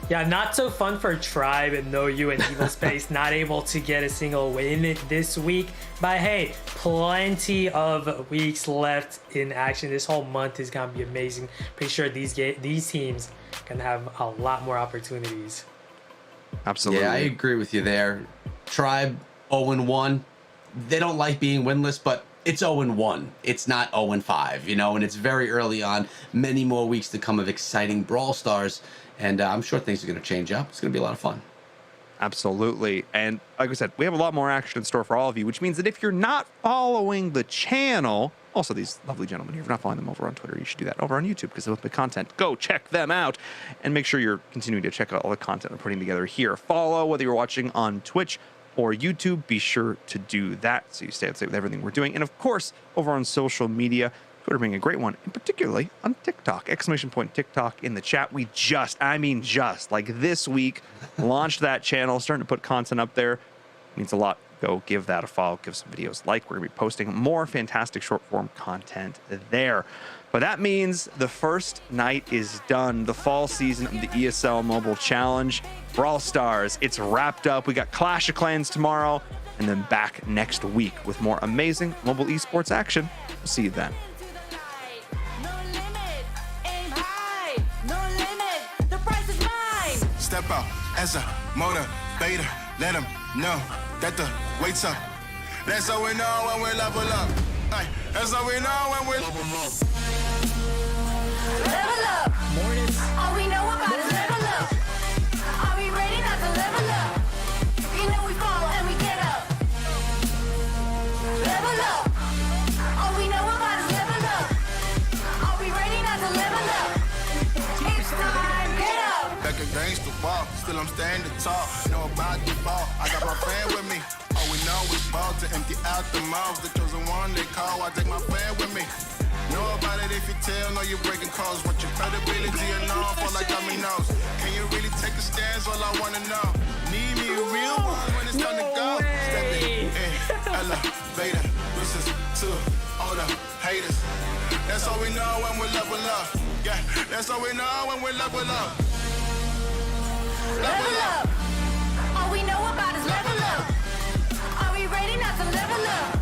Yeah, not so fun for Tribe and No You and Evil Space, not able to get a single win this week. But hey, plenty of weeks left in action. This whole month is gonna be amazing. Pretty sure these teams can have a lot more opportunities.
Absolutely.
Yeah, I agree with you there. Tribe 0-1. They don't like being winless, but it's 0-1. It's not 0-5, and it's very early on. Many more weeks to come of exciting Brawl Stars. And I'm sure things are going to change up. It's going to be a lot of fun.
Absolutely. And like I said, we have a lot more action in store for all of you, which means that if you're not following the channel, also these lovely gentlemen here, if you're not following them over on Twitter, you should do that over on YouTube because they look good content. Go check them out and make sure you're continuing to check out all the content we're putting together here. Follow, whether you're watching on Twitch or YouTube, be sure to do that so you stay up to date with everything we're doing. And of course, over on social media, Twitter being a great one, and particularly on TikTok. ! TikTok in the chat. We just like this week, launched that channel, starting to put content up there. It means a lot. Go give that a follow, give some videos like. We're going to be posting more fantastic short form content there. But that means the first night is done. The fall season of the ESL Mobile Challenge. Brawl Stars, it's wrapped up. We got Clash of Clans tomorrow, and then back next week with more amazing mobile esports action. We'll see you then.
Step out as a motivator, let them know that the weight's up. That's how we know when we level up. Ay, that's how we know when we level up.
Level up. All we know about level
still I'm standing tall. Know about the ball, I got my fan with me. All we know is ball to empty out the mouths. The chosen one they call, I take my fan with me. Know about it if you tell, know you're breaking codes. What your credibility and all fall like dominoes. Can you really take a stance? All I wanna know. Need me a real one when it's time to go. Step in, elevator. This is to all the haters. That's all we know when we level up. Yeah, that's all we know when we level up.
Level up. All we know about is level up. Are we ready not to level up?